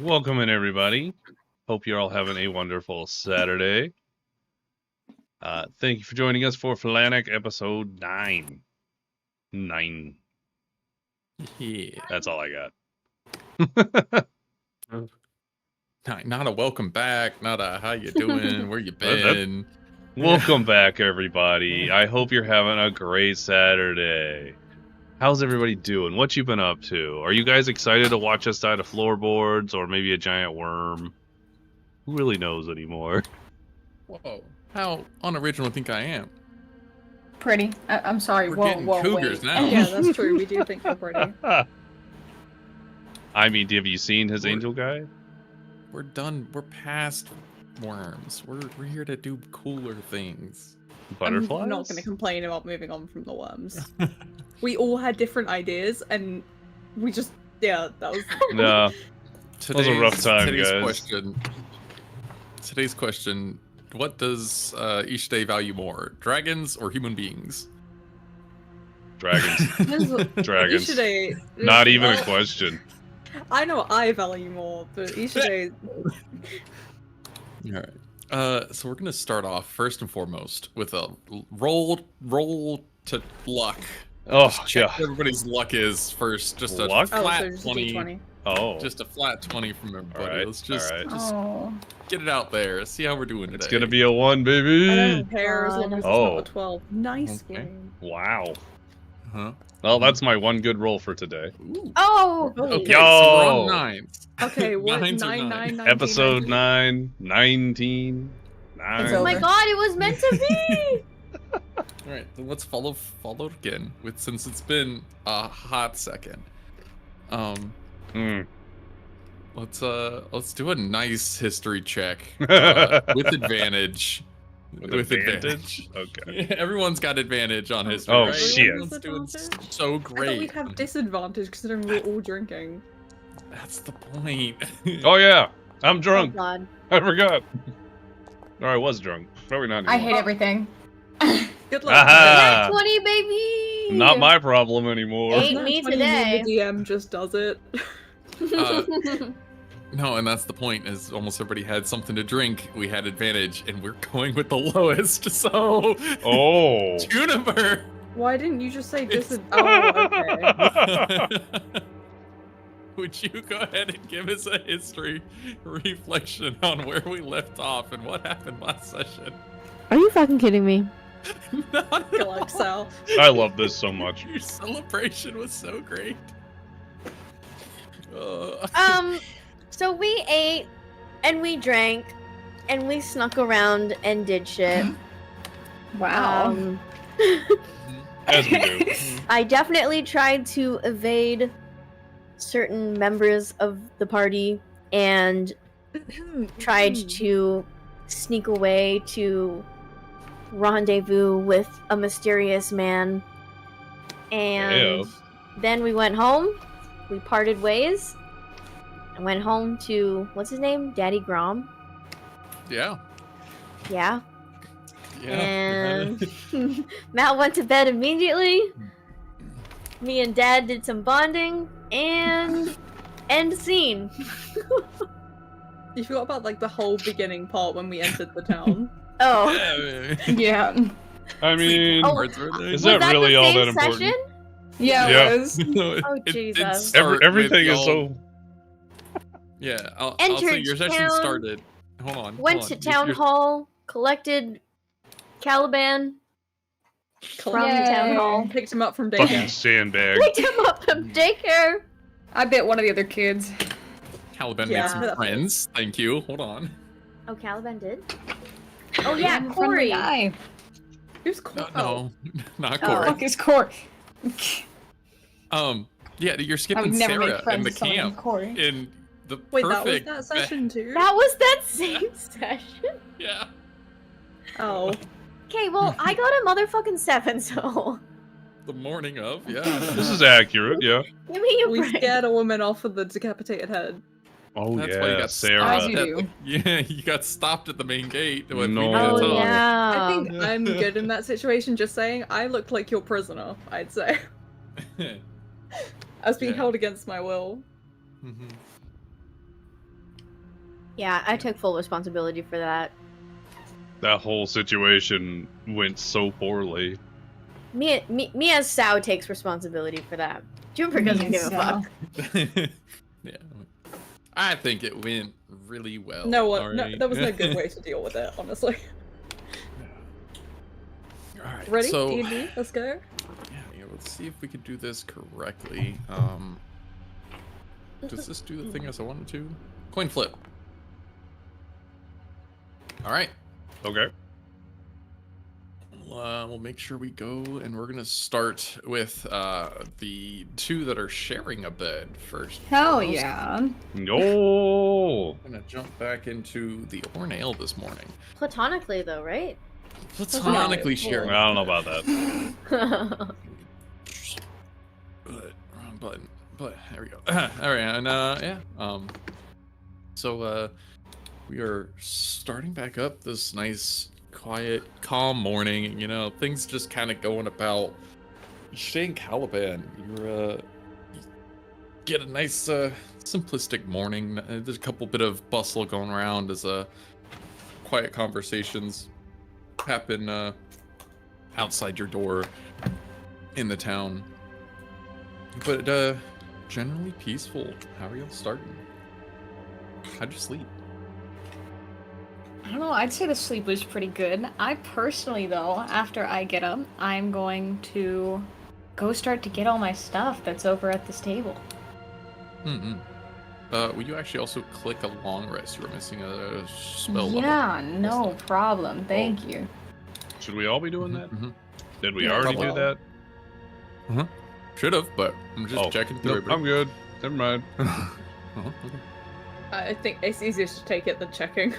Welcome in, everybody. Hope you're all having a wonderful Saturday. Thank you for joining us for Flannic episode 9. 9. Yeah. That's all I got. Not a welcome back, not a how you doing, where you been. Welcome back, everybody. I hope you're having a great Saturday. How's everybody doing? What you been up to? Are you guys excited to watch us die to floorboards or maybe a giant worm? Who really knows anymore? Whoa, how unoriginal think I am? Pretty. I'm sorry. We're whoa, getting whoa, cougars wait. now. Yeah, that's true. We do think we're pretty. I mean, have you seen his angel guy? We're done. We're past worms. We're here to do cooler things. Butterflies? I'm not going to complain about moving on from the worms. We all had different ideas, and we just, that was... No. That was a rough time, guys. Today's question, what does each day value more, dragons or human beings? Dragons. Dragons. Ishiday, Not even a question. I know I value more, but Ishiday... Alright. So we're gonna start off first and foremost with a roll to luck. Oh, just check yeah. what everybody's luck is first. Just a Luck? flat Oh, so just 20. D20. Oh. Just a flat 20 from everybody. Alright, Let's just Oh. get it out there. See how we're doing today. It's gonna be a 1, I baby. don't care as long as it's Oh. not a 12. Nice Okay. game. Wow. Huh? Well, that's my one good roll for today. Ooh. Oh. Okay, Yo! so we're on 9s. Okay, what? Nines or 9, 9, nine? 19, Episode 19. 9, 19, It's 9. Oh my god, it was meant to be! Alright, then let's follow again since it's been a hot second. Let's do a nice history check with advantage. With advantage? Okay. Yeah, everyone's got advantage on history. Oh, right? shit. Everyone's doing Disadvantage? so I thought great. we'd have disadvantage considering we're all drinking. That's the point. Oh, yeah. I'm Oh drunk. god. I forgot. Or I was drunk. Probably not anymore. I hate everything. Good luck. Aha! Nat 20, baby! Not my problem anymore. Ain't Nat me 20 today. The DM just does it. No, and that's the point. Is almost everybody had something to drink. We had advantage, and we're going with the lowest. So, Oh. Juniper. Why didn't you just say Oh, okay. Would you go ahead and give us a history reflection on where we left off and what happened last session? Are you fucking kidding me? Good luck, Sal. I love this so much. Your celebration was so great. So we ate, and we drank, and we snuck around and did shit. Wow. As we do. I definitely tried to evade certain members of the party and tried to sneak away to rendezvous with a mysterious man. And Ew. then we went home. We parted ways. I went home to, what's his name? Daddy Grom. Yeah. Yeah. Yeah. And Matt went to bed immediately. Me and Dad did some bonding, and end scene. You forgot about like the whole beginning part when we entered the town. Oh. Yeah. I mean, Oh, is was that that really the all same that important? session? Yeah, Yeah. it was. Oh, Jesus. Everything is so. Yeah, I'll Entered say your session town, started. Hold on. Went to town hall, collected Caliban from Yay. town hall. Picked him up from Fucking daycare. sandbag. Picked him up from daycare. I bet one of the other kids. Caliban Yeah. made some friends. Thank you. Hold on. Oh, Caliban did? Oh, yeah, Friendly Corey. guy. Who's cool? No, not Oh. Corey. Fuck is Corey. Yeah, you're I skipping would never Sarah make friends in the with someone named camp Corey. in the Wait, that was perfect. that session too? That was that same session. Yeah. Oh. Okay, well, I got a motherfucking 7, so The morning of, yeah. This is accurate, yeah. give me a We break. scared a woman off with the decapitated head. Oh That's why you yeah, got Sarah. As you do. Yeah, you got stopped at the main gate. When No. we had Oh, to talk. yeah. I think I'm good in that situation, just saying. I looked like your prisoner, I'd say. I was being Yeah. held against my will. Mhm. Yeah, I took full responsibility for that. That whole situation went so poorly. Me as Sao takes responsibility for that. Juniper doesn't give a fuck. Yeah. I think it went really well. No one, alright? there was no good way to deal with it, honestly. Alright, Ready? so D&D? Let's go. yeah, let's see if we can do this correctly. Does this do the thing as I wanted to? Coin flip. Alright. Okay. We'll make sure we go, and we're gonna start with the two that are sharing a bed first. Hell foremost. yeah. No. I'm gonna jump back into the Ornale this morning. Platonically, though, right? Platonically sharing. I don't know about that. Wrong button. But there we go. All right, and yeah. So we are starting back up this nice, quiet, calm morning. You know, things just kind of going about. You stay in Caliban. You get a nice, simplistic morning. There's a couple bit of bustle going around as quiet conversations happen outside your door in the town. But generally peaceful. How are y'all starting? How'd you sleep? I don't know, I'd say the sleep was pretty good. I personally, though, after I get up, I'm going to go start to get all my stuff that's over at this table. Mm-hmm. Will you actually also click a long rest? You were missing a spell level. Yeah, no problem. Thank you. Should we all be doing that? Mhm. Did we Yeah, already do well. that? Should have, but I'm just checking through Nope, I'm good. Never mind. Okay. I think it's easier to take it than checking.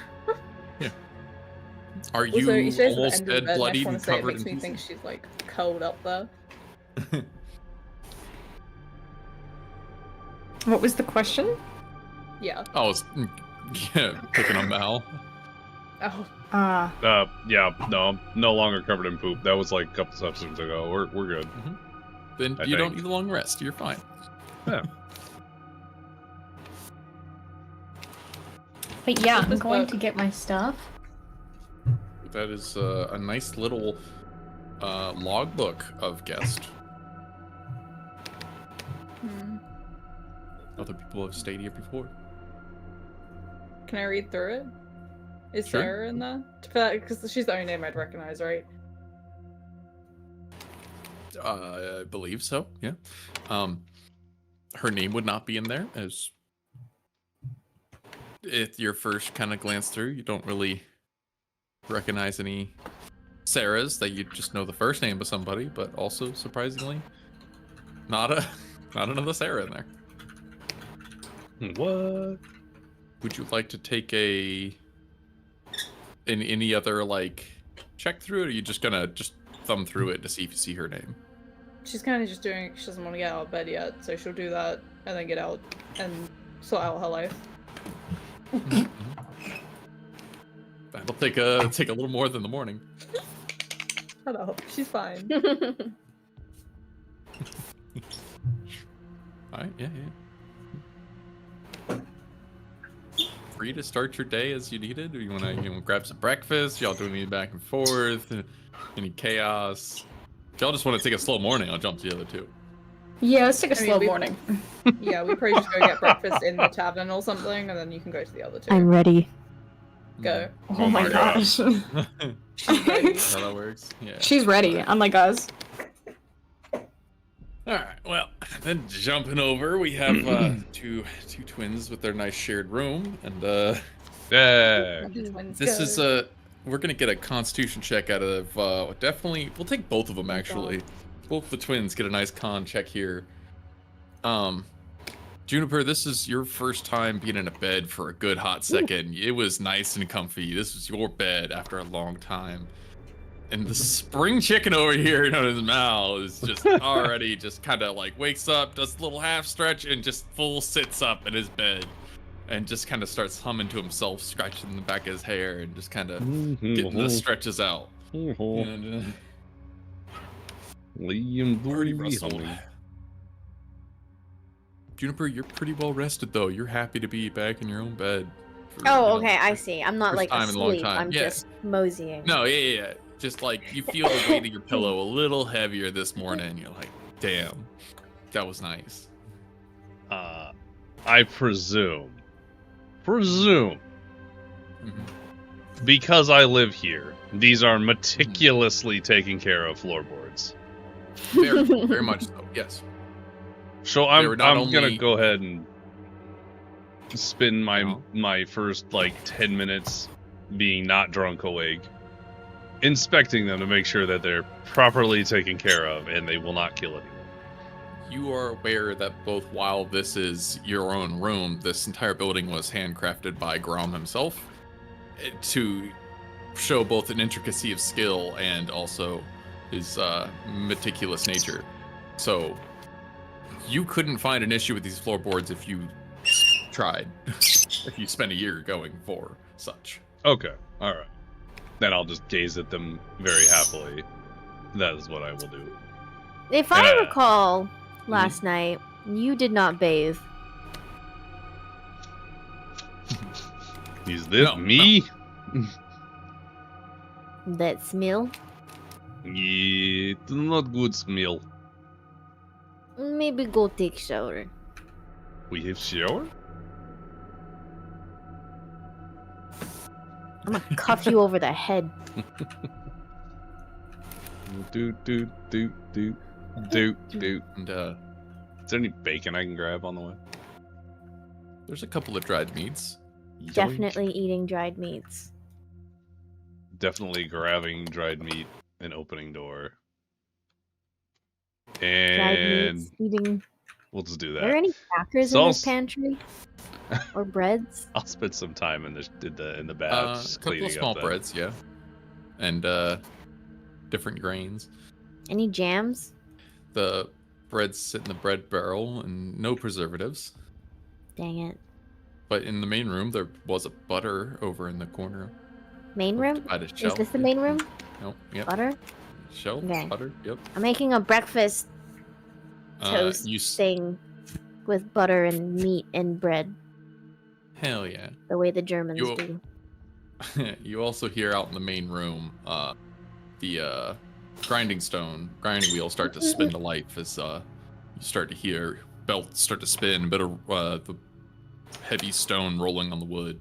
Are you Also, Isha's at the almost end of the dead, bed, and I bloodied, just wanna and say it covered makes in me think pieces? she's like curled up there. What was the question? Yeah. I was picking on Mal. Oh. Yeah, no, I'm no longer covered in poop. That was like a couple sessions ago. We're good. Then I you don't think. need a long rest. You're fine. Yeah. But yeah, I'm This going book. to get my stuff. That is a nice little logbook of guest. Hmm. Other people have stayed here before. Can I read through it? Is Sure. Sarah in there? Because she's the only name I'd recognize, right? I believe so. Yeah. Her name would not be in there, as if your first kind of glance through, you don't really recognize any Sarahs that you just know the first name of somebody, but also surprisingly, not another Sarah in there. What? Would you like to take any other like check through it, or are you just gonna thumb through it to see if you see her name? She's kind of just doing. She doesn't want to get out of bed yet, so she'll do that and then get out and sort out her life. That'll take a little more than the morning. Shut up. She's fine. Alright, yeah. Free to start your day as you needed? Or you wanna grab some breakfast? Y'all doing any back and forth? Any chaos? If y'all just want to take a slow morning, I'll jump to the other two. Yeah, let's take a I mean, slow we- morning. Yeah, we probably just go get breakfast in the tavern or something, and then you can go to the other two. I'm ready. Go. Oh my gosh. She's ready. How that works? Yeah. She's ready, unlike us. Alright, well, then jumping over, we have two twins with their nice shared room, and Yeah. this is we're gonna get a constitution check out of definitely we'll take both of them actually. Both the twins get a nice con check here. Juniper, this is your first time being in a bed for a good hot second. It was nice and comfy. This was your bed after a long time. And the spring chicken over here known as Mal is just already just kind of like wakes up, does a little half stretch, and just full sits up in his bed. And just kind of starts humming to himself, scratching the back of his hair, and just kind of getting the stretches out. And, Liam already Dory rustled. Juniper, you're pretty well rested though. You're happy to be back in your own bed. for, Oh, you know, okay, I see. I'm not first like time in a long asleep. time. I'm Yeah. just moseying. No, yeah. Just like you feel the weight of your pillow a little heavier this morning. You're like, damn, that was nice. I presume, Mhm. because I live here, these are meticulously taken care of floorboards. Very, very much so. Yes. So They I'm were not gonna only- go ahead and spend Uh-huh. my first like 10 minutes being not drunk awake, inspecting them to make sure that they're properly taken care of and they will not kill anyone. You are aware that both while this is your own room, this entire building was handcrafted by Grom himself to show both an intricacy of skill and also his meticulous nature. So you couldn't find an issue with these floorboards if you tried. If you spent a year going for such. Okay, all right. Then I'll just gaze at them very happily. That is what I will do. If I Yeah. recall, last night you did not bathe. Is this No, me? That smell? Yeah, it's not good smell. Maybe go take shower. We have shower? I'm gonna cuff you over the head. Do. And Is there any bacon I can grab on the way? there's a couple of dried meats. Yoink. Definitely eating dried meats. Definitely grabbing dried meat and opening door. Dried And meats, eating. we'll just do Are there that. any crackers So in I'll this s- pantry? Or breads? I'll spend some time in the baths A just couple cleaning of small up then. breads, yeah. And different grains. Any jams? The breads sit in the bread barrel and no preservatives. Dang it. But in the main room, there was a butter over in the corner. Main room? By the Is shelf. this the main room? No, yep. Butter? Shelf, Okay. butter, yep. I'm making a breakfast toast You s- thing with butter and meat and bread, Hell yeah. the way the Germans You- do. You also hear out in the main room the grinding wheel start to spin to life as you start to hear belts start to spin, a bit of the heavy stone rolling on the wood.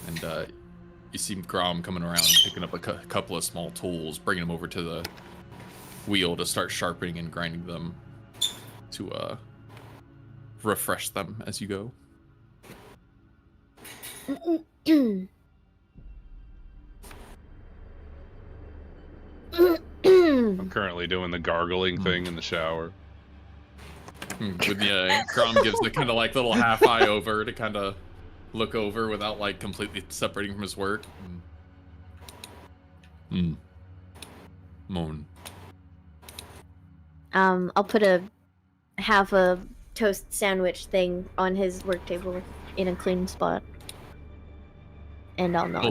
And you see Grom coming around, picking up a couple of small tools, bringing them over to the wheel to start sharpening and grinding them to refresh them as you go. I'm currently doing the gargling thing in the shower. With Grom gives the kind of like little half eye over to kind of look over without like completely separating from his work. Moan. I'll put a half a toast sandwich thing on his work table in a clean spot. And I'll nod.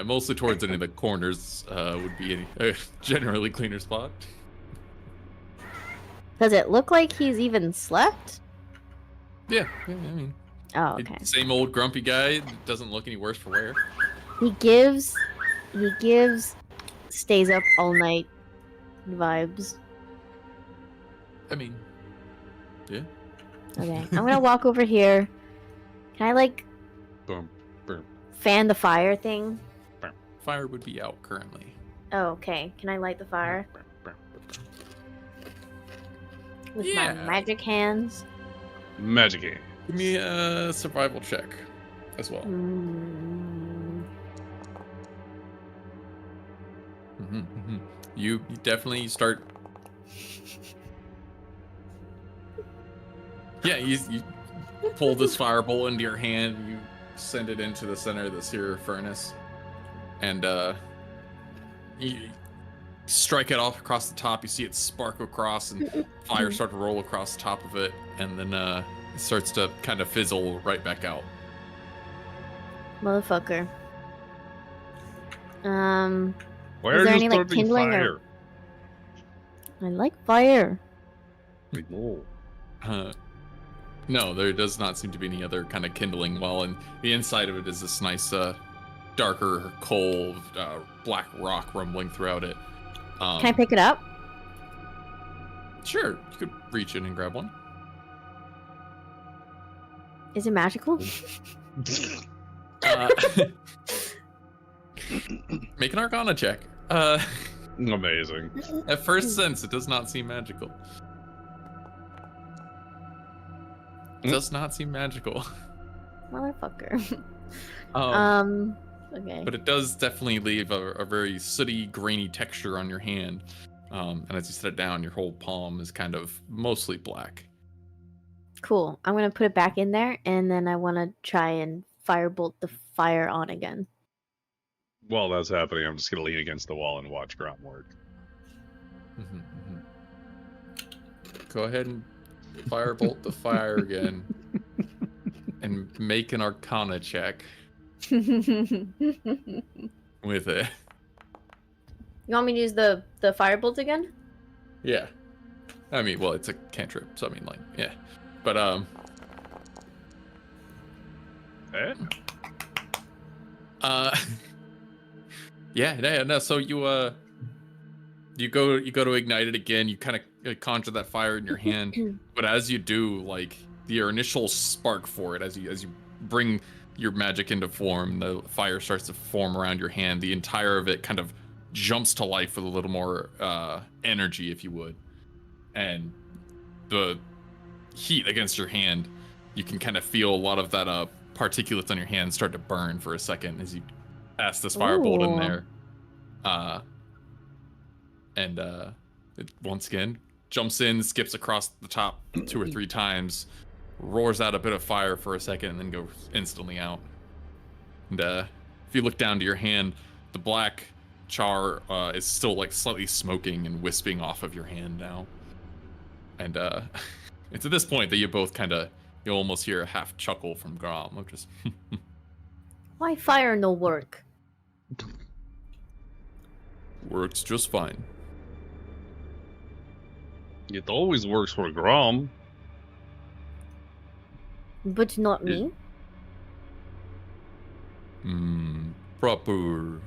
Mostly towards any of the corners would be a generally cleaner spot. Does it look like he's even slept? Yeah, I mean, Oh, okay. same old grumpy guy. Doesn't look any worse for wear. He gives stays up all night vibes. I mean, yeah. Okay, I'm gonna walk over here. Can I like Boom, boom. fan the fire thing? Fire would be out currently. Oh, okay. Can I light the fire with my magic hands? Magic game. Give me a survival check as well. You definitely start. Yeah, you pull this firebolt into your hand. You send it into the center of this here furnace, and you strike it off across the top. You see it spark across, and fire start to roll across the top of it, and then it starts to kind of fizzle right back out. Motherfucker. Why Is are there you any, like, starting kindling fire? or- I like fire. Oh. No, there does not seem to be any other kind of kindling. While in the inside of it is this nice, darker coal, black rock rumbling throughout it. Can I pick it up? Sure, you could reach in and grab one. Is it magical? Make an Arcana check. Amazing. At first sense, it does not seem magical. It does not seem magical. Motherfucker. Okay. But it does definitely leave a very sooty, grainy texture on your hand. And as you set it down, your whole palm is kind of mostly black. Cool. I'm gonna put it back in there, and then I want to try and firebolt the fire on again. While that's happening, I'm just gonna lean against the wall and watch Grom work. Go ahead and firebolt the fire again, and make an Arcana check with it. You want me to use the firebolt again? Yeah. I mean, well, it's a cantrip, so I mean, like, yeah. But, Eh? yeah, no, so you go to ignite it again, you kind of conjure that fire in your hand, but as you do, like, your initial spark for it, as you bring your magic into form, the fire starts to form around your hand, the entire of it kind of jumps to life with a little more energy, if you would, and the heat against your hand, you can kind of feel a lot of that particulates on your hand start to burn for a second as you pass this firebolt in there. It once again jumps in, skips across the top 2 or 3 times, roars out a bit of fire for a second, and then goes instantly out. And if you look down to your hand, the black char is still like slightly smoking and wisping off of your hand now. And it's at this point that you both you almost hear a half chuckle from Grom, of just Why fire no work? works just fine. It always works for Grom. But not me. Proper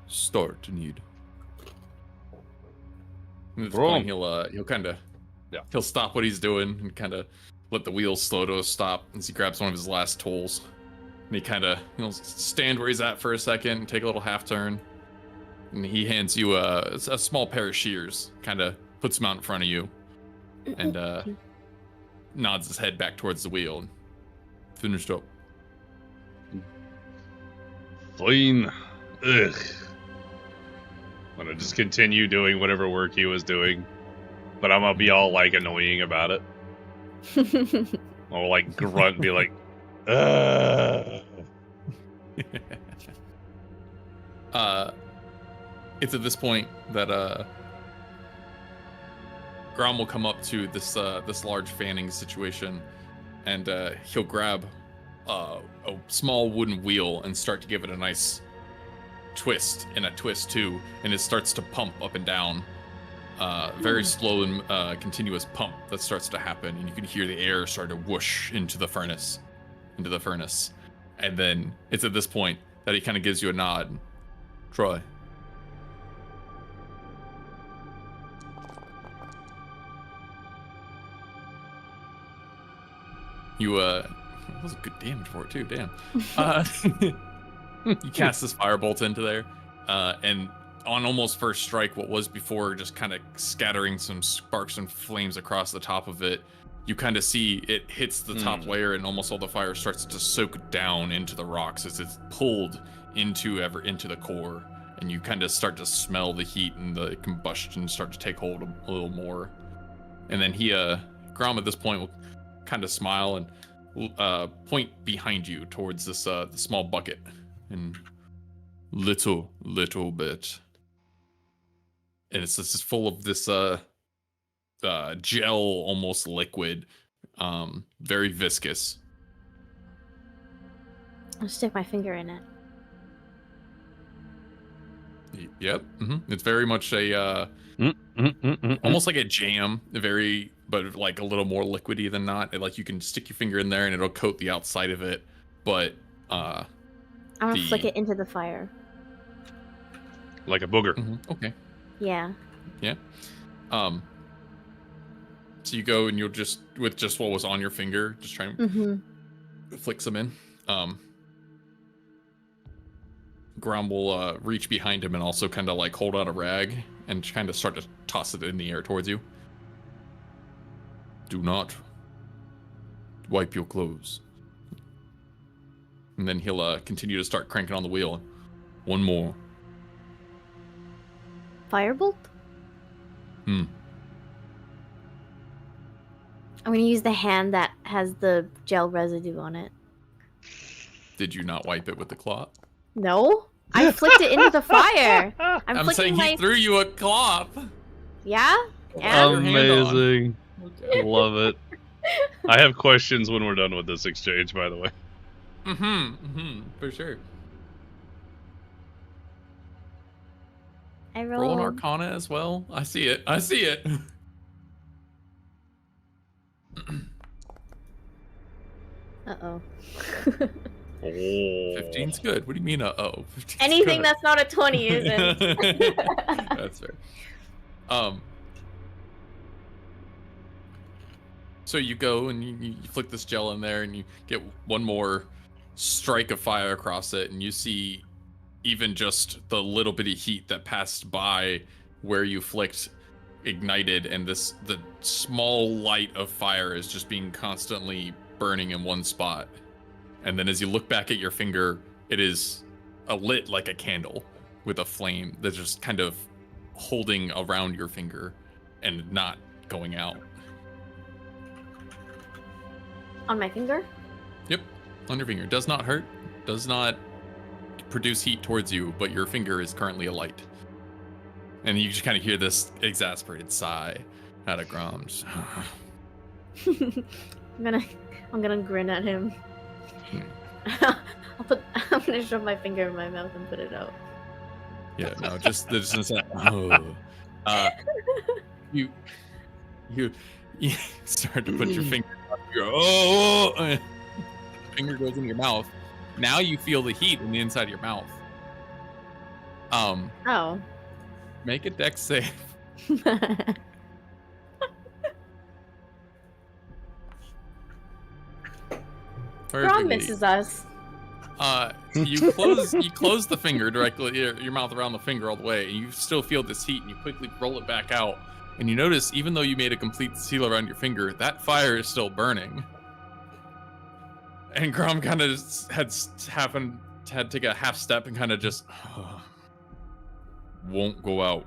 start need. At this point, he'll stop what he's doing and kind of let the wheels slow to a stop as he grabs one of his last tools. And he kind of stand where he's at for a second and take a little half turn. And he hands you a small pair of shears, kind of puts them out in front of you, and nods his head back towards the wheel. Finished up. Fine. Ugh. I'm gonna just continue doing whatever work he was doing, but I'm gonna be all like annoying about it. I'll like grunt and be like, It's at this point that Grom will come up to this this large fanning situation, and he'll grab a small wooden wheel and start to give it a nice twist and a twist too, and it starts to pump up and down. Very slow and continuous pump that starts to happen, and you can hear the air start to whoosh into the furnace. And then it's at this point that he kind of gives you a nod. Try. You that was a good damage for it too, damn. You cast this firebolt into there, and on almost first strike, what was before just kind of scattering some sparks and flames across the top of it, you kind of see it hits the top layer, and almost all the fire starts to soak down into the rocks as it's pulled into the core, and you kind of start to smell the heat and the combustion start to take hold a little more. And then Grom at this point will kind of smile and point behind you towards this the small bucket, and little bit. And it's just full of this gel, almost liquid, very viscous. I'll stick my finger in it. Yep. It's very much a almost like a jam, but like a little more liquidy than not. Like you can stick your finger in there and it'll coat the outside of it, but I'm gonna flick it into the fire. Like a booger. Okay. Yeah. Yeah. So you go and you'll just, with just what was on your finger, just try and flick some in. Grom will reach behind him and also kind of like hold out a rag and kind of start to toss it in the air towards you. Do not wipe your clothes. And then he'll continue to start cranking on the wheel. One more. Firebolt? I'm gonna use the hand that has the gel residue on it. Did you not wipe it with the cloth? No, I flicked it into the fire. I'm saying he threw you a cloth. Yeah? Amazing. Love it. I have questions when we're done with this exchange, by the way. For sure. I roll an Arcana as well. I see it. Uh-oh. 15's good. What do you mean, uh-oh? Anything good. that's not a 20 isn't. That's fair. So you go and you flick this gel in there and you get one more strike of fire across it, and you see even just the little bitty heat that passed by where you flicked ignited, and the small light of fire is just being constantly burning in one spot. And then as you look back at your finger, it is lit like a candle with a flame that's just kind of holding around your finger and not going out. On my finger? Yep, on your finger. Does not hurt, does not produce heat towards you, but your finger is currently alight. And you just kind of hear this exasperated sigh out of Grom's. I'm gonna grin at him. I'm gonna shove my finger in my mouth and put it out. Yeah, no, just you start to put your finger up, you go, finger goes in your mouth. Now you feel the heat in the inside of your mouth. Oh. Make a dex save. Grom misses us. You close the finger directly, your mouth around the finger all the way, and you still feel this heat, and you quickly roll it back out, and you notice even though you made a complete seal around your finger, that fire is still burning. And Grom kind of had to take a half step and kind of just won't go out.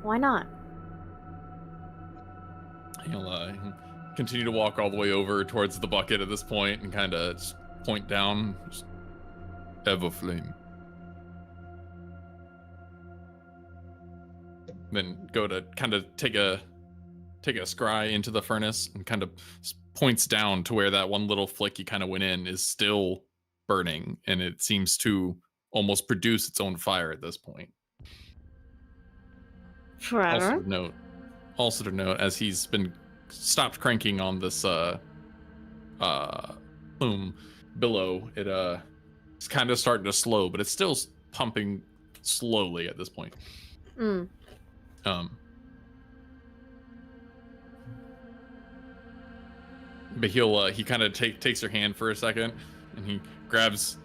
Why not? He'll continue to walk all the way over towards the bucket at this point and kind of point down. Just, Everflame. then go to kind of take a scry into the furnace and kind of points down to where that one little flick you kind of went in is still burning, and it seems to almost produce its own fire at this point. Forever. Also to note, as he's been stopped cranking on this plume below, it's kind of starting to slow, but it's still pumping slowly at this point. Mm. But he kind of takes your hand for a second, and he grabs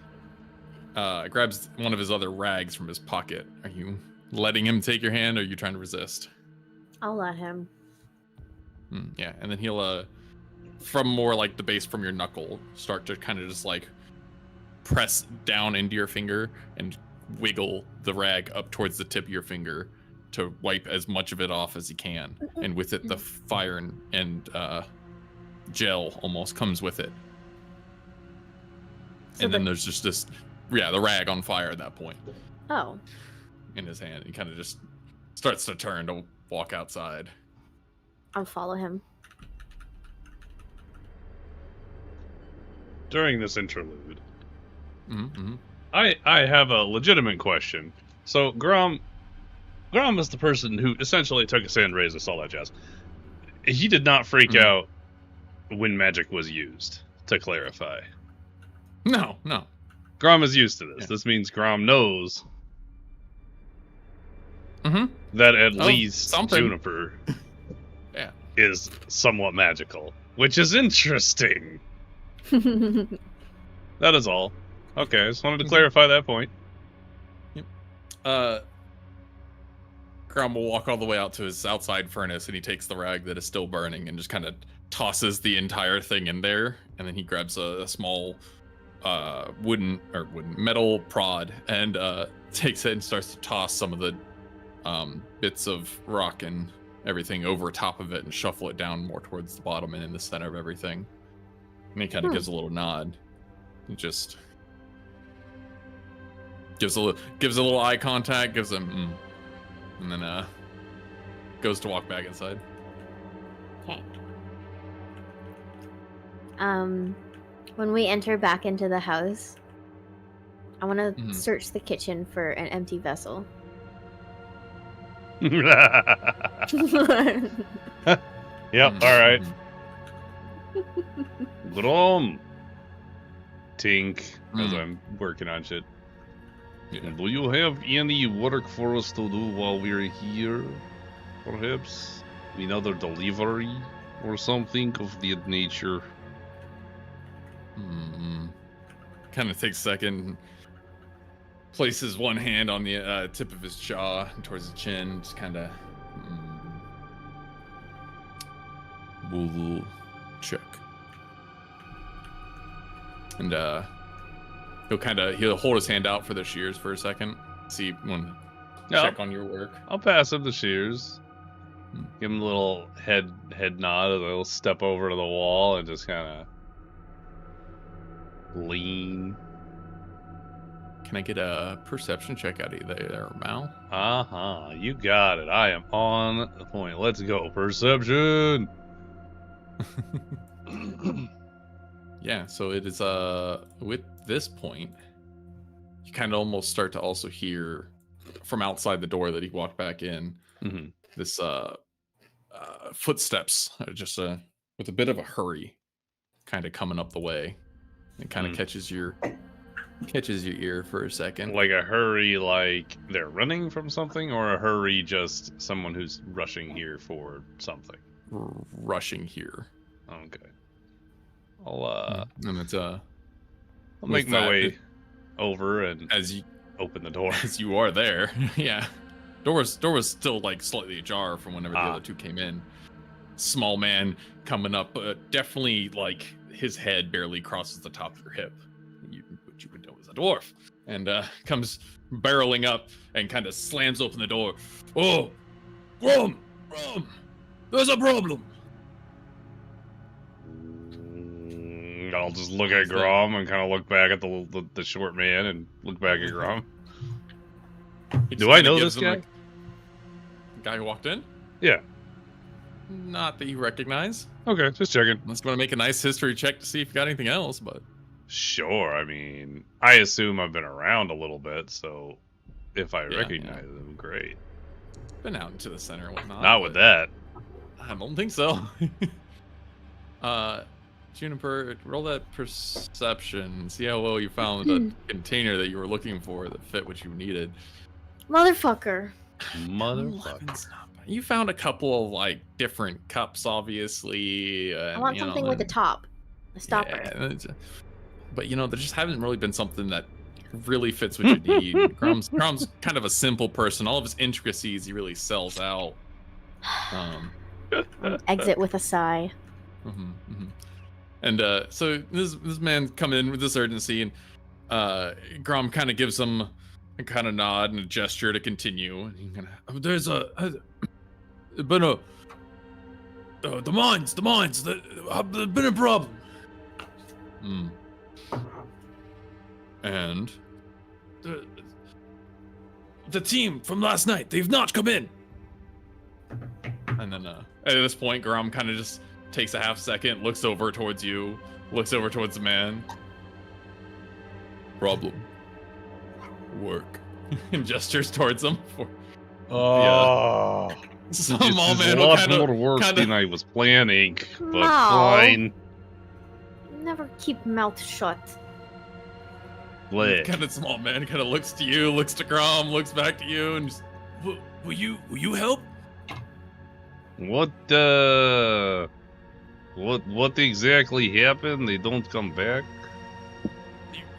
one of his other rags from his pocket. Are you letting him take your hand, or are you trying to resist? I'll let him. Yeah, and then he'll from more like the base from your knuckle start to kind of just like press down into your finger and wiggle the rag up towards the tip of your finger to wipe as much of it off as he can, and with it the fire and gel almost comes with it. So and then there's just this, the rag on fire at that point. Oh. In his hand. He kind of just starts to turn to walk outside. I'll follow him. During this interlude, Mm-hmm. I have a legitimate question. So Grom is the person who essentially took a sand razor, all that jazz. He did not freak out when magic was used, to clarify. No. Grom is used to this. Yeah. This means Grom knows Mm-hmm. that at least something. Juniper Yeah. is somewhat magical, which is interesting. That is all. Okay, I just wanted to clarify that point. Grom will walk all the way out to his outside furnace, and he takes the rag that is still burning and just kind of tosses the entire thing in there, and then he grabs a small metal prod and takes it and starts to toss some of the bits of rock and everything over top of it and shuffle it down more towards the bottom and in the center of everything. And he kind of gives a little nod. He just gives a little eye contact, gives him and then goes to walk back inside. Okay. When we enter back into the house, I want to search the kitchen for an empty vessel. Yep, alright. Grom. Tink, as I'm working on shit. Yeah. Do you have any work for us to do while we're here? Perhaps another delivery or something of that nature? Kind of takes a second, places one hand on the tip of his jaw and towards the chin, just kind of check. And he'll hold his hand out for the shears for a second. See when check on your work. I'll pass him the shears. Give him a little head nod, a little step over to the wall, and just kind of lean. Can I get a perception check out of there, Mal? You got it. I am on the point. Let's go. Perception. Yeah, so it is with this point, you kind of almost start to also hear from outside the door that he walked back in, this footsteps, just with a bit of a hurry, kind of coming up the way. It kind of catches your ear for a second. Like a hurry, like they're running from something, or a hurry just someone who's rushing here for something? Rushing here. Okay. I'll and it's I'll make my way over and as you open the door. As you are there, yeah. Door was still like slightly ajar from whenever the other two came in. Small man coming up, definitely like his head barely crosses the top of your hip. Which you would know is a dwarf, and comes barreling up and kind of slams open the door. Oh, Grom, there's a problem. I'll just look at Grom and kind of look back at the short man and look back at Grom. Do I know this guy? guy who walked in? Yeah. Not that you recognize. Okay, just checking. Unless you want to make a nice history check to see if you got anything else, but... Sure, I mean, I assume I've been around a little bit, so if I recognize them, great. Been out into the center and whatnot. Not with that. I don't think so. Juniper, roll that perception. See how well you found the container that you were looking for that fit what you needed. Motherfucker. Motherfucker. You found a couple of like different cups, obviously. I want something with a top, a stopper. Yeah, but there just hasn't really been something that really fits what you need. Grom's kind of a simple person. All of his intricacies he really sells out. Exit with a sigh. And so this man come in with this urgency, and Grom kind of gives him a kind of nod and a gesture to continue. And he kind of, there's the mines, there's been a problem. And the team from last night, they've not come in. And then at this point, Grom kind of just takes a half second, looks over towards you, looks over towards the man. Problem. Work. And gestures towards him. Oh. Some This all is man a will lot kind more work of than I was planning, but No. fine. Never keep mouth shut. Bleh. kind of small man kind of looks to you, looks to Grom, looks back to you, and just, will you help? What exactly happened? They don't come back?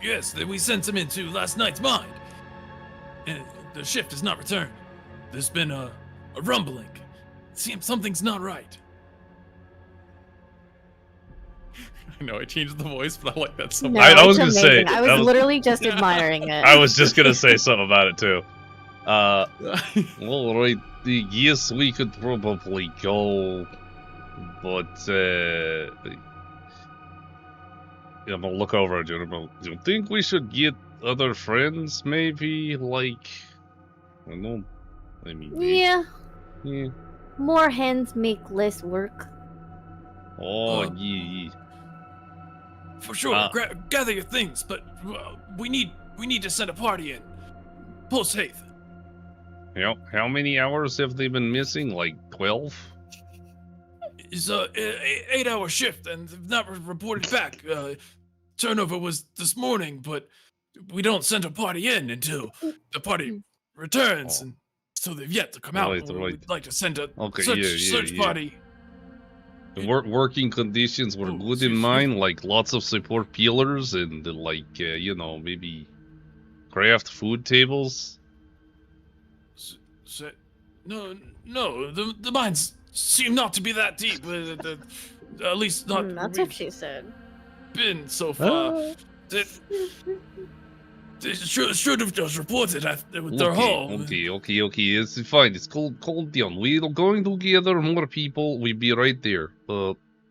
Yes, we sent them into last night's mine. And the shift has not returned. There's been a rumbling. Seems something's not right. I know I changed the voice, but I like that so much. I was it's gonna say, amazing. I that was was- literally just admiring it. I was just gonna say something about it too. Well, right, yes, we could probably go, but I'm gonna look over at you. Do you think we should get other friends, maybe? Like, I don't. I mean, Yeah. yeah. More hands make less work. Oh, yeah. For sure, gather your things, but we need to send a party in. Post haste. How many hours have they been missing? Like 12? It's a 8-hour shift, and they've not reported back. Turnover was this morning, but we don't send a party in until the party returns, and so they've yet to come out. Right. We'd like to send a Okay, search yeah. party. The working conditions were good in mine, like lots of support pillars and maybe craft food tables. No, the mines seem not to be that deep. At least not. That's what she said. Been so far. They should have just reported with their home. Okay. It's fine. It's cold down. We're going to gather more people. We'll be right there.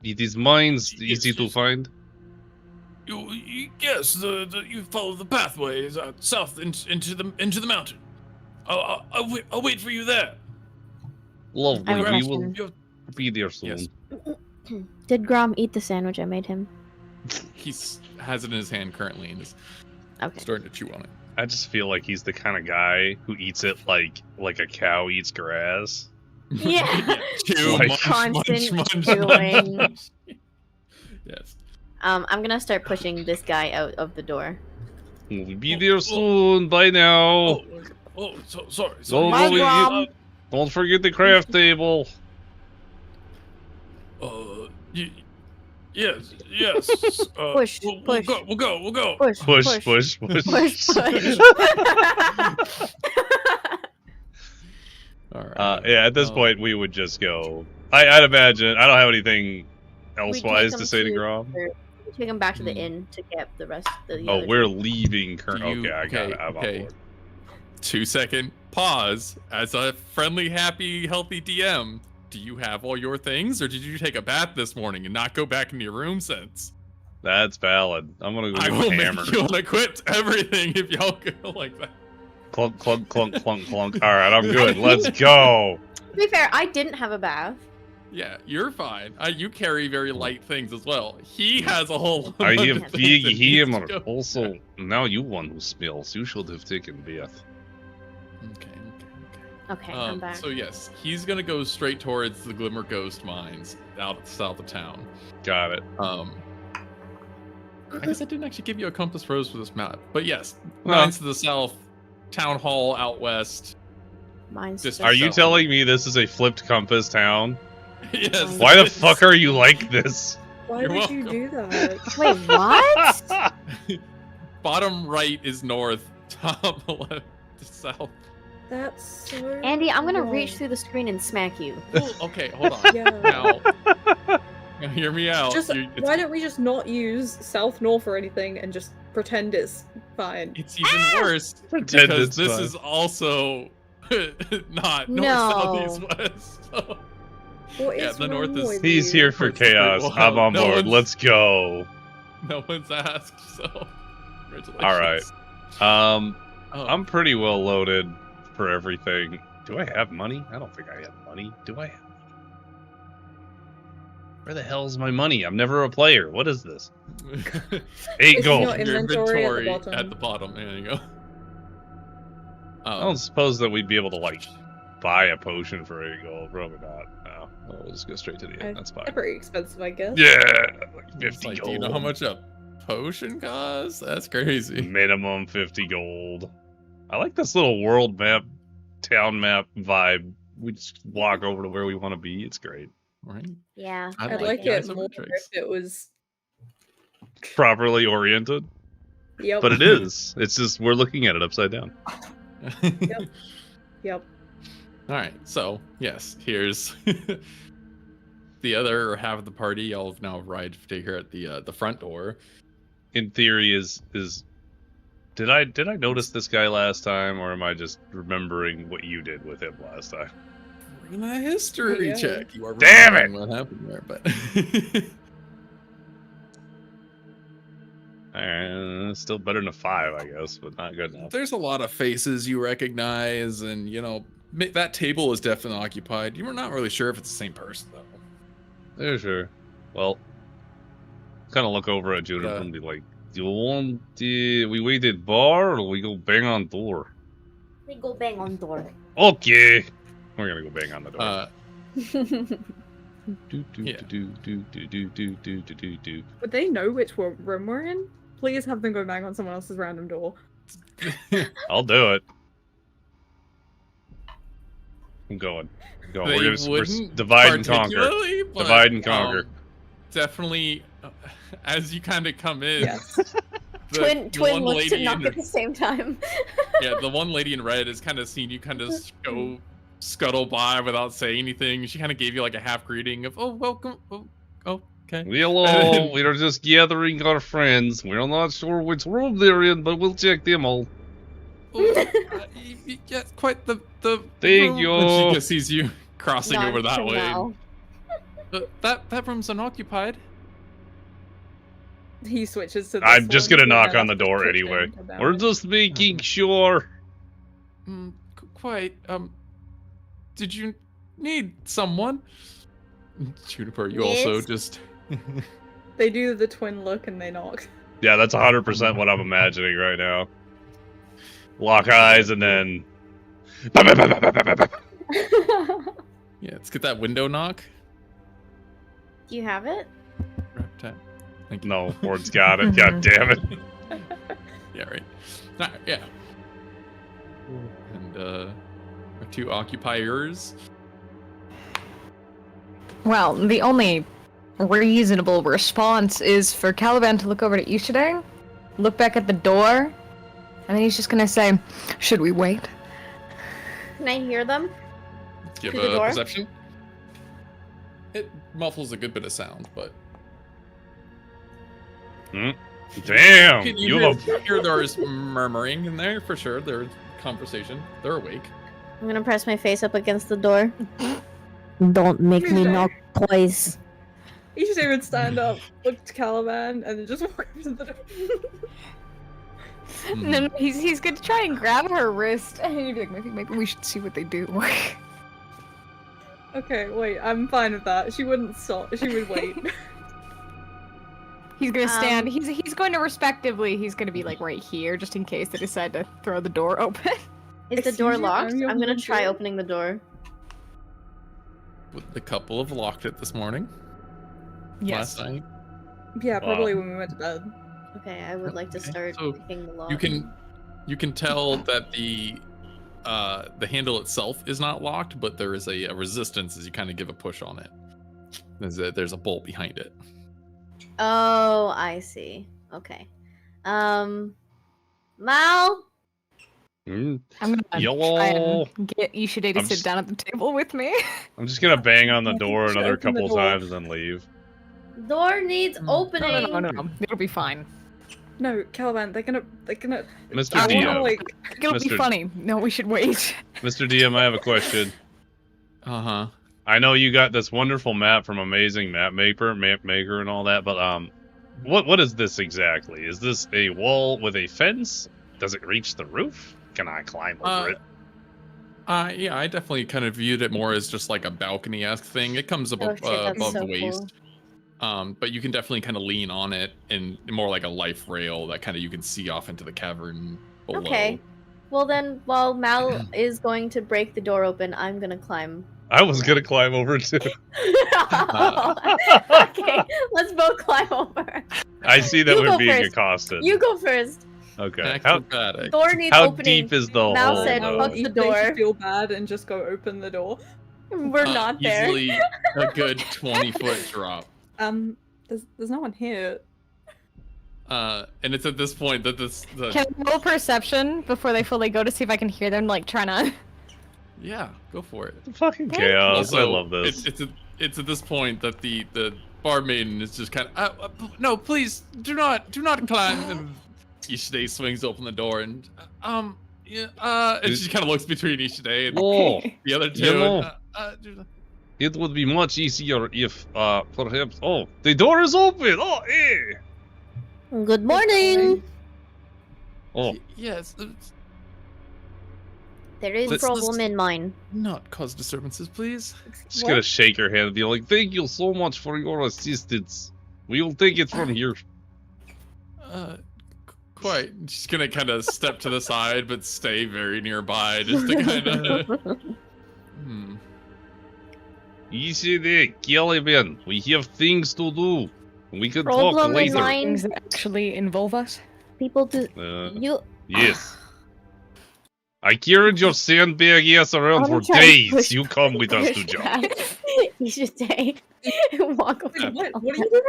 It is mines easy to find. Yes, you follow the pathway south into the mountain. I'll wait for you there. Lovely. I We will will be there soon. Yes. Did Grom eat the sandwich I made him? He has it in his hand currently and is Okay. starting to chew on it. I just feel like he's the kind of guy who eats it like a cow eats grass. Yeah. Chew, Like- munch, Constant munch. chewing. Yes. I'm gonna start pushing this guy out of the door. We'll be there soon. Bye now. Sorry. Don't, Bye, Grom. don't forget the craft table. Yes. Push, We'll push. go. Push. Push. Push. All right. Yeah, at this point, we would just go. I'd imagine. I don't have anything elsewise to say to Grom. Take him back to the inn to get the rest of the Oh, other we're two. leaving. Okay, I got it. I'm on okay. board. 2-second pause. As a friendly, happy, healthy DM, do you have all your things, or did you take a bath this morning and not go back into your room since? That's valid. I'm gonna go I get will a hammer. make you unequip everything if y'all go like that. Clunk. All right, I'm good. Let's go. be fair, I didn't have a bath. Yeah, you're fine. You carry very light things as well. He has a whole. I bunch have of things that him needs to go. also. Now you one who smells. You should have taken bath. Okay. Okay, I'm back. So yes, he's gonna go straight towards the Glimmer Ghost mines out south of town. Got it. I guess I didn't actually give you a compass rose for this map, but yes, Well. mines to the south, town hall out west. Mine's Just- Are you South. telling me this is a flipped compass town? Yes. Why the it is. fuck are you like this? Why You're would you welcome. do that? Wait, what? Bottom right is north, top left is south. That's so Andy, I'm gonna wrong. reach through the screen and smack you. Well, okay, hold on. Yeah. Now, hear me out. Just It's- why don't we just not use south north or anything and just pretend it's fine? It's even worse Pretend because it's this fine. is also not north, No. south, east, west. So, What yeah, is the north wrong is- with He's you? here for It's pretty chaos. wild. I'm on No board. one's- Let's go. no one's asked. So, congratulations. All right. Oh, I'm pretty well loaded for everything. Do I have money? I don't think I have money. Do I have money? Where the hell's my money? I'm never a player. What is this? 8 It's gold. not your inventory inventory at the bottom. at the bottom. There you go. I don't suppose that we'd be able to, like, buy a potion for 8 gold. Probably not. No. Well, we'll just go straight to the end. That's fine. They're pretty expensive, I guess. Yeah. Like It's 50 like, gold. do you know how much a potion costs? That's crazy. Minimum 50 gold. I like this little world map, town map vibe. We just walk over to where we want to be. It's great. Right? Yeah. I'd like like the it isometrics. more if it was. Properly oriented. Yep. But it is. It's just we're looking at it upside down. Yep. All right. So yes, here's the other half of the party. Y'all have now arrived here at the front door. In theory, is did I notice this guy last time, or am I just remembering what you did with him last time? We're gonna history Yeah. check. You are Damn remembering what happened there, but Still better than a 5, I guess, but not good enough. there's a lot of faces you recognize, and you know that table is definitely occupied. You're not really sure if it's the same person though. Yeah, sure. Well, kind of look over at Juniper and be like, "Do you want we wait at bar, or we go bang on door?" We go bang on door. Okay, we're gonna go bang on the door. Yeah. Would they know which room we're in? Please have them go bang on someone else's random door. I'll do it. I'm going. They We're wouldn't divide and conquer. particularly, but, Divide and conquer. Definitely, as you kind of come in, Yes. the Twin one looks to lady knock in- at the same time. yeah, the one lady in red has kind of seen you kind of go scuttle by without saying anything. She kind of gave you like a half greeting of, "Oh, welcome." Oh, okay. Hello, we are just gathering our friends. We're not sure which room they're in, but we'll check them all. Yeah, quite the Thank room. you. And she just sees you crossing over that way. Non-criminal. That room's unoccupied. He switches to. I'm this just one, gonna and knock then on the I'll just door push anyway. him down We're it. just making sure. Quite. Did you need someone? Juniper, you also Yes. just. They do the twin look and they knock. Yeah, that's 100% what I'm imagining right now. Lock eyes and then. Yeah, let's get that window knock. Do you have it? Rap tap. Thank you. No, Ford's got it. God damn it. Yeah, right. Alright, yeah. And our 2 occupiers. Well, the only reasonable response is for Caliban to look over to Ishide, look back at the door, and then he's just gonna say, "Should we wait?" Can I hear them? Give Through the a door? perception. It muffles a good bit of sound, but Damn. you You hear, have hear there's murmuring in there for sure. There's conversation. They're awake. I'm gonna press my face up against the door. Don't make me knock twice. You should even stand up, look to Caliban, and then just walk over to the door. Mhm. No, he's gonna try and grab her wrist, and he'd be like, maybe we should see what they do. Okay, wait, I'm fine with that. She wouldn't stop. She would wait. He's gonna stand. He's going to respectively. He's gonna be like right here, just in case they decide to throw the door open. Is the door Excuse you, locked? I'm your I'm gonna try volunteer. opening the door. The couple have locked it this morning. Yes. Last night. Yeah, probably when we went to bed. Okay, I would like to Okay, start so picking the lock. You can tell that the handle itself is not locked, but there is a resistance as you kind of give a push on it. There's a bolt behind it. Oh, I see. Okay. Mal? Mm. I'm gonna try Yellow. and get Ishide to I'm sit just- down at the table with me. I'm just gonna bang on the I think door we should another open the couple door. times and then leave. Door needs opening. No. It'll be fine. No, Caliban, they're gonna. Mr. I DM, wanna, like, It'll be Mr. funny. No, we should wait. Mr. DM, I have a question. Uh-huh. I know you got this wonderful map from Amazing Map Maker, and all that, but what is this exactly? Is this a wall with a fence? Does it reach the roof? Can I climb over it? Yeah, I definitely kind of viewed it more as just like a balcony-esque thing. It comes above, shit, that's above so the waist. But you can definitely kind of lean on it and more like a life rail that kind of you can see off into the cavern below. Okay. Well then, while Mal is going to break the door open, I'm gonna climb. I was gonna climb over too. Okay, let's both climb over. I see that You we're go being first. accosted. You go first. Okay. How Acrobatic. Door needs how opening. deep is the Mal hole? said, though? "Fuck the They door." should feel bad and just go open the door. We're not there. Easily a good 20-foot drop. There's no one here. And it's at this point that the Can I roll perception before they fully go to see if I can hear them like trying to? yeah, go for it. Fucking chaos. I Also, love this. It's at this point that the bar maiden is just kind of no, please do not climb. And Ishide swings open the door and and she kind of looks between Ishide and Oh, the other two. You know. And, it would be much easier if perhaps. Oh, the door is open. Oh, eh. Good morning. Oh, yes, There is Let's- problem in mine. not cause disturbances, please. just gonna shake her hand and be like, "Thank you so much for your assistance. We will take it from here." Quite. She's gonna kind of step to the side, but stay very nearby, just to kind of. Easy there, Caliban. We have things to do. We can talk Problem in later. mind. Things that actually involve us. People do. Uh, You. yes. I carried your sandbag ass around I'm for trying to days. push- You come with us to push job. back. You should say. Walk away. What are you doing?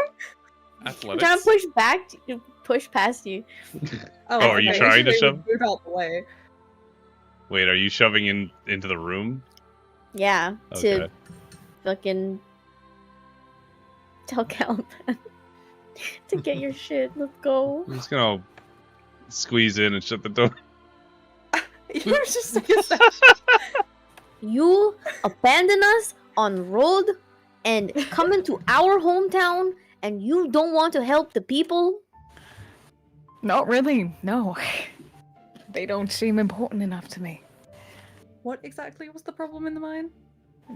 I'm Athletics. trying to push back, push past you. Oh, are you trying to They shove? Move out the way. Wait, are you shoving into the room? Yeah, Okay. to fucking tell Caliban to get your shit. Let's go. I'm just gonna squeeze in and shut the door. You were just saying that. You abandon us on road and come into our hometown, and you don't want to help the people. Not really. No. They don't seem important enough to me. What exactly was the problem in the mine?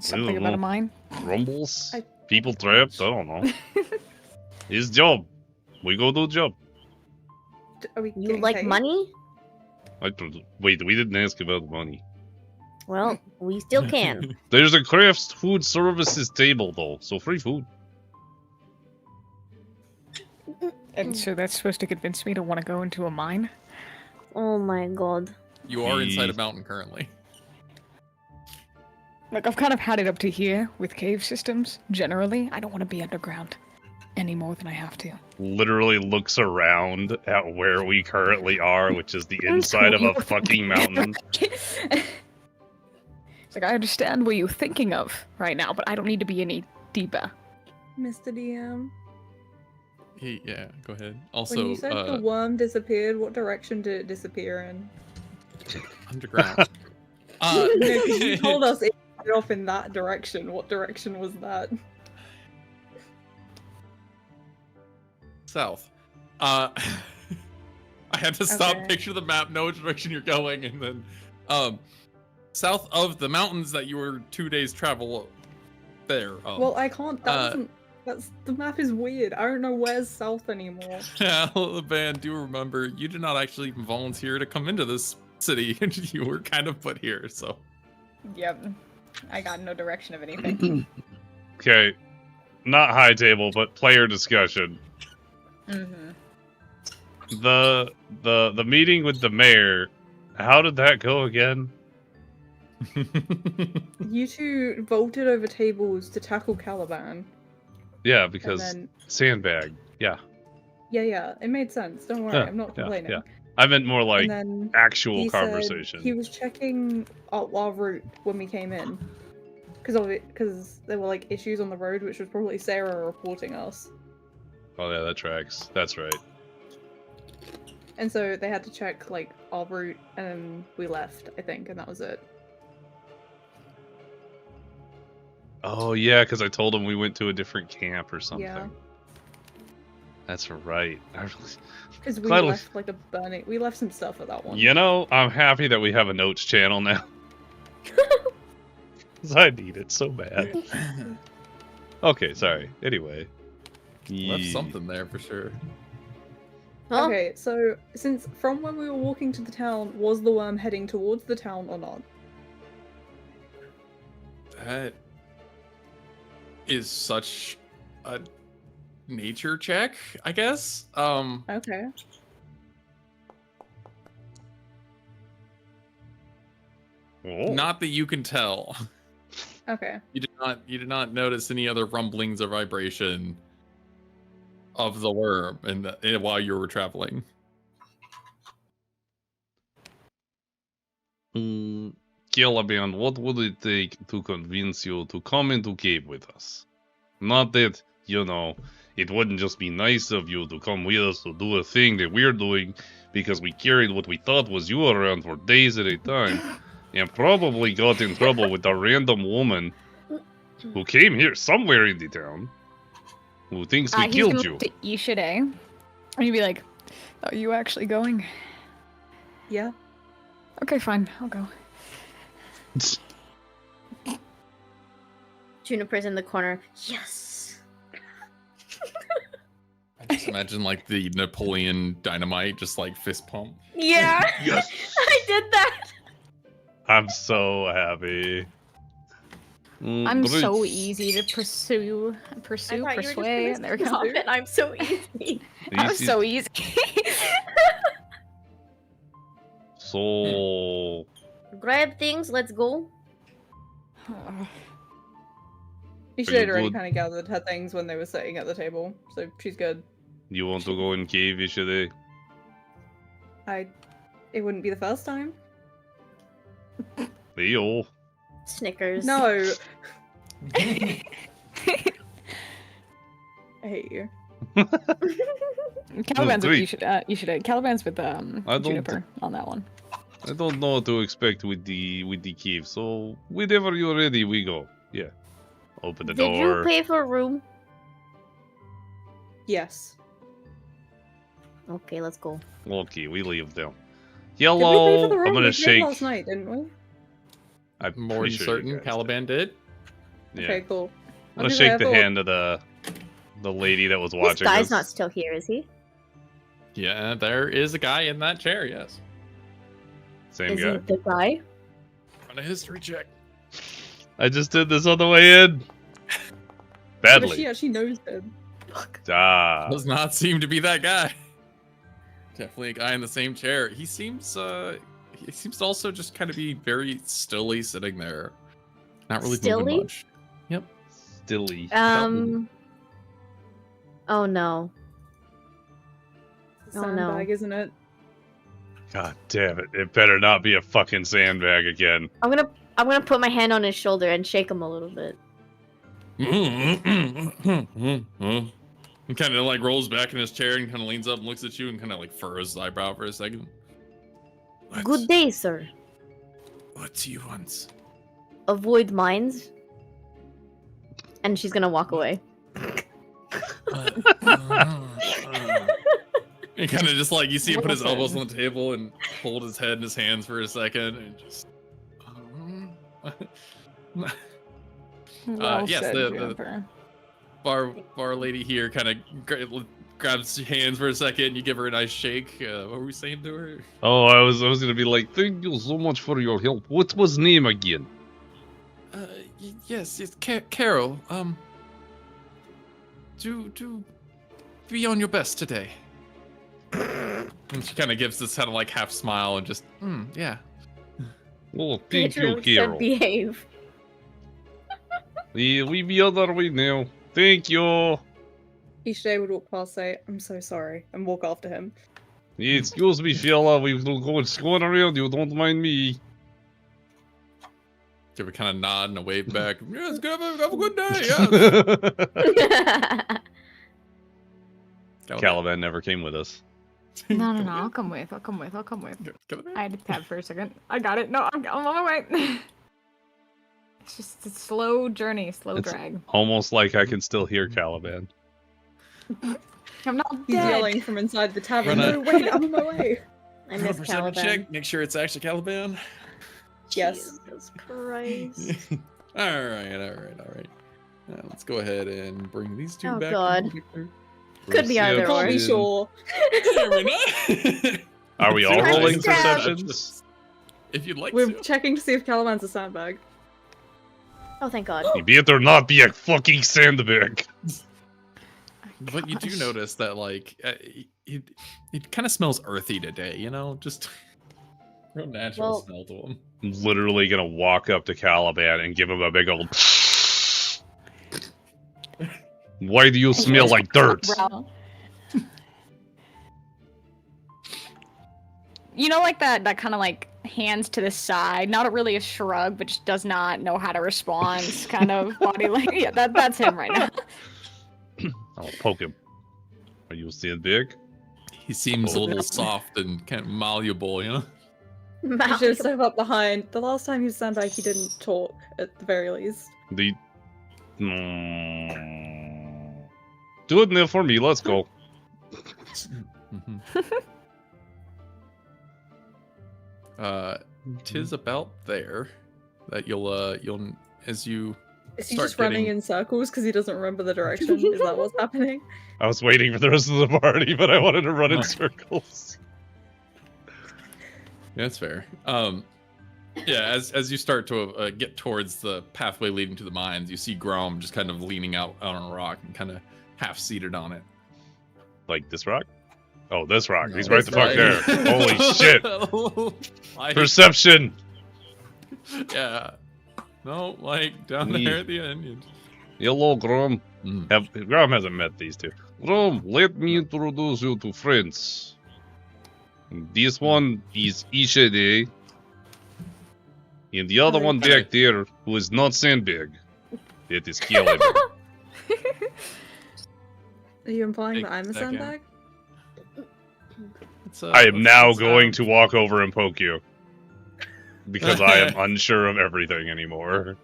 Something don't about know. a mine. Rumbles? I- People trapped? I don't know. His job. We go do job. Are we You getting like paid? money? Wait, we didn't ask about money. Well, we still can. There's a crafts food services table though, so free food. And so that's supposed to convince me to want to go into a mine? Oh my god. You are inside a mountain currently. Like, I've kind of had it up to here with cave systems, generally. I don't want to be underground any more than I have to. Literally looks around at where we currently are, which is the inside of a fucking mountain. It's like, I understand what you're thinking of right now, but I don't need to be any deeper. Mr. DM. Yeah, go ahead. When Also, you said the worm disappeared, what direction did it disappear in? underground. No, 'cause you told us it went off in that direction. What direction was that? South. I had to stop, Okay. picture the map, know which direction you're going, and then south of the mountains that you were 2 days travel there. Well, I can't. That doesn't. The map is weird. I don't know where's south anymore. Caliban, do remember you did not actually even volunteer to come into this city. You were kind of put here, so. Yep. I got no direction of anything. Okay, not high table, but player discussion. Mm-hmm. The meeting with the mayor. How did that go again? You two vaulted over tables to tackle Caliban. Yeah, because then, sandbag. Yeah. Yeah, it made sense. Don't worry, I'm not complaining. Yeah. I meant more like And then actual he said conversation. he was checking our route when we came in. Because there were like issues on the road, which was probably Sarah reporting us. Oh yeah, that tracks. That's right. And so they had to check like our route, and we left, I think, and that was it. Oh yeah, because I told him we went to a different camp or something. Yeah. That's right. Because we Glad we- left like a burning. We left some stuff at that one. You know, I'm happy that we have a notes channel now. Because I need it so bad. Okay, sorry. Anyway. Left something there for sure. Huh? Okay, so since from when we were walking to the town, was the worm heading towards the town or not? That is such a nature check, I guess. Okay. Oh. Not that you can tell. Okay. You did not notice any other rumblings or vibration of the worm while you were traveling. Caliban, what would it take to convince you to come into cave with us? Not that, you know, it wouldn't just be nice of you to come with us to do a thing that we're doing because we carried what we thought was you around for days at a time and probably got in trouble with a random woman who came here somewhere in the town who thinks we killed you. Ishide, and you'd be like, "Are you actually going?" Yeah. Okay, fine, I'll go. Juniper's in the corner. Yes. I just imagine like the Napoleon Dynamite, just like fist pump. Yeah. Yes. I did that. I'm so happy. I'm so Great. easy to pursue, I thought you were just persuade. gonna There we stop go. it. I'm so easy. I'm Easy. so easy. So, Grab things. Let's go. She Are you had already good? kind of gathered her things when they were sitting at the table, so she's good. you want to go in cave, Ishide? It wouldn't be the first time. Leo. Snickers. No. I hate you. Caliban's with great. you should Caliban's with I don't- Juniper on that one. I don't know what to expect with the cave, so whenever you're ready, we go. Yeah. Open the Did door. you pay for a room? Yes. Okay, let's go. Okay, we leave them. Did we pay Yellow. for the room? I'm gonna We did shake. last night, didn't we? I'm More pretty than sure you certain guys Caliban did. did. Yeah. Okay, cool. I'm gonna Okay, shake I the thought- hand of the lady that was This watching guy's us. not still here, is he? Yeah, there is a guy in that chair. Yes. Same Is guy. he the guy? On a history check. I just did this on the way in. But Badly. she actually knows him. Ah. Does not seem to be that guy. Definitely a guy in the same chair. He seems to also just kind of be very stilly sitting there. Not really Stilly? moving much. Yep. Stilly. Oh no. Oh, no. Sandbag, isn't it? God damn it. It better not be a fucking sandbag again. I'm gonna put my hand on his shoulder and shake him a little bit. He kind of like rolls back in his chair and kind of leans up and looks at you and kind of like furrows his eyebrow for a second. Good day, sir. What do you want? Avoid mines. And she's gonna walk away. And kind of just like you see him put his elbows on the table and hold his head in his hands for a second and just Well yes, said, the Juniper. bar lady here kind of grabs your hands for a second. You give her a nice shake. What were we saying to her? Oh, I was gonna be like, thank you so much for your help. What was name again? Yes, it's Carol. Do be on your best today. And she kind of gives this kind of like half smile and just, yeah. Oh, thank you, Pedro said Carol. behave. We be on our way now. Thank you. Ishe would walk past, say, I'm so sorry, and walk after him. Excuse me, fella. We will go going around. You don't mind me. Give her kind of nod and a wave back. Yes, have a good day. Yes. Caliban never came with us. No, I'll come with. I had to tab for a second. I got it. No, I'm on my way. It's just a slow journey, slow drag. Almost like I can still hear Caliban. I'm not He's dead. yelling from inside the tavern. Run a- No, wait, I'm on my way. I miss Caliban. check. Make sure it's actually Caliban. Yes. Jesus Christ. all right. Let's go ahead and bring these two Oh, back. God. Could be either Can't be sure. Are we all Nice rolling job. perceptions? If you'd like We're to. checking to see if Caliban's a sandbag. Oh, thank God. You better not be a fucking sandbag. But you do notice that, like, it kind of smells earthy today, you know? Just real natural Well- smell to him. I'm literally gonna walk up to Caliban and give him a big old. Why do you smell like dirt? Bro. You know, like that kind of like hands to the side, not really a shrug, but just does not know how to respond kind of body language. Yeah, that's him right now. I'll poke him. Are you sandbag? He seems a little soft and kind of malleable, you know? You should step up behind. The last time he was sandbag, he didn't talk, at the very least. The. Do it now for me. Let's go. Tis about there that you'll as you Is he start just running getting- in circles because he doesn't remember the direction? Is that what's happening? I was waiting for the rest of the party, but I wanted to run in circles. That's fair. Yeah, as you start to get towards the pathway leading to the mines, you see Grom just kind of leaning out on a rock and kind of half seated on it. Like this rock? Oh, this rock. No. He's right the fuck there. Right. Holy shit. Like, Perception. yeah. No, like down Me. there at the end. Hello, Grom. Mm. Grom hasn't met these two. Grom, let me introduce you to friends. This one is Ishide. And the other one back there, who is not Sandbag. That is Caliban. Are you implying Take that I'm a a second. sandbag? I am now going to walk over and poke you. Because I am unsure of everything anymore.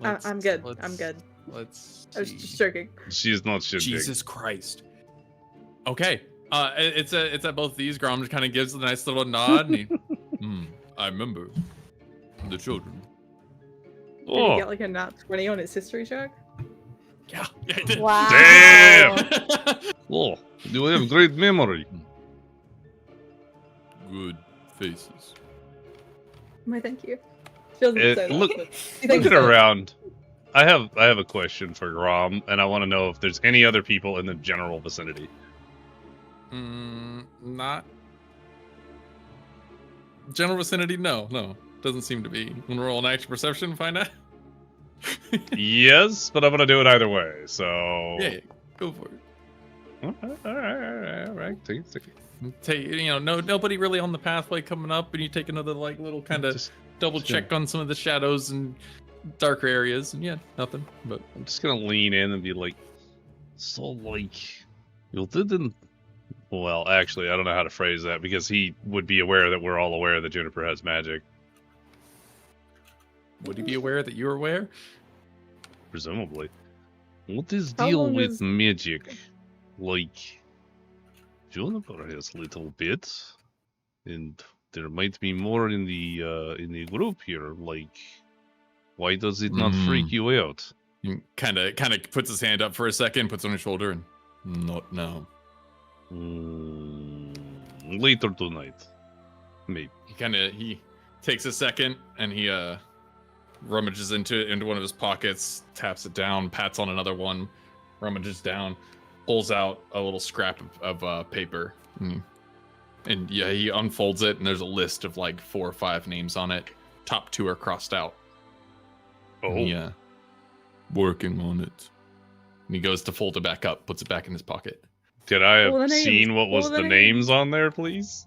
I'm good. I'm good. Let's. I was see. just joking. She is not Sandbag. Jesus Christ. Okay. It's at both these. Grom just kind of gives a nice little nod. And he, I remember the children. Did he get like a nat 20 on his history check? Yeah, I did. Wow. Damn! Oh, you have great memory. Good faces. Why, thank you. She doesn't say that, Look, but she thinks looking so. around, I have a question for Grom, and I want to know if there's any other people in the general vicinity. Not general vicinity. No, doesn't seem to be. When we roll an action perception, find out. Yes, but I'm gonna do it either way. So Yeah, go for it. all right. Take it. Take nobody really on the pathway coming up, and you take another like little kind of Just- double just check on some of the shadows and darker areas, and yeah, nothing. But I'm just gonna lean in and be like, so like, you didn't. Well, actually, I don't know how to phrase that because he would be aware that we're all aware that Juniper has magic. would he be aware that you're aware? Presumably. What is How deal long with is- magic? Like, Juniper has little bit, and there might be more in the group here. Like, Why does it not freak you out? He kind of puts his hand up for a second, puts it on his shoulder, and not now. Later tonight. Maybe. He takes a second and he rummages into one of his pockets, taps it down, pats on another one, rummages down, pulls out a little scrap of paper, and yeah, he unfolds it, and there's a list of like 4 or 5 names on it. Top 2 are crossed out. Oh. Yeah, working on it. And he goes to fold it back up, puts it back in his pocket. Could I All the have names. seen what was All the the names on there, please?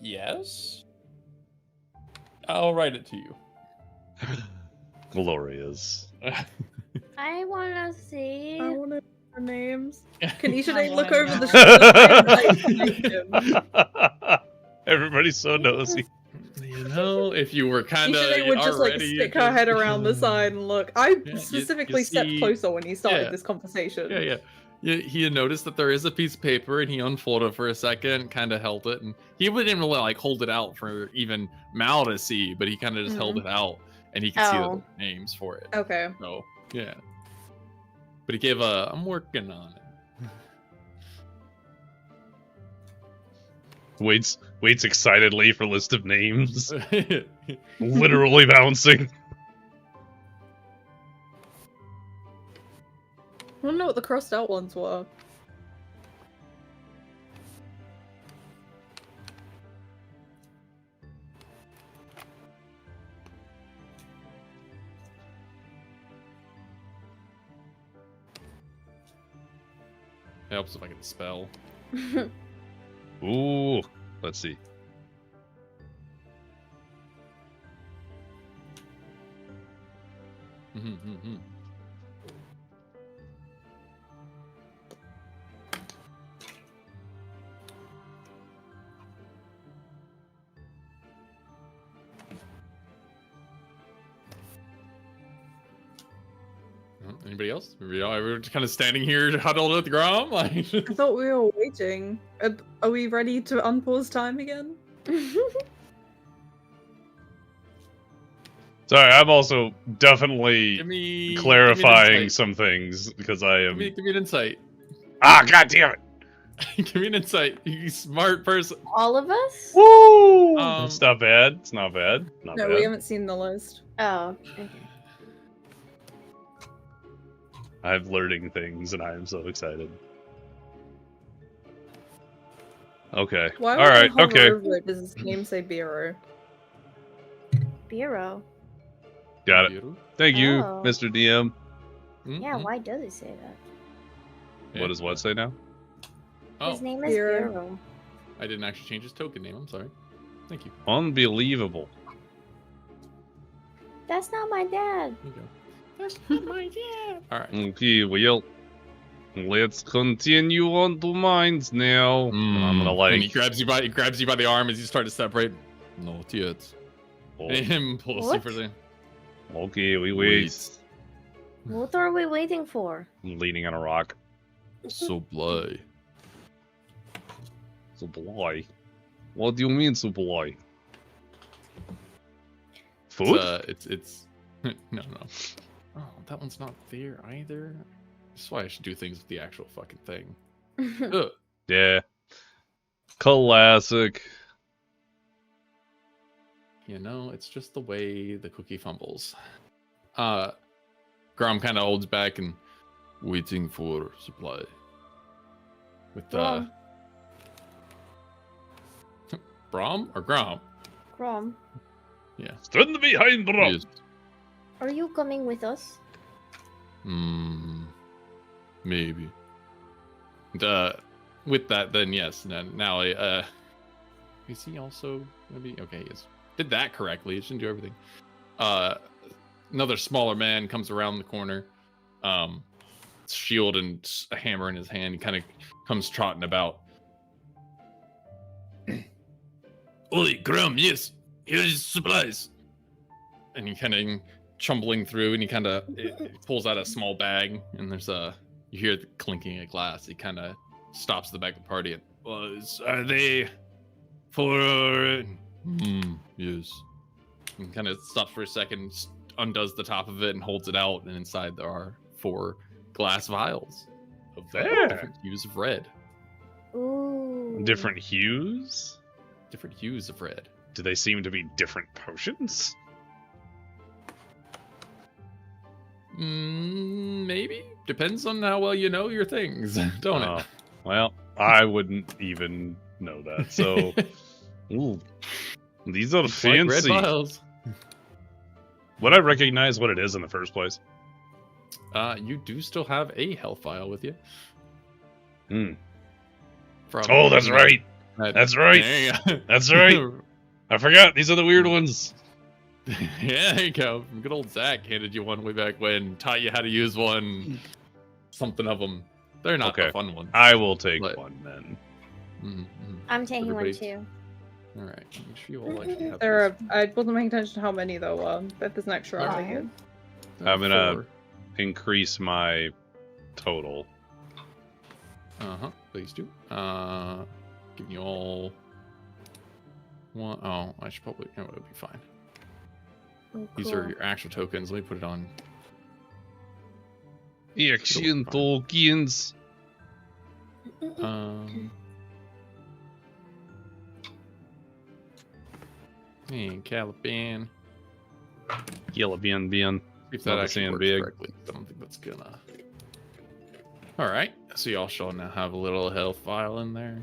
Yes. I'll write it to you. Glorious. I wanna see. I want to know their names. Can each of I them look wanna over the know. shoulder? Everybody's so nosy. You know, if you were kind of Ishide would just like already stick her head around the side and look. I you specifically stepped see- closer when he started yeah. this conversation. Yeah. He had noticed that there is a piece of paper, and he unfolded it for a second, kind of held it, and he wouldn't really like hold it out for even Mal to see, but he kind of just held it out, and he could see Oh. the names for it. Okay. So yeah, but he gave I'm working on Waits excitedly for list of names. it. Literally bouncing. I don't know what the crossed out ones were. Helps if I can spell. Ooh, let's see. Anybody else? We were just kind of standing here huddled at the ground. Like, I thought we were waiting. Are we ready to unpause time again? Sorry, I'm also definitely give me clarifying insight. some things because I am. Give me an insight. Ah, god damn it! Give me an insight. You smart person. All of us? Woo! It's not bad. It's not bad. Not No, bad. we haven't seen the list. Oh, okay. I'm learning things, and I am so excited. Okay. Why All would I right. hover Okay. over it? Does his name say Bureau? Bureau. Got it. Thank you, Oh. Mr. DM. Yeah, why does it say that? What does what say now? Oh, His name is Bureau. Bureau. I didn't actually change his token name. I'm sorry. Thank you. Unbelievable. That's not my dad. There you go. That's not my dad. All right. Okay, well, let's continue on to mines now. I'm gonna And he like. grabs you by the arm as you start to separate. Not yet. Oh, And him pulls you What? for the. okay, we wait. What are we waiting for? I'm leaning on a rock. Supply. Supply. What do you mean supply? Food? It's no. Oh, that one's not there either. That's why I should do things with the actual fucking thing. Ugh. Yeah. Classic. You know, it's just the way the cookie fumbles. Grom kind of holds back and waiting for supply. With Grom. Brom or Grom? Grom, Yeah. Stand behind the rock. Yes. are you coming with us? Maybe. And, with that, then yes. Now, is he also maybe okay? Yes, did that correctly. It shouldn't do everything. Another smaller man comes around the corner, shield and a hammer in his hand. He kind of comes trotting about. Oi, Grum, yes, here's supplies. And he kind of chumbling through, and he kind of pulls out a small bag, and there's you hear the clinking of glass. He kind of stops at the back of the party and are they for? Yes. And kind of stops for a second, undoes the top of it, and holds it out. And inside there are 4 glass vials of Yeah. different hues of red. Ooh. Different hues? Different hues of red. Do they seem to be different potions? Maybe. Depends on how well you know your things, don't it? Well, I wouldn't even know that. So, ooh, these are It's like red fancy. vials. Would I recognize what it is in the first place? You do still have a health vial with you. Hmm. From, Oh, that's right. That's right. There you go. That's right. I forgot. These are the weird ones. Yeah, there you go. Good old Zach handed you one way back when, taught you how to use one. Something of them. They're not Okay. the fun ones. I will take But- one then. I'm taking one Everybody's- too. All right. Make sure you all actually have There are, these. I wasn't paying attention to how many though. If there's an extra, I'll take it. I'm gonna- 4. Increase my total. Please do. Give you all one. Oh, I should probably. No, it'll be fine. Oh, These are cool. your actual tokens. Let me put it on. Action tokens. Hey, Caliban. Yellow bien. If Not that the actually same works big. correctly. I don't think that's gonna. All right. So y'all shall now have a little health file in there.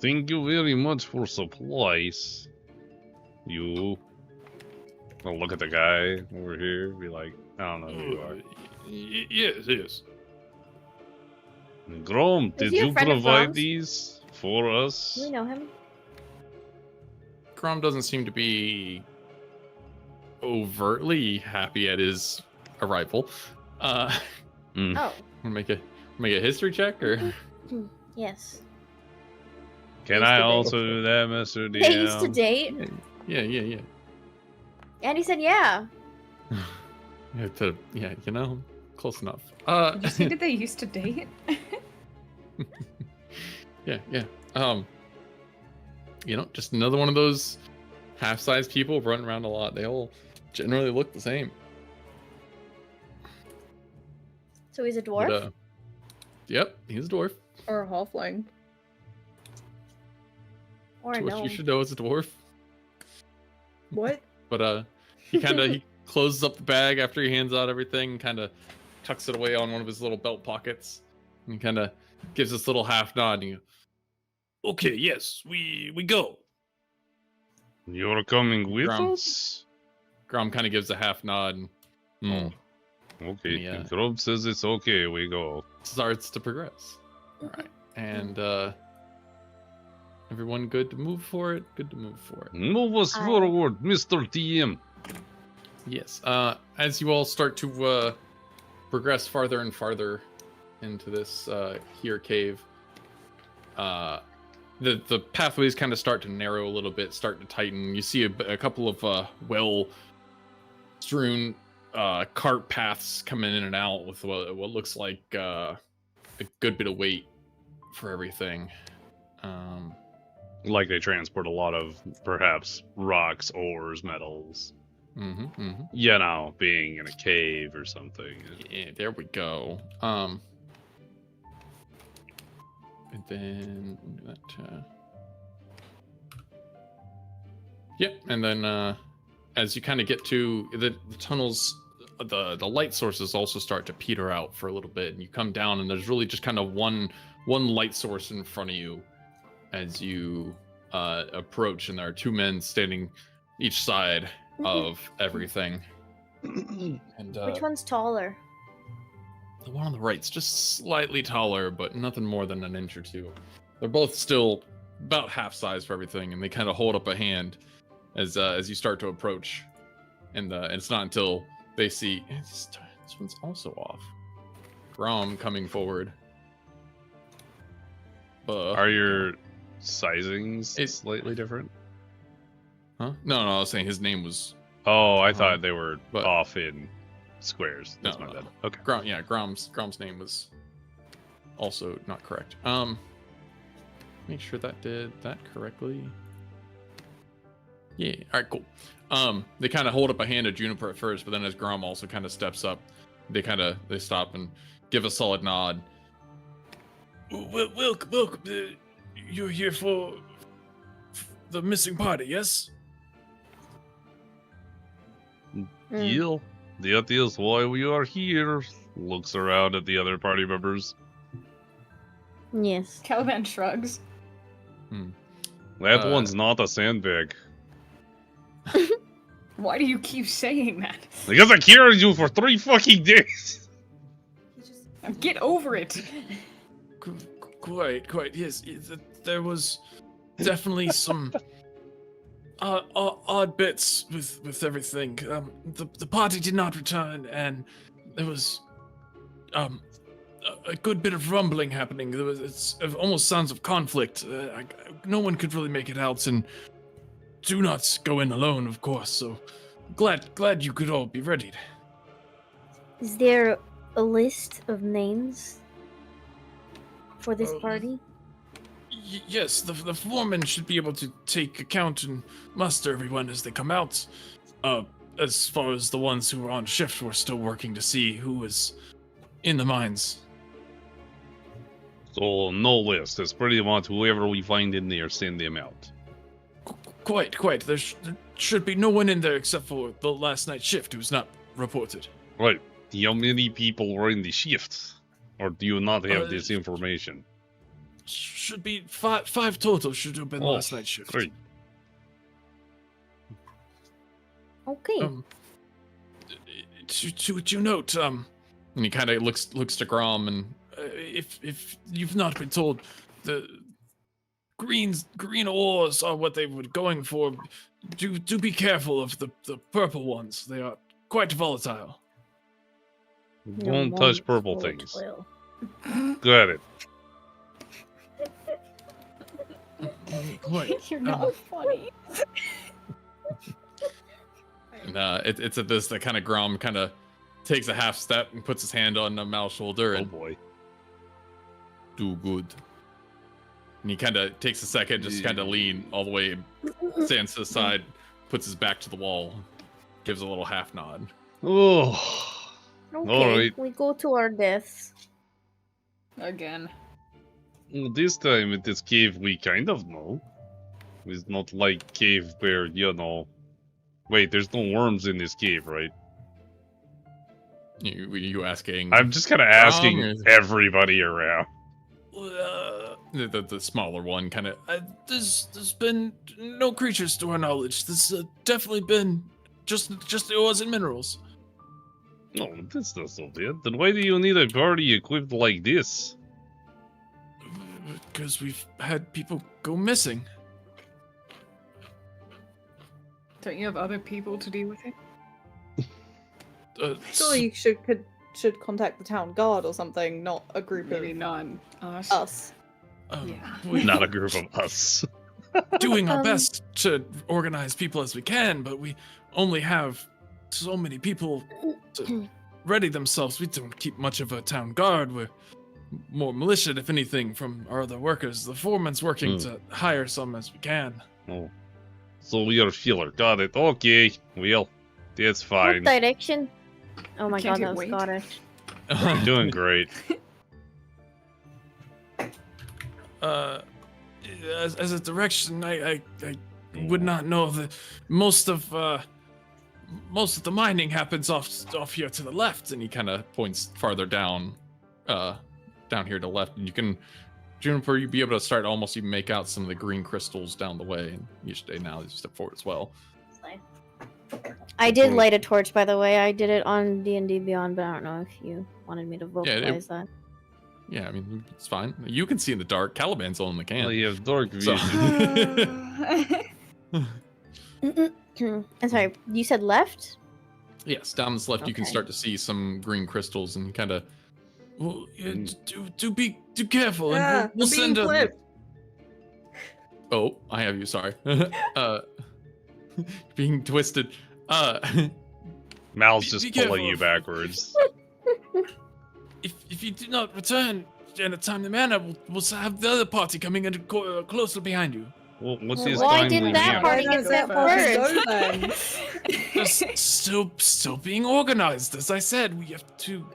Thank you very much for supplies. You. I'll look at the guy over here. Be like, I don't know who you are. Yes. Grom, did he a you friend of provide Grom's? these for us? Do we know him? Grom doesn't seem to be overtly happy at his arrival. Mm. Oh, Wanna make a history check or? yes. Can used I to also do that, Mr. They used to DM? date, Yeah. and he said, "Yeah." Yeah, close enough. Did you say that they used to date? Yeah. Just another one of those half-sized people running around a lot. They all generally look the same. So he's a dwarf. But, yep, he's a dwarf. Or a halfling. Or a Which gnome. you should know as a dwarf. What? But he closes up the bag after he hands out everything, kind of tucks it away on one of his little belt pockets, and kind of gives this little half nod. And you, okay, yes, we go. You're coming with Grom. us? Grom kind of gives a half nod and Okay. Yeah. If Grom says it's okay, we go. starts to progress. All right, and everyone good to move for it? Good to move for it. Move us Aye. forward, Mr. DM. Yes. As you all start to progress farther and farther into this here cave, the pathways kind of start to narrow a little bit, start to tighten. You see a couple of well strewn cart paths coming in and out with what looks like a good bit of weight for everything. Like they transport a lot of, perhaps, rocks, ores, metals. You know, being in a cave or something. Yeah, there we go. And then that. Yep, and then as you kind of get to the tunnels, the light sources also start to peter out for a little bit, and you come down, and there's really just kind of one light source in front of you as you approach, and there are 2 men standing each side of everything. And Which one's taller? the one on the right's just slightly taller, but nothing more than an inch or 2. They're both still about half size for everything, and they kind of hold up a hand as you start to approach. And it's not until they see this one's also off. Grom coming forward. Are your sizings It's- slightly different? Huh? No, I was saying his name was Oh, I thought they were but- off in squares. That's No, my no. bad. Okay. Grom. Yeah, Grom's name was also not correct. Make sure that did that correctly. Yeah. All right. Cool. They kind of hold up a hand to Juniper at first, but then as Grom also kind of steps up, they stop and give a solid nod. Welcome. You're here for the missing party, yes? Yeah, that is why we are here. Looks around at the other party members. Yes. Caliban shrugs. That one's not a sandbag. Why do you keep saying that? Because I carried you for 3 fucking days. Get over it. Quite. Yes, there was definitely some odd bits with everything. The party did not return, and there was a good bit of rumbling happening. It almost sounds of conflict. No one could really make it out, and do not go in alone, of course. So glad you could all be ready. Is there a list of names for this party? Yes, the foreman should be able to take account and muster everyone as they come out. As far as the ones who were on shift, we're still working to see who was in the mines. So, no list. It's pretty much whoever we find in there, send them out. Quite. There should be no one in there except for the last night's shift who's not reported. Right. How many people were in the shift? Or do you not have this information? Should be five total. Should have been last night's shift. Great. Okay. To note, and he kind of looks to Grom, and if you've not been told, the green ores are what they were going for. Do be careful of the purple ones. They are quite volatile. Don't touch purple things. Got it. Quite. You're not funny. And it's at this that kind of Grom kind of takes a half step and puts his hand on Mal's shoulder. And, Oh boy. do good. And he kind of takes a second, just kind of lean all the way, stands to the side, puts his back to the wall, gives a little half nod. Oh. Okay, Alright. we go to our deaths. Again. This time at this cave we kind of know. It's not like cave where, you know... Wait, there's no worms in this cave, right? You asking? I'm just kind of asking or- everybody around. The smaller one kind of. There's been no creatures to our knowledge. This definitely been just the ores and minerals. No, that's not so bad. Then why do you need a party equipped like this? Because we've had people go missing. Don't you have other people to deal with it? Surely you should contact the town guard or something, not a group Maybe of not us. us. Yeah. We're Not a group of us. doing our best to organize people as we can, but we only have so many people to ready themselves. We don't keep much of a town guard. We're more militia, if anything, from our other workers. The foreman's working to hire some as we can. Oh. So we are filler. Got it. Okay. Well, that's What fine. direction? Oh my Can't god, you that was wait? Scottish. You're doing great. As a direction, I would not know that most of the mining happens off here to the left, and he kind of points farther down here to the left, and you can, Juniper, you'd be able to start almost even make out some of the green crystals down the way, and you stay now as you step forward as well. I did light a torch, by the way. I did it on D&D Beyond, but I don't know if you wanted me to vocalize that. Yeah, I mean, it's fine. You can see in the dark. Caliban's the only can. Well, you have dark So- vision. I'm sorry, you said left? Yes, down this left, you can Okay. start to see some green crystals, and kind of. Well, yeah, do careful, and we'll send a. flipped. Oh, I have you. Sorry. Being twisted. Mal's Be just careful. pulling you backwards. If you do not return in a timely manner, we'll have the other party coming in closer behind you. Well, what Well, is why timely did that manner? party Why get does set that party first? go then? Just still being organized. As I said, we have to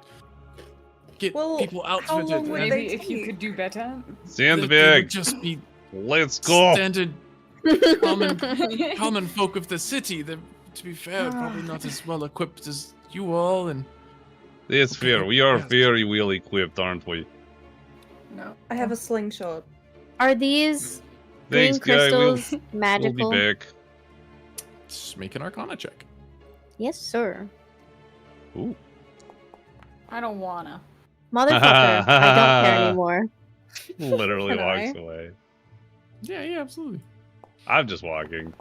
get Well, people how outfitted. long would and Maybe they if you take? could do better. they would Sandbag, just be let's go. standard common folk of the city. They're, to be fair, probably not as well equipped as you all. And It's Okay, fair. We are yes. very well equipped, aren't we? No. I have a slingshot. Are these Thanks, green guy. crystals We'll magical? be back. just make an Arcana check. Yes, sir. Ooh. I don't wanna. Motherfucker, I don't care anymore. Literally Can walks I? away. Yeah, absolutely. I'm just walking.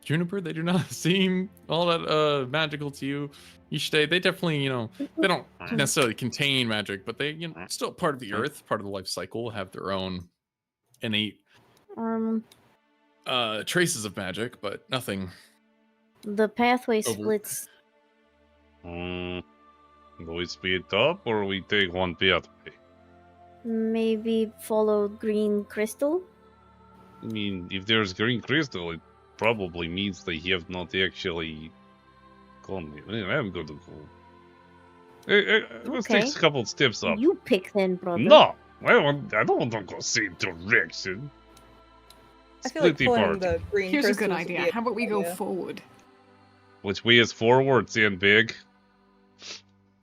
Juniper, they do not seem all that magical to you. Ishte, they definitely, they don't necessarily contain magic, but they, still part of the earth, part of the life cycle, have their own innate Um, traces of magic, but nothing. the pathway Over- splits. Do we speed up or we take one pathway? Maybe follow green crystal. I mean, if there's green crystal, it probably means they have not actually gone. I'm going to go. Let's take Okay. a couple steps up. You pick then, brother. No, I don't want to go same direction. I feel like Split the pulling party. the green Here's a good crystals would idea. be How about we go idea. forward? Which way is forward, Sandbig?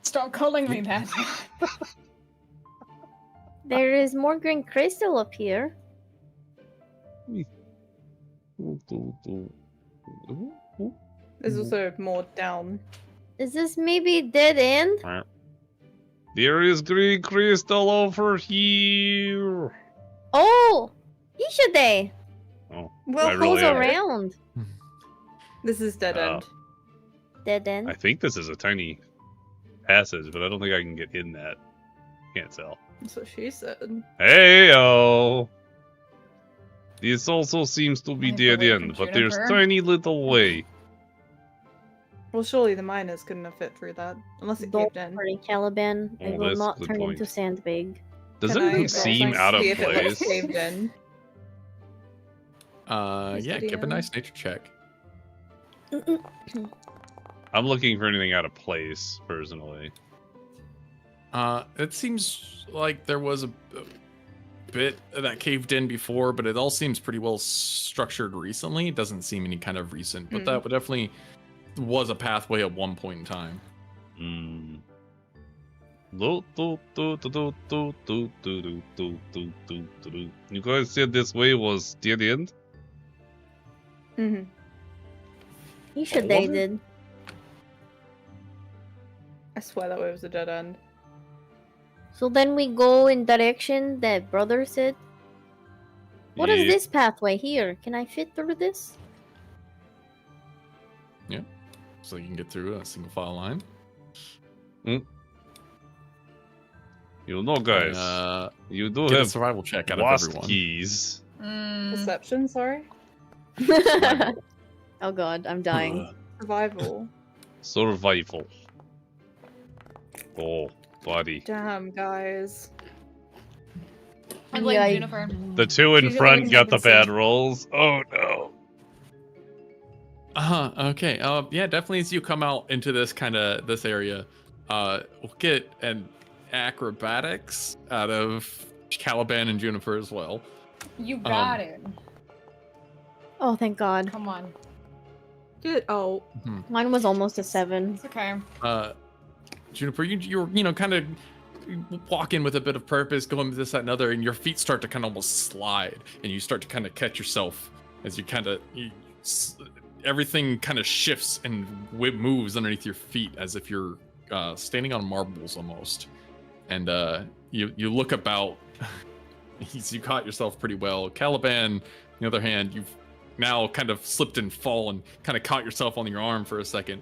Stop calling me that. There is more green crystal up here. There's also more down. Is this maybe dead end? There is green crystal over here. Oh, Ishade Oh, Well, I really goes am. around. This is dead Oh. end. Dead end. I think this is a tiny passage, but I don't think I can get in that. Can't tell. That's what she said. Heyo! This also seems to be I have dead away end, from but there's Juniper. tiny little way. Well, surely the miners couldn't have fit through that. Unless it Don't caved in. worry, Caliban. I Oh, will that's a not good turn point. into sandbag. Does Can I anything roll seem something out to of see if it looks place? caved in? Yeah, give a DM. nice nature check. I'm looking for anything out of place, personally. It seems like there was a bit that caved in before, but it all seems pretty well structured recently. It doesn't seem any kind of recent, but that would definitely was a pathway at one point in time. Hmm. You guys said this way was dead end? Mm-hmm. Ishade was it? did. I swear that way was a dead end. So then we go in direction that brother said. What is Yeah. this pathway here? Can I fit through this? So you can get through a single file line. You know, guys, you do Get a have survival check out of lost everyone. keys. Perception, sorry? Oh god, I'm dying. Survival. Survival. Oh, buddy. Damn, guys. I blame Yeah, Juniper. The two in She's front always got the having bad some- rolls. Oh no. Okay. Yeah, definitely as you come out into this area, we'll get an acrobatics out of Caliban and Juniper as well. You got it. Oh, thank god. Come on. Good. Oh, Mine was almost a 7. It's okay. Juniper, you're kind of walking with a bit of purpose, going with this, that, and other, and your feet start to kind of almost slide, and you start to kind of catch yourself as everything kind of shifts and moves underneath your feet as if you're standing on marbles almost. And you look about. You caught yourself pretty well. Caliban, on the other hand, you've now kind of slipped and fallen, kind of caught yourself on your arm for a second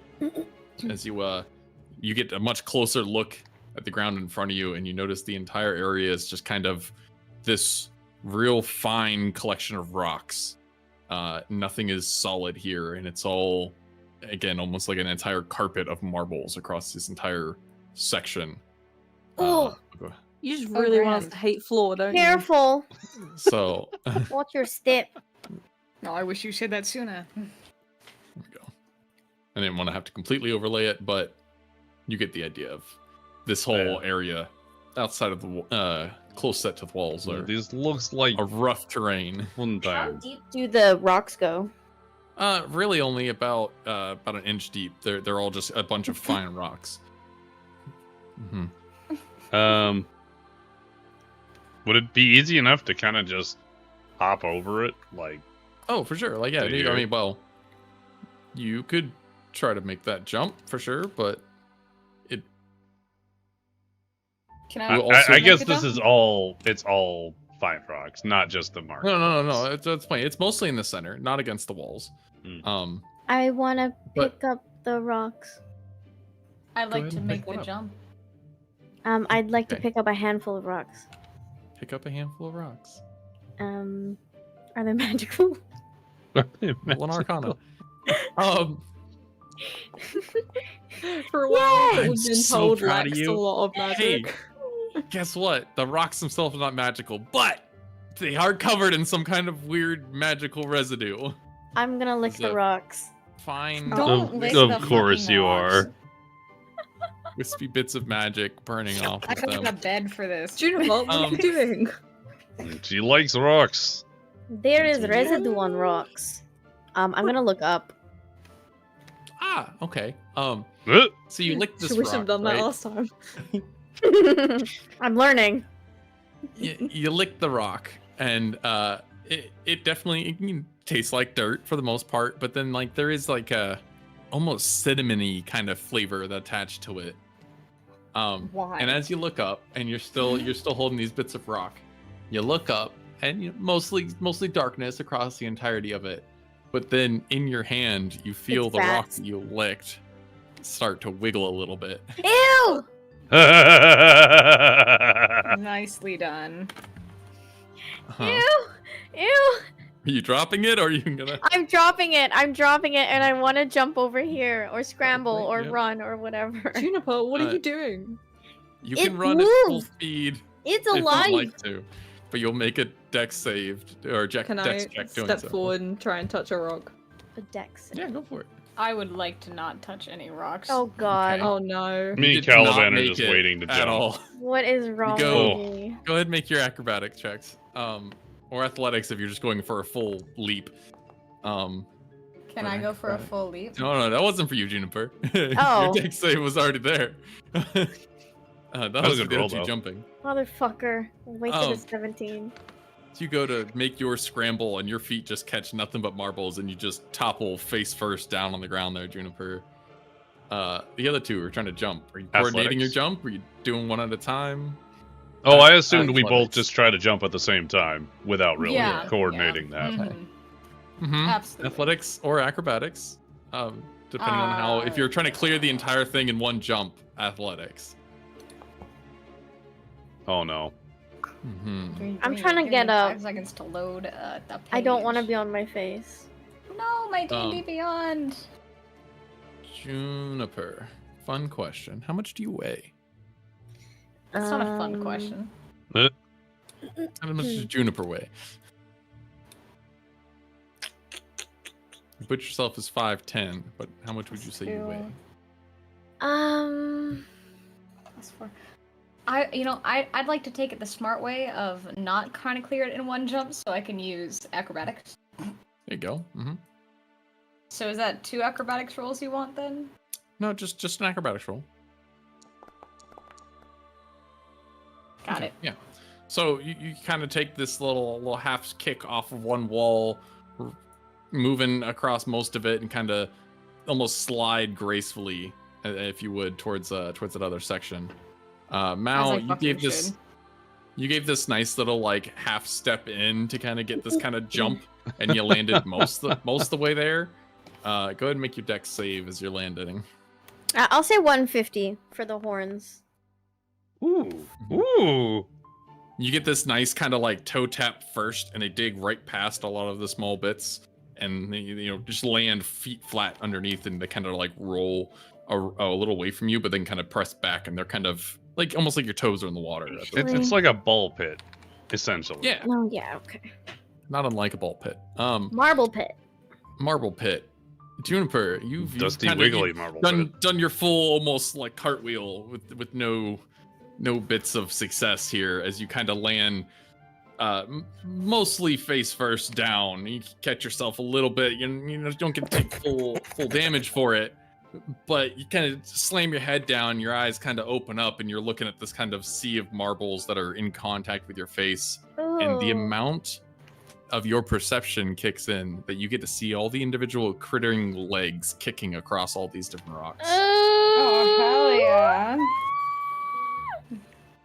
as you get a much closer look at the ground in front of you, and you notice the entire area is just kind of this real fine collection of rocks. Nothing is solid here, and it's all, again, almost like an entire carpet of marbles across this entire section. Oh. You just Oh, really want us grand. to hate floor, don't you? Careful. So Watch your step. No, I wish you said that sooner. There we go. I didn't want to have to completely overlay it, but you get the idea of this whole area outside of the close set to the walls are This looks like a rough terrain. fun How time. deep do the rocks go? Really only about an inch deep. They're all just a bunch of fine rocks. Would it be easy enough to kind of just hop over it? Like, Oh, for sure. Like, yeah, Do you? I mean, well, you could try to make that jump for sure, but it Can I, I? We'll I, also I make guess it this up? is all. It's all fine rocks, not just the mark. no. That's fine. It's mostly in the center, not against the walls. Mm. I want to But- pick up the rocks. I'd like ahead to and make pick one the up. jump. I'd like to Okay. pick up a handful of rocks. Pick up a handful of rocks. Are they magical? Roll an Arcana. For a while, Yay! we've been So told proud of lacks you. a lot of magic. Guess what? The rocks themselves are not magical, but they are covered in some kind of weird magical residue. I'm gonna lick Is the a- rocks. Fine, Don't lick of the course fucking you rocks. are. wispy bits of magic burning off I of don't them. have a bed for this. Juniper, what are you doing? She likes rocks. There is residue on rocks. I'm gonna look up. Ah, okay. Uh, So you lick this Should we rock, should have done right? that last time. I'm learning. You lick the rock, and it definitely tastes like dirt for the most part, but then like there is like a almost cinnamony kind of flavor that attached to it. Why? And as you look up, and you're still holding these bits of rock, you look up, and mostly darkness across the entirety of it. But then in your hand, you feel It's the rock rats. that you licked start to wiggle a little bit. Ew! Nicely done. Uh-huh. Ew! Ew! Are you dropping it, or are you gonna? I'm dropping it, and I want to jump over here, or scramble, Right, or yep. run, or whatever. Juniper, what are Uh, you doing? You It can run at full moved. speed It's if alive! you'd like to, but you'll make a dex save or Can I dex check doing step so. forward and try and touch a rock? A dex. Yeah, go for it. I would like to not touch any rocks. Oh god. Okay. Oh no. Me You and did not Caliban are make just it waiting to at jump. all. What is wrong go- with me? Go ahead and make your acrobatic checks. Or athletics if you're just going for a full leap. Can I go for a acrobatic. full leap? No, that wasn't for you, Juniper. Oh. Your dex save was already there. That was was a for good the roll, other two though. jumping. Motherfucker. Wasted Oh. a 17. So you go to make your scramble, and your feet just catch nothing but marbles, and you just topple face first down on the ground there, Juniper. The other two are trying to jump. Are you coordinating your Athletics. jump? Are you doing one at a time? Oh, I assumed we both Athletics. just try to jump at the same time without really Yeah, coordinating that. Mhm. Mm-hmm. Absolutely. Athletics or acrobatics, depending on how. If you're trying to clear the entire thing in one jump, athletics. Oh no. Mm-hmm. I'm trying to Give me get up. 5 seconds to load the page. I don't want to be on my face. No, my D&D Beyond. Juniper, fun question. How much do you weigh? That's not a fun question. How much does Juniper weigh? You put yourself as 5'10", but how much would you say you weigh? That's 4. I'd like to take it the smart way of not kind of clear it in one jump, so I can use acrobatics. There you go. Mm-hmm. So is that 2 acrobatics rolls you want then? No, just an acrobatics roll. Got Okay, it. Yeah. So you kind of take this little half kick off of one wall, moving across most of it, and kind of almost slide gracefully, if you would, towards that other section. Mal, you gave this nice little like half step in to kind of get this kind of jump, and you landed most of the way there. Go ahead and make your dex save as you're landing. I'll say 150 for the horns. Ooh. Ooh. You get this nice kind of like toe tap first, and they dig right past a lot of the small bits, and they, just land feet flat underneath, and they kind of like roll a little away from you, but then kind of press back, and they're kind of like almost like your toes are in the water. It's like a ball pit, essentially. Yeah, Oh yeah, okay. not unlike a ball pit. Marble pit. Marble pit. Juniper, you've Dusty kinda- wiggly you've marble done your full almost like cartwheel with no bits of success here as you kind of land mostly face first down. You catch yourself a little bit. You know don't get to take full damage for it, but you kind of slam your head down. Your eyes kind of open up, and you're looking at this kind of sea of marbles that are in contact with your face. And the Ooh. amount of your perception kicks in that you get to see all the individual crittering legs kicking across all these different rocks. Oh, hell yeah.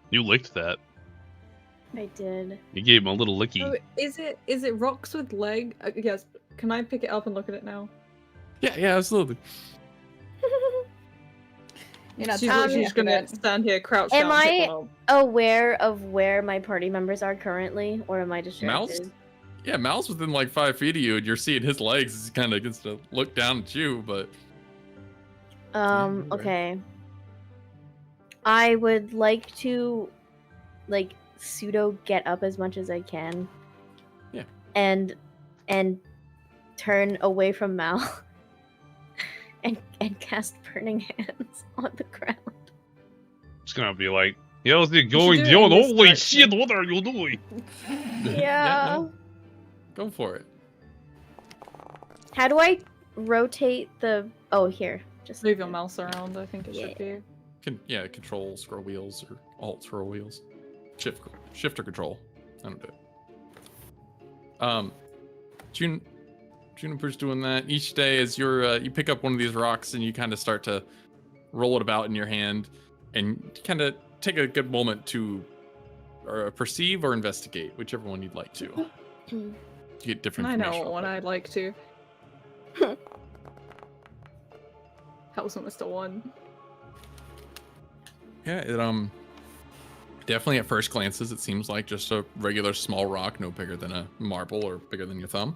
You licked that. I did. You gave him a little licky. Oh, is it rocks with leg? Yes. Can I pick it up and look at it now? Yeah, absolutely. You're not She's telling literally me just gonna that. stand here, crouched Am down, pick I- one up. Aware of where my party members are currently, or am I distracted? Mouse? Yeah, Mal's within like 5 feet of you, and you're seeing his legs as he kind of gets to look down at you, but Okay. I would like to, like, pseudo get up as much as I can. Yeah. And turn away from Mal. and cast Burning Hands on the ground. It's gonna be like, how's it should going, do it John? in this Holy direction. shit, what are you doing? Yeah. no, go for it. How do I rotate the? Oh, here. Just Move your mouse around, I think it Yeah. should be. Control scroll wheels or alt scroll wheels. Shift or control. I don't do it. Juniper's doing that each day as you pick up one of these rocks and you kind of start to roll it about in your hand, and kind of take a good moment to perceive or investigate, whichever one you'd like to. You get different. I know information what one off I'd like to. That was almost a 1. Yeah, it definitely at first glances it seems like just a regular small rock, no bigger than a marble or bigger than your thumb.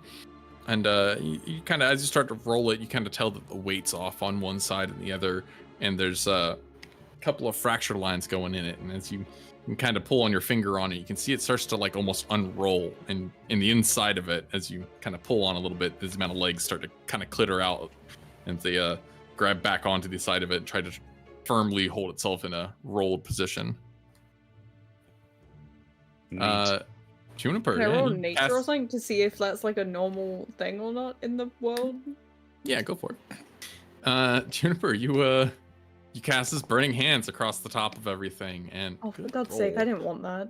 And you kind of, as you start to roll it, you kind of tell that the weight's off on one side and the other, and there's a couple of fracture lines going in it. And as you can kind of pull on your finger on it, you can see it starts to like almost unroll, and in the inside of it, as you kind of pull on a little bit, this amount of legs start to kind of clitter out, and they grab back onto the side of it and try to firmly hold itself in a rolled position. Juniper, Can I yeah, roll you nature cast- or something to see if that's like a normal thing or not in the world? Yeah, go for it. Juniper, you cast this burning hands across the top of everything, and Oh, for good God's sake, I roll. didn't want that.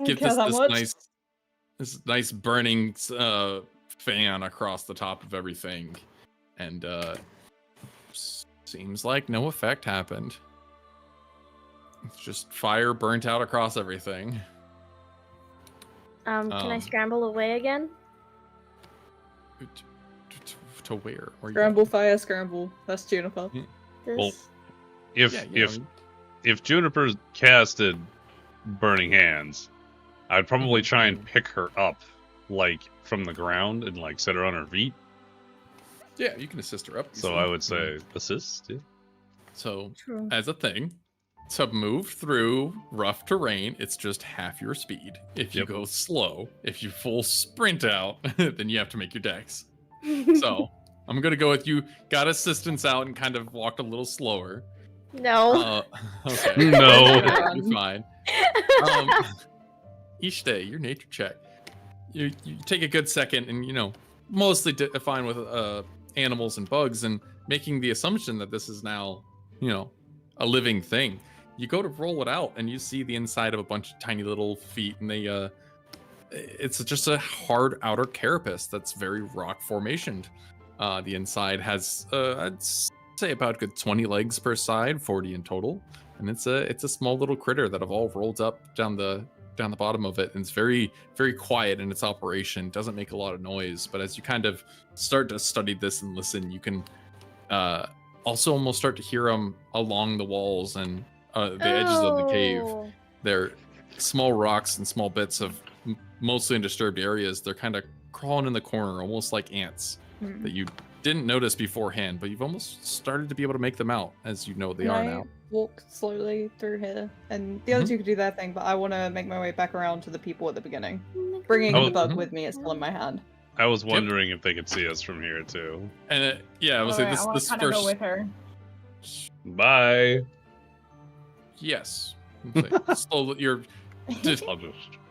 Give care that much. this nice burning fan across the top of everything, and seems like no effect happened. It's just fire burnt out across everything. Can I scramble away again? To where? Or Scramble, fire, scramble. That's Juniper. This... Well, If Yeah, you if know, if Juniper casted Burning Hands, I'd probably try and pick her up, like from the ground, and like set her on her feet. yeah, you can assist her up. So easily. I would say assist. Yeah. So True. as a thing, to move through rough terrain, it's just half your speed. If you Yep. go slow, if you full sprint out, then you have to make your dex. So I'm gonna go with you. Got assistance out and kind of walked a little slower. No. Okay. No. You're fine. Each day, your nature check. You take a good second, and mostly fine with animals and bugs, and making the assumption that this is now a living thing. You go to roll it out, and you see the inside of a bunch of tiny little feet, and they it's just a hard outer carapace that's very rock formationed. The inside has I'd say about a good 20 legs per side, 40 in total, and it's a small little critter that have all rolled up down the bottom of it, and it's very, very quiet in its operation. Doesn't make a lot of noise, but as you kind of start to study this and listen, you can also almost start to hear them along the walls and the edges of the cave. Oh. They're small rocks and small bits of mostly undisturbed areas. They're kind of crawling in the corner, almost like ants that you didn't notice beforehand, but you've almost started to be able to make them out as you know what they are now. Walk slowly through here, and the other two could do their thing, but I want to make my way back around to the people at the beginning. Bringing the bug with me is still in my hand. I was wondering if they could see us from here too. And yeah, I was Alright, like, this I wanna first. go with her. Bye. Yes. It's like, slowly, you're I'll just.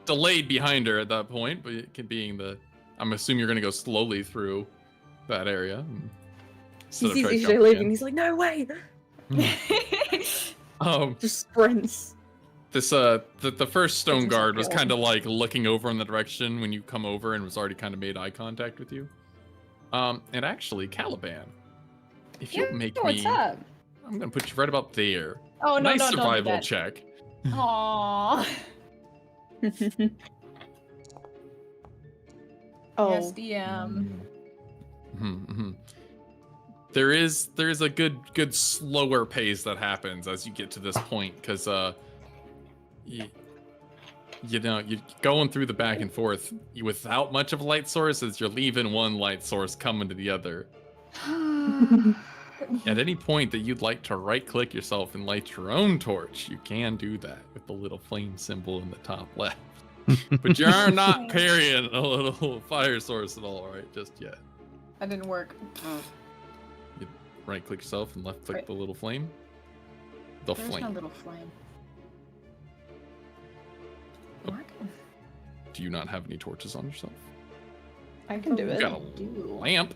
delayed behind her at that point, but it can being the. I'm assuming you're gonna go slowly through that area. He sees EJ leaving. He's like, "No way!" Just sprints. This the first stone guard was kind of like looking over in the direction when you come over and was already kind of made eye contact with you. And actually, Caliban, if you make me, what's up? I'm gonna put you right about there. Oh no, nice don't do survival that. check. Aww. Oh. Yes, DM. There is a good slower pace that happens as you get to this point because you know you're going through the back and forth without much of a light source as you're leaving one light source coming to the other. At any point that you'd like to right click yourself and light your own torch, you can do that with the little flame symbol in the top left. But you are not carrying a little fire source at all, right? Just yet. That didn't work. You right click yourself and left click the little flame. The There's flame. no little flame. What? Do you not have any torches on yourself? I can do You it. got a lamp.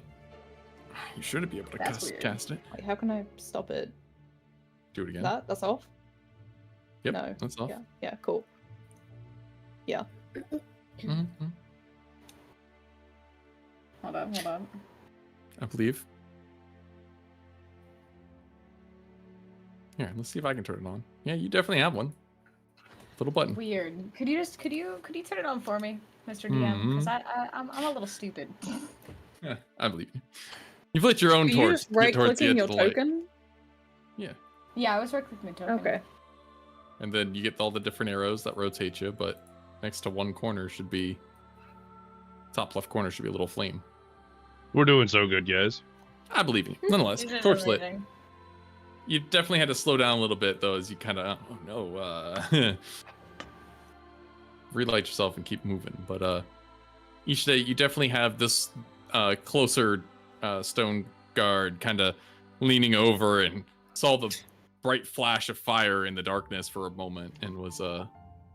You shouldn't be able to That's weird. cast it. Wait, how can I stop it? Do it again. That's off? Yep, No. that's off. Yeah, cool. Yeah. Mhm. Hold on. I believe. Here, let's see if I can turn it on. Yeah, you definitely have one. Little button. Weird. Could you turn it on for me, Mr. DM? Because I'm a little stupid. Yeah, I believe you. You've lit your own Are you torch. just to get towards the right-clicking edge your of the light. token? Yeah. Yeah, I was right clicking the token. Okay. And then you get all the different arrows that rotate you, but next to one corner should be top left corner should be a little flame. We're doing so good, guys. I believe you. Nonetheless, This is torch lit. amazing. You definitely had to slow down a little bit though, as you kind of relight yourself and keep moving. But each day you definitely have this closer stone guard kind of leaning over and saw the bright flash of fire in the darkness for a moment and was a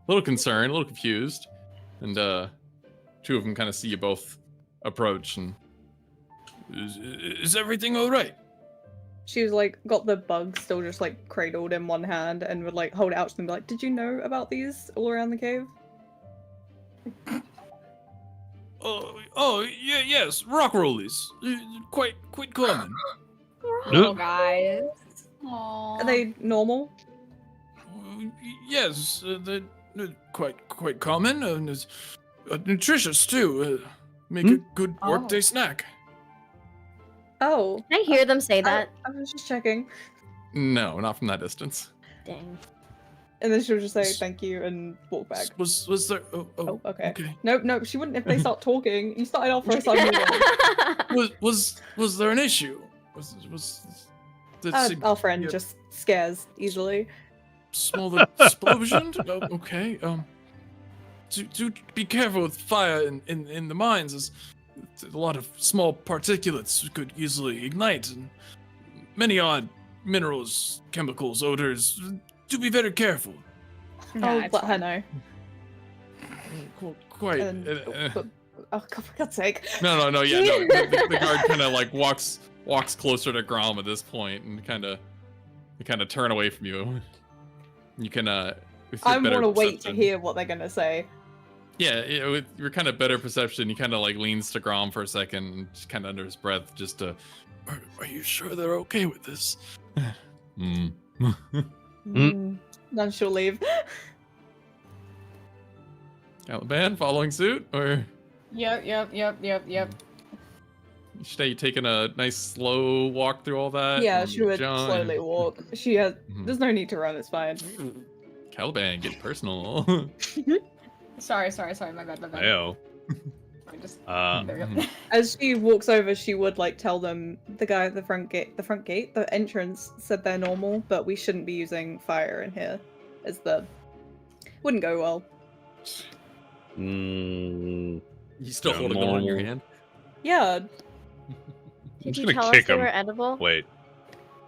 little concerned, a little confused. And two of them kind of see you both approach and is everything all right? She was like, got the bug still just like cradled in one hand and would like hold it out to them and be like, "Did you know about these all around the cave?" Yes, rock rollies. Quite common. Oh, guys. Aww. Are they normal? Yes, they're quite common and is nutritious too. Make a good workday snack. Oh. I hear them say that. I was just checking. No, not from that distance. Dang. And then she would just say thank you and walk back. Was there? Oh, okay. Okay. Nope, she wouldn't if they start talking. You started off for a sudden. Was there an issue? Was Our friend just scares easily. small explosion? Okay. Do be careful with fire in the mines. As a lot of small particulates could easily ignite, and many odd minerals, chemicals, odors. Do be very careful. I'll let her know. Quite. Oh, for God's sake. No. Yeah, no. The guard kind of like walks closer to Grom at this point, and kind of turn away from you. You can with your I better want to wait to perception- hear what they're gonna say. Yeah, with your kind of better perception, he kind of like leans to Grom for a second, and just kind of under his breath, just to, are you sure they're okay with this? Then she'll leave. Caliban following suit, or Yep. should you taking a nice slow walk through all that? Yeah, and she would John- slowly walk. She has. There's no need to run. It's fine. Caliban, get personal. Sorry, my bad. Ayo. Just, Uh, there we go. As she walks over, she would like tell them the guy at the front gate, the entrance said they're normal, but we shouldn't be using fire in here, as the wouldn't go well. mm, You still Yeah, holding them on your normal. hand? Yeah, Did just you gonna tell us kick they 'em. were edible? wait.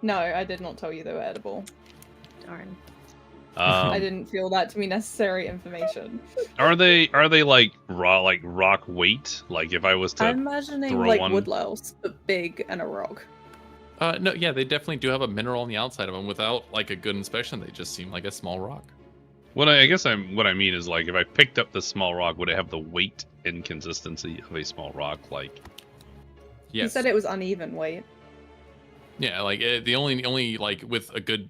no, I did not tell you they were edible. Darn. I Um, didn't feel that to be necessary information. are they like rock weight? Like if I was to I'm imagining throw like one- woodlouse, but big and a rock. No, yeah, they definitely do have a mineral on the outside of them. Without like a good inspection, they just seem like a small rock. what I mean is like if I picked up the small rock, would it have the weight and consistency of a small rock? Like Yes. He said it was uneven weight. Yeah, like the only like with a good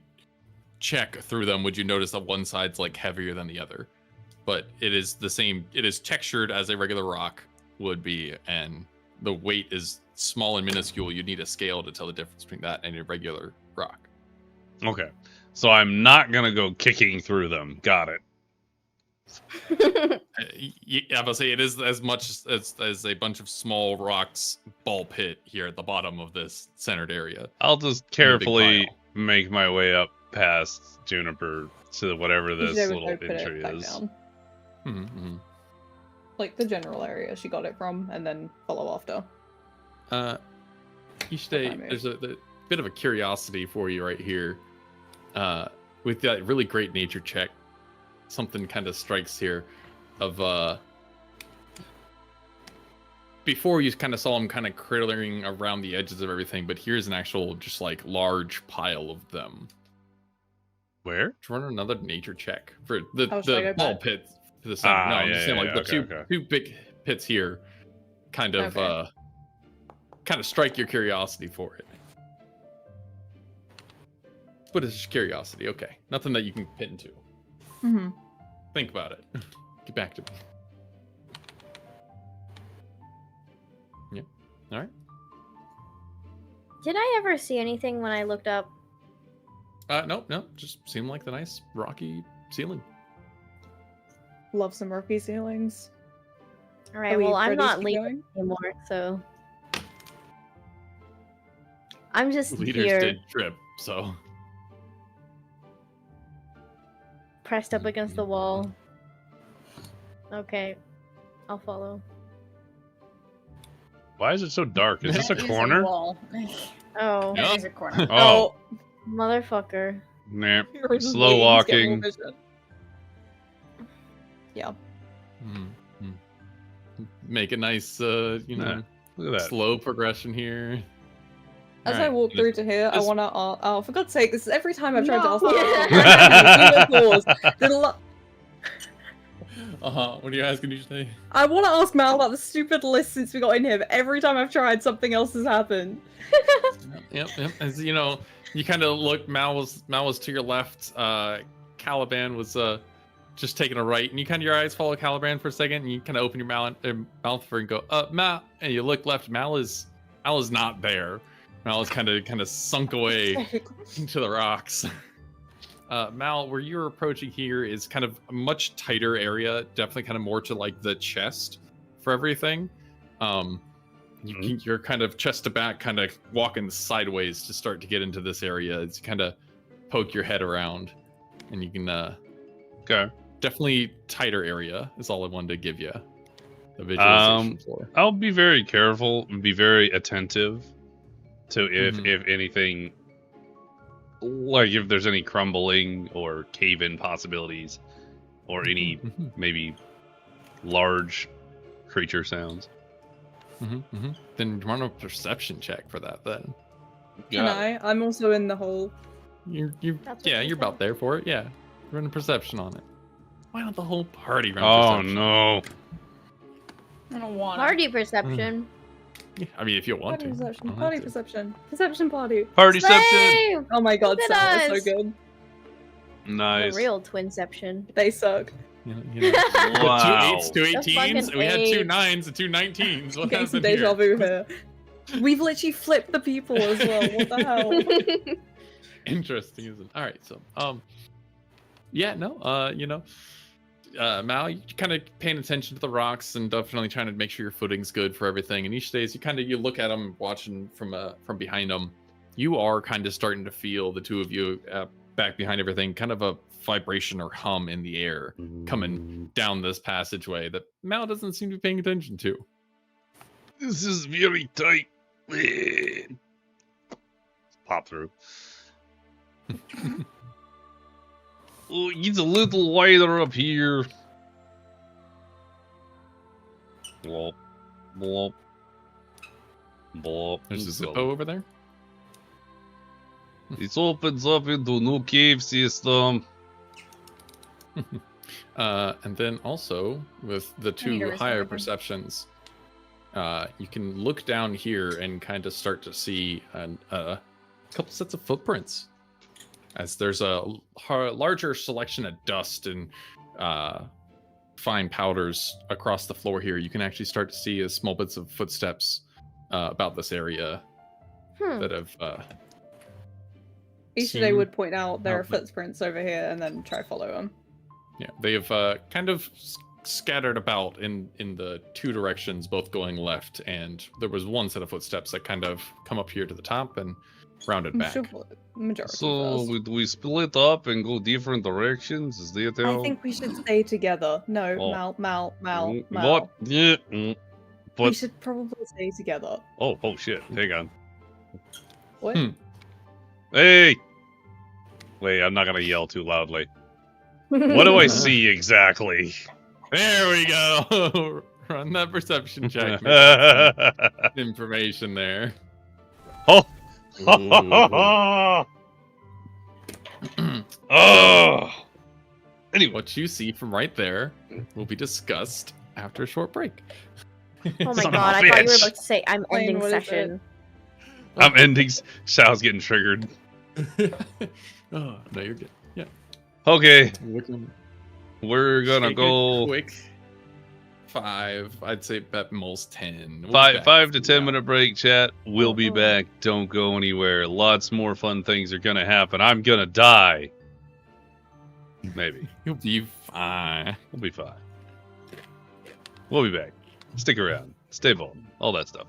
check through them would you notice that one side's like heavier than the other, but it is the same. It is textured as a regular rock would be, and the weight is small and minuscule. You need a scale to tell the difference between that and a regular rock. okay, so I'm not gonna go kicking through them. Got it. Yeah, but say it is as much as a bunch of small rocks ball pit here at the bottom of this centered area. I'll just In a big carefully pile. make my way up past Juniper to whatever You this should little go put it entry back is. down. Mm-hmm. Like the general area she got it from, and then follow after. Ishte, there's a bit of a curiosity for you right here. With that really great nature check, something kind of strikes here of before you kind of saw them kind of crittering around the edges of everything, but here's an actual just like large pile of them. Where? Just run another nature check for the Oh, should I go ball back? pit to the center. No, I'm yeah, just saying yeah, like the okay. two big pits here kind of Okay. kind of strike your curiosity for it. But it's just curiosity, okay. Nothing that you can pin to. Mm-hmm. Think about it. Get back to me. Yeah. All right. Did I ever see anything when I looked up? No. Just seemed like the nice rocky ceiling. Love some rocky ceilings. All right, Are we well, I'm ready to not keep leaving going? anymore, so I'm just Leaders here, did trip, so pressed up against the wall. Okay, I'll follow. Why is it so dark? Is this a That is corner? wall. Oh, Yeah. That is a corner. Oh, motherfucker. nah. You're just Slow waiting to get more walking. vision. Yeah. make a nice you know, Look at that. slow progression here. As I Alright, walk through to here, I this- want to. Oh, for God's sake! This is every time I've tried to No. ask. What are you asking you say? I want to ask Mal about the stupid list since we got in here, but every time I've tried, something else has happened. Yep. As you know, you kind of look. Mal was to your left. Caliban was just taking a right, and you kind of your eyes follow Caliban for a second, and you kind of open your mouth for and go, Mal, and you look left. Mal is not there. Mal is kind of sunk away into the rocks. Mal, where you're approaching here is kind of a much tighter area, definitely kind of more to like the chest for everything. You're kind of chest to back, kind of walking sideways to start to get into this area. It's kind of poke your head around, and you can Okay. definitely tighter area is all I wanted to give you the visualization for. I'll be very careful and be very attentive to if anything, like if there's any crumbling or cave-in possibilities, or any maybe large creature sounds. Then run a perception check for that. Then Can I? I'm also in the hole. you That's what yeah, she you're said. about there for it. Yeah, run a perception on it. Why not the whole party run Oh perception? no! I don't want Party perception. Yeah, I mean, if you want Party to. perception. Don't have Party to. perception. Perception party. Partyception. Slay! Oh my God, Look at Sam, that's us. so good. Nice. The real twinception. They suck. You know, Wow. 2 8s, 2 The 18s. fucking We had 2 eight. 9s and 2 19s. What Getting some happened deja here? vu here. We've literally flipped the people as well. What the hell? Interesting, isn't it? All right, so yeah, no, you know, Mal, you kind of paying attention to the rocks and definitely trying to make sure your footing's good for everything. And each day, as you look at them, watching from behind them, you are kind of starting to feel, the two of you back behind everything, kind of a vibration or hum in the air coming down this passageway that Mal doesn't seem to be paying attention to. This is very tight. Pop through. Oh, it's a little wider up here. Blop, blop, blop. There's a Zippo over there. It opens up into a new cave system. And then also with the two Meters higher everything. perceptions, you can look down here and kind of start to see a couple sets of footprints. As there's a larger selection of dust and fine powders across the floor here, you can actually start to see small bits of footsteps about this area that have. Ishiday would point out there are movement. footprints over here and then try follow them. Yeah, they have kind of scattered about in the two directions, both going left. And there was one set of footsteps that kind of come up here to the top and rounded back. Majority So first. we split up and go different directions? Is that how? I think we should stay together. No, Oh. Mal. What? Yeah. We But should probably stay together. oh shit! Hang on. What? Hey! Wait, I'm not gonna yell too loudly. What do I see exactly? There we go. Run that perception check. Make some information there. Oh! Ooh. Oh! Anyway, What you see from right there will be discussed after a short break. Oh my Son of a god, I thought you were bitch. about to say I'm Wayne, ending what is it? session. I'm ending. Sal's getting triggered. Oh, no, you're good. Yeah. Okay, Looking- we're gonna take a go quick 5. I'd say bet most 10. We'll be five back. to 10 minute break. Chat. We'll be back. Don't go anywhere. Lots more fun things are gonna happen. I'm gonna die. Maybe You'll be fine. we'll be fine. We'll be back. Stick around. Stay bold. All that stuff.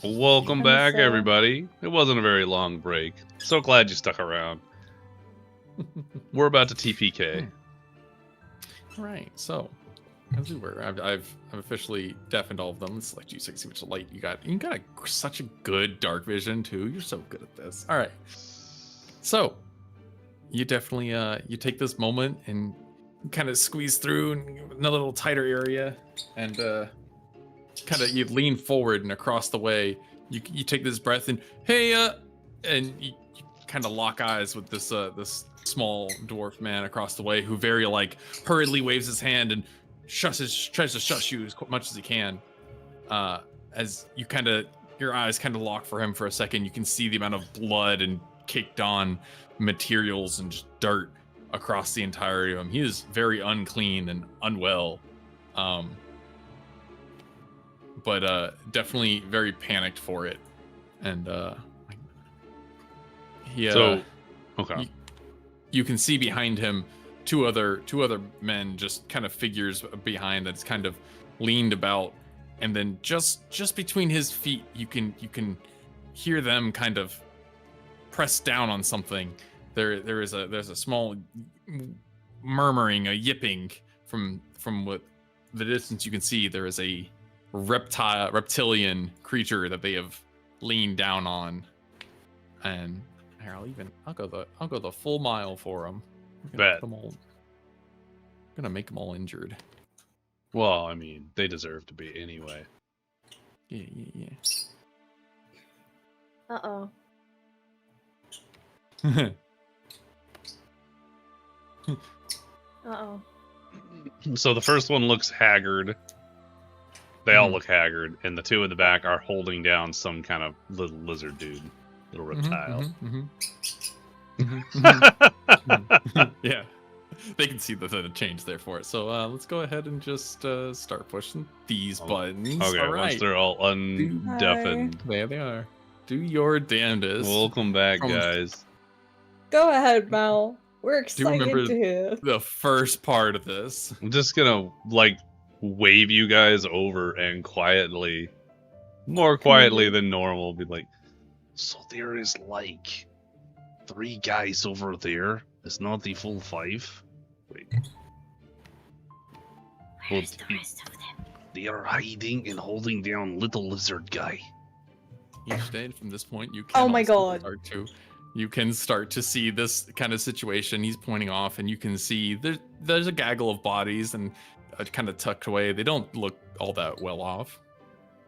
Welcome And back, so- everybody. It wasn't a very long break. So glad you stuck around. We're about to TPK. Right, so as we were, I've officially deafened all of them. Let's select you, so I can see which light you got. You got such a good dark vision too. You're so good at this. All right, so you definitely you take this moment and kind of squeeze through another little tighter area, and kind of you lean forward and across the way. You take this breath and and you kind of lock eyes with this this small dwarf man across the way who very like hurriedly waves his hand and tries to shush you as much as he can. As you your eyes kind of lock for him for a second, you can see the amount of blood and caked on materials and just dirt across the entirety of him. He is very unclean and unwell, but definitely very panicked for it. And Okay. You can see behind him two other men, just kind of figures behind that's kind of leaned about, and then just between his feet you can hear them kind of press down on something. There's a small murmuring, a yipping from what the distance you can see. There is a reptilian creature that they have leaned down on, and here, I'll go the full mile for them. Bet. Gonna make them all injured. Well, I mean, they deserve to be anyway. Yeah. Uh-oh. Uh-oh. So the first one looks haggard. They all Mhm. look haggard, and the two in the back are holding down some kind of little lizard dude, little reptile. Yeah, they can see the change there for it. So let's go ahead and just start pushing these buttons. Okay, All once right, they're all undeafened. there they are. Do your damnedest. Welcome back, From- guys. Go ahead, Mal. We're Do you excited remember to hear. the first part of this? I'm just gonna, like, wave you guys over and quietly, more quietly than normal, be like, so there is, like, 3 guys over there. It's not the full 5. Wait. Where's the rest of them? They are hiding and holding down little lizard guy. Each day from this point, you can. Oh my also God. You can start to see this kind of situation. He's pointing off, and you can see there's a gaggle of bodies and kind of tucked away. They don't look all that well off.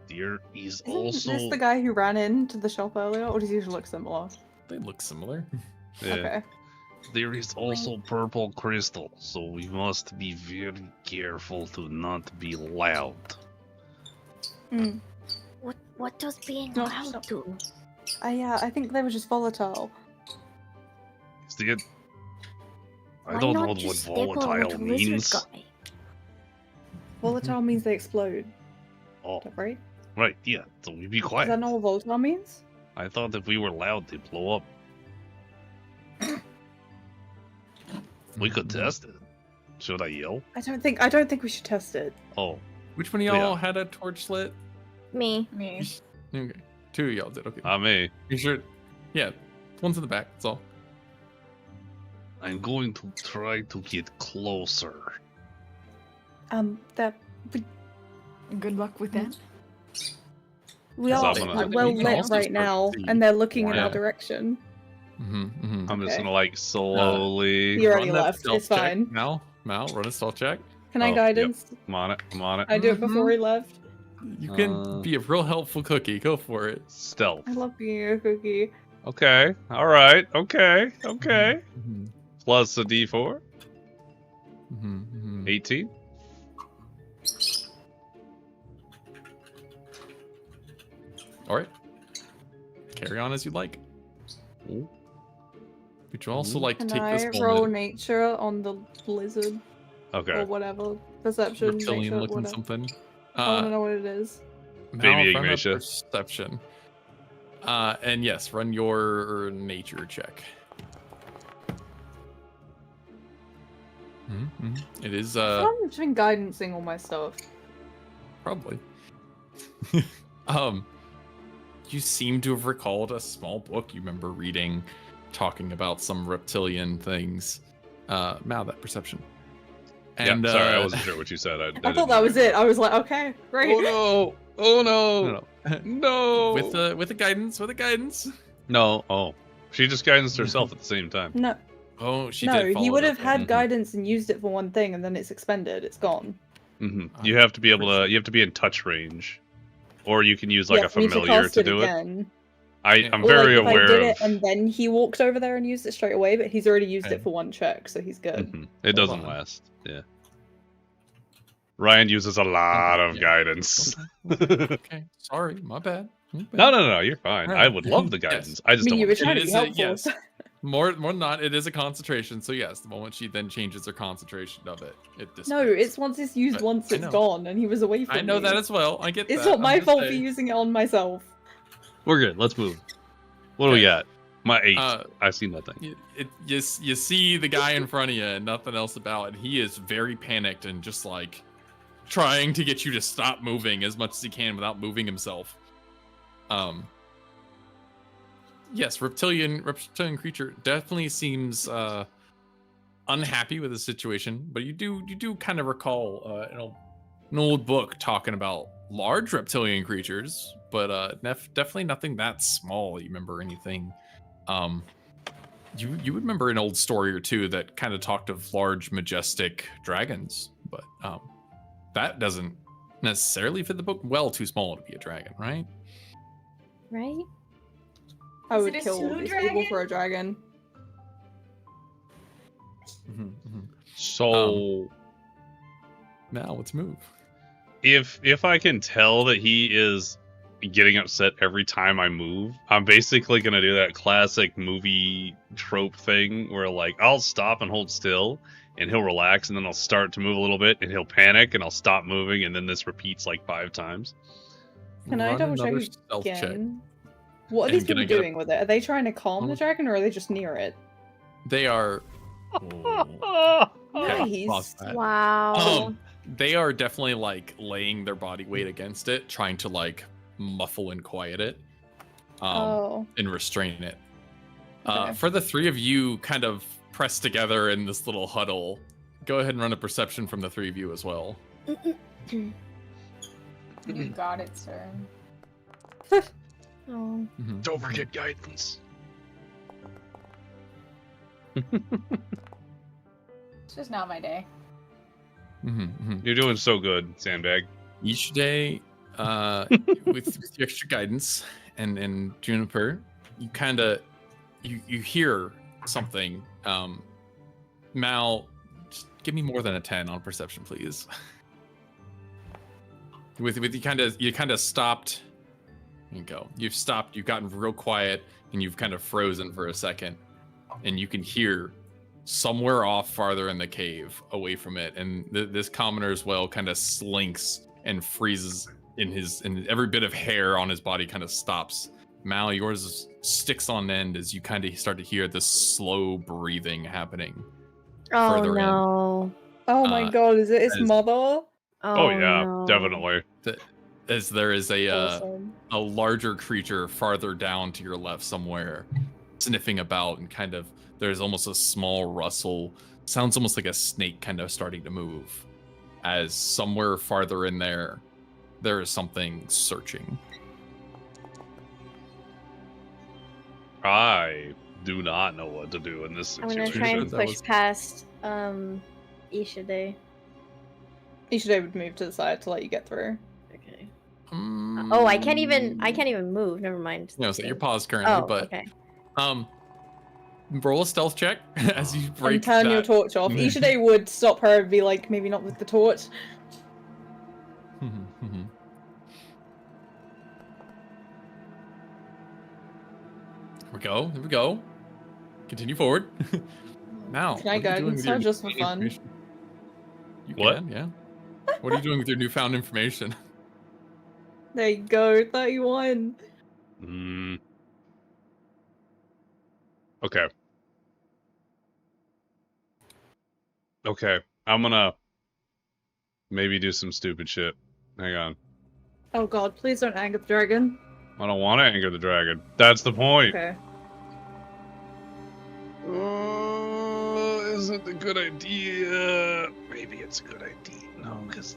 There is Isn't also this the guy who ran into the shop earlier, or does he look similar? They look similar. yeah, Okay. there is also purple crystal, so we must be very careful to not be loud. Mm. What does being No, loud stop. do? Yeah, I think they were just volatile. Is it? I Why don't not know what just step on volatile the lizard means. guy? Volatile means they explode, Oh, right? right, yeah. So we be Is quiet. that not what volatile means? I thought if we were loud, they'd blow up. We could test it. Should I yell? I don't think we should test it. Oh, Which one of y'all Yeah. had a torch lit? Me. Me. Okay, 2 of y'all did. Okay, not me. you sure? Yeah, one's in the back. That's all. I'm going to try to get closer. That Good luck with that. we So are I'm gonna- well You can lit also right start now, to see and they're looking in more. our direction. I'm just Okay. gonna like slowly. You already Run that left. stealth It's check. fine. Mal, run a stealth check. Can I Oh, guidance? I'm on it. I'm on it. I do it before he left. You can be a real helpful cookie. Go for it. Stealth. I love being a cookie. Okay. All right. Okay. Okay. Mhm, Plus a D4. mhm, mhm. 18. All right. Carry on as you like. Ooh. Would you also like to Can take I this roll moment? nature on the lizard Okay. or whatever? Perception, Reptilian nature, looking whatever. something. I want to know what it is. Baby Mal, run a Ignatia. perception. And yes, run your nature check. It is I've been guidancing all my stuff. probably. you seem to have recalled a small book you remember reading, talking about some reptilian things. Mal, that perception. And yeah, sorry, I wasn't sure what you said. I thought that was it. I was like, okay, great. Oh no! Oh no! No! with the guidance, No. Oh, she just guidance herself at the same time. No, Oh, she no, did. follow he would it have up. had Mhm. guidance and used it for one thing, and then it's expended. It's gone. You have to be able to. You have to be in touch range, or you can use like Yeah, a for me to familiar cast to it do it. again. I'm Or very like, if aware I did of. it and then he walked over there and used it straight away, but he's already used Okay. it for one check, so he's good. It doesn't on. last. Yeah. Ryan uses a lot of yeah. guidance. Okay, sorry, my bad. No, you're fine. I Right. would love the Yes. guidance. I just I don't mean, you want were trying to be It is a helpful. yes. More than not, it is a concentration. So yes, the moment she then changes her concentration of it, it No, dissipates. it's once it's used But once, I it's know. gone, and he was away from I know me. that as well. I get It's that. not my I'm just fault for saying. using it on myself. We're good. Let's move. What do we Okay. got? My 8. I see nothing. You see the guy in front of you and nothing else about, and he is very panicked and just like trying to get you to stop moving as much as he can without moving himself. Yes, reptilian creature definitely seems unhappy with the situation, but you do kind of recall an old book talking about large reptilian creatures, but definitely nothing that small. You remember anything? You would remember an old story or two that kind of talked of large, majestic dragons, but that doesn't necessarily fit the book. Well, too small to be a dragon, right? Right? I Is would it a kill pseudo these people dragon? for a dragon. So Now let's move. if I can tell that he is getting upset every time I move, I'm basically gonna do that classic movie trope thing where like I'll stop and hold still and he'll relax and then I'll start to move a little bit and he'll panic and I'll stop moving and then this repeats like 5 times. Can I Run double check another stealth check. again? What are And these can I people get a- doing with it? Are they trying to calm the Oh. dragon, or are they just near it? They are. Nice. Pause that. Wow. They are definitely like laying their body weight against it, trying to like muffle and quiet it, Oh. and restrain it. Okay. For the three of you, kind of pressed together in this little huddle. Go ahead and run a perception from the three of you as well. You got it, sir. Oh. Don't forget guidance. It's just not my day. You're doing so good, Sandbag. Each day, with the extra guidance and Juniper, you kind of you hear something. Mal, just give me more than a 10 on perception, please. With you kind of stopped. There you go. You've stopped. You've gotten real quiet, and you've kind of frozen for a second, and you can hear somewhere off farther in the cave, away from it, and this commoner as well kind of slinks and freezes in every bit of hair on his body kind of stops. Mal, yours sticks on end as you kind of start to hear this slow breathing happening. Oh Further in. no. Oh my Uh, god, is it his as- mother? Oh, yeah, no. definitely. As there is Awesome. a larger creature farther down to your left somewhere, sniffing about, and kind of there's almost a small rustle. Sounds almost like a snake kind of starting to move. As somewhere farther in there is something searching. I do not know what to do in this I'm gonna situation. try and That push was- past Ishide. Ishide would move to the side to let you get through. Okay. Oh, I can't even move. Never mind. No, so you're paused currently, Oh, but okay. roll a stealth check as you break And turn your that. torch off. Ishide would stop her and be like, maybe not with the torch. Here we go. Continue forward. Now, Can I what are you doing guidance with her your just for newfound fun? information? You What? can, yeah. What are you doing with your newfound information? There you go, 31. Okay. Okay. I'm gonna maybe do some stupid shit. Hang on. Oh god, please don't anger the dragon. I don't want to anger the dragon. That's the point. Okay. Is it a good idea? Maybe it's a good idea. No, because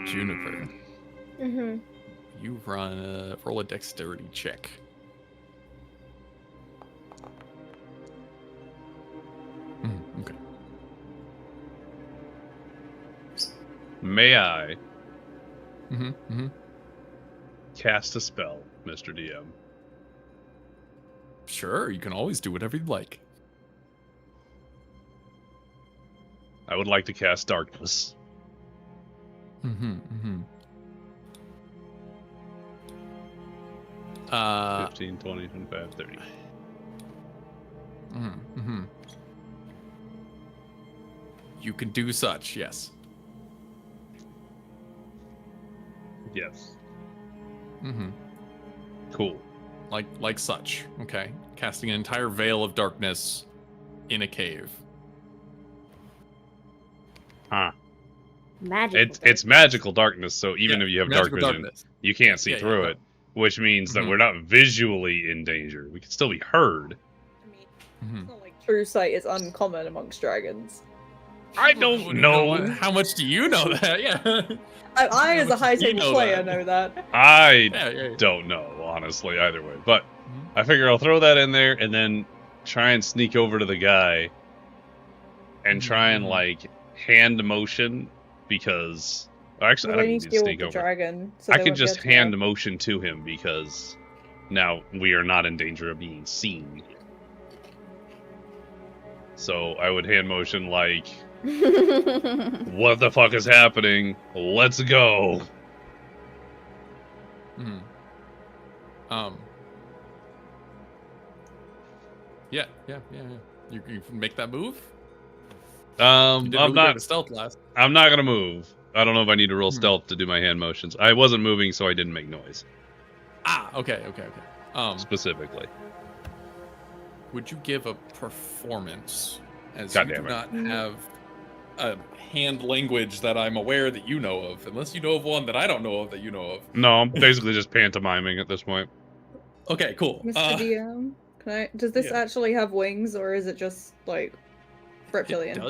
Juniper. Mm-hmm. You roll a dexterity check. Okay. May I Mm-hmm. cast a spell, Mr. DM? Sure, you can always do whatever you'd like. I would like to cast darkness. Mm-hmm. 15, 20, 25, 30. You can do such, yes. Yes. Mm-hmm. Cool. Like such. Okay. Casting an entire veil of darkness in a cave. Huh. Magic. It's magical darkness, so even Yeah, if you have dark magical vision, darkness. you can't see Yeah, through yeah. it, which means that Mhm. we're not visually in danger. We can still be heard. I mean, Mm-hmm. it's not like true sight is uncommon amongst dragons. I don't know. How much do you know that? Yeah. I as a high You table know player, that. know that. I Yeah. don't know, honestly, either way. But Mhm. I figure I'll throw that in there and then try and sneak over to the guy and try and, Mhm. like, hand motion because... Actually, I Well, don't we need need to to deal with sneak the over. dragon. So I they can won't be just able to hand know. motion to him because now we are not in danger of being seen. So I would hand motion like, what the fuck is happening? Let's go. Mhm. Yeah. You can make that move. You I'm did really great not at stealth last. gonna move. I don't know if I need to roll Hmm. stealth to do my hand motions. I wasn't moving, so I didn't make noise Okay. specifically. Would you give a performance as God you damn do it. not have a hand language that I'm aware that you know of, unless you know of one that I don't know of that you know of. No, I'm basically just pantomiming at this point. Okay, cool. Mr. DM, does this yeah. actually have wings, or is it just like reptilian?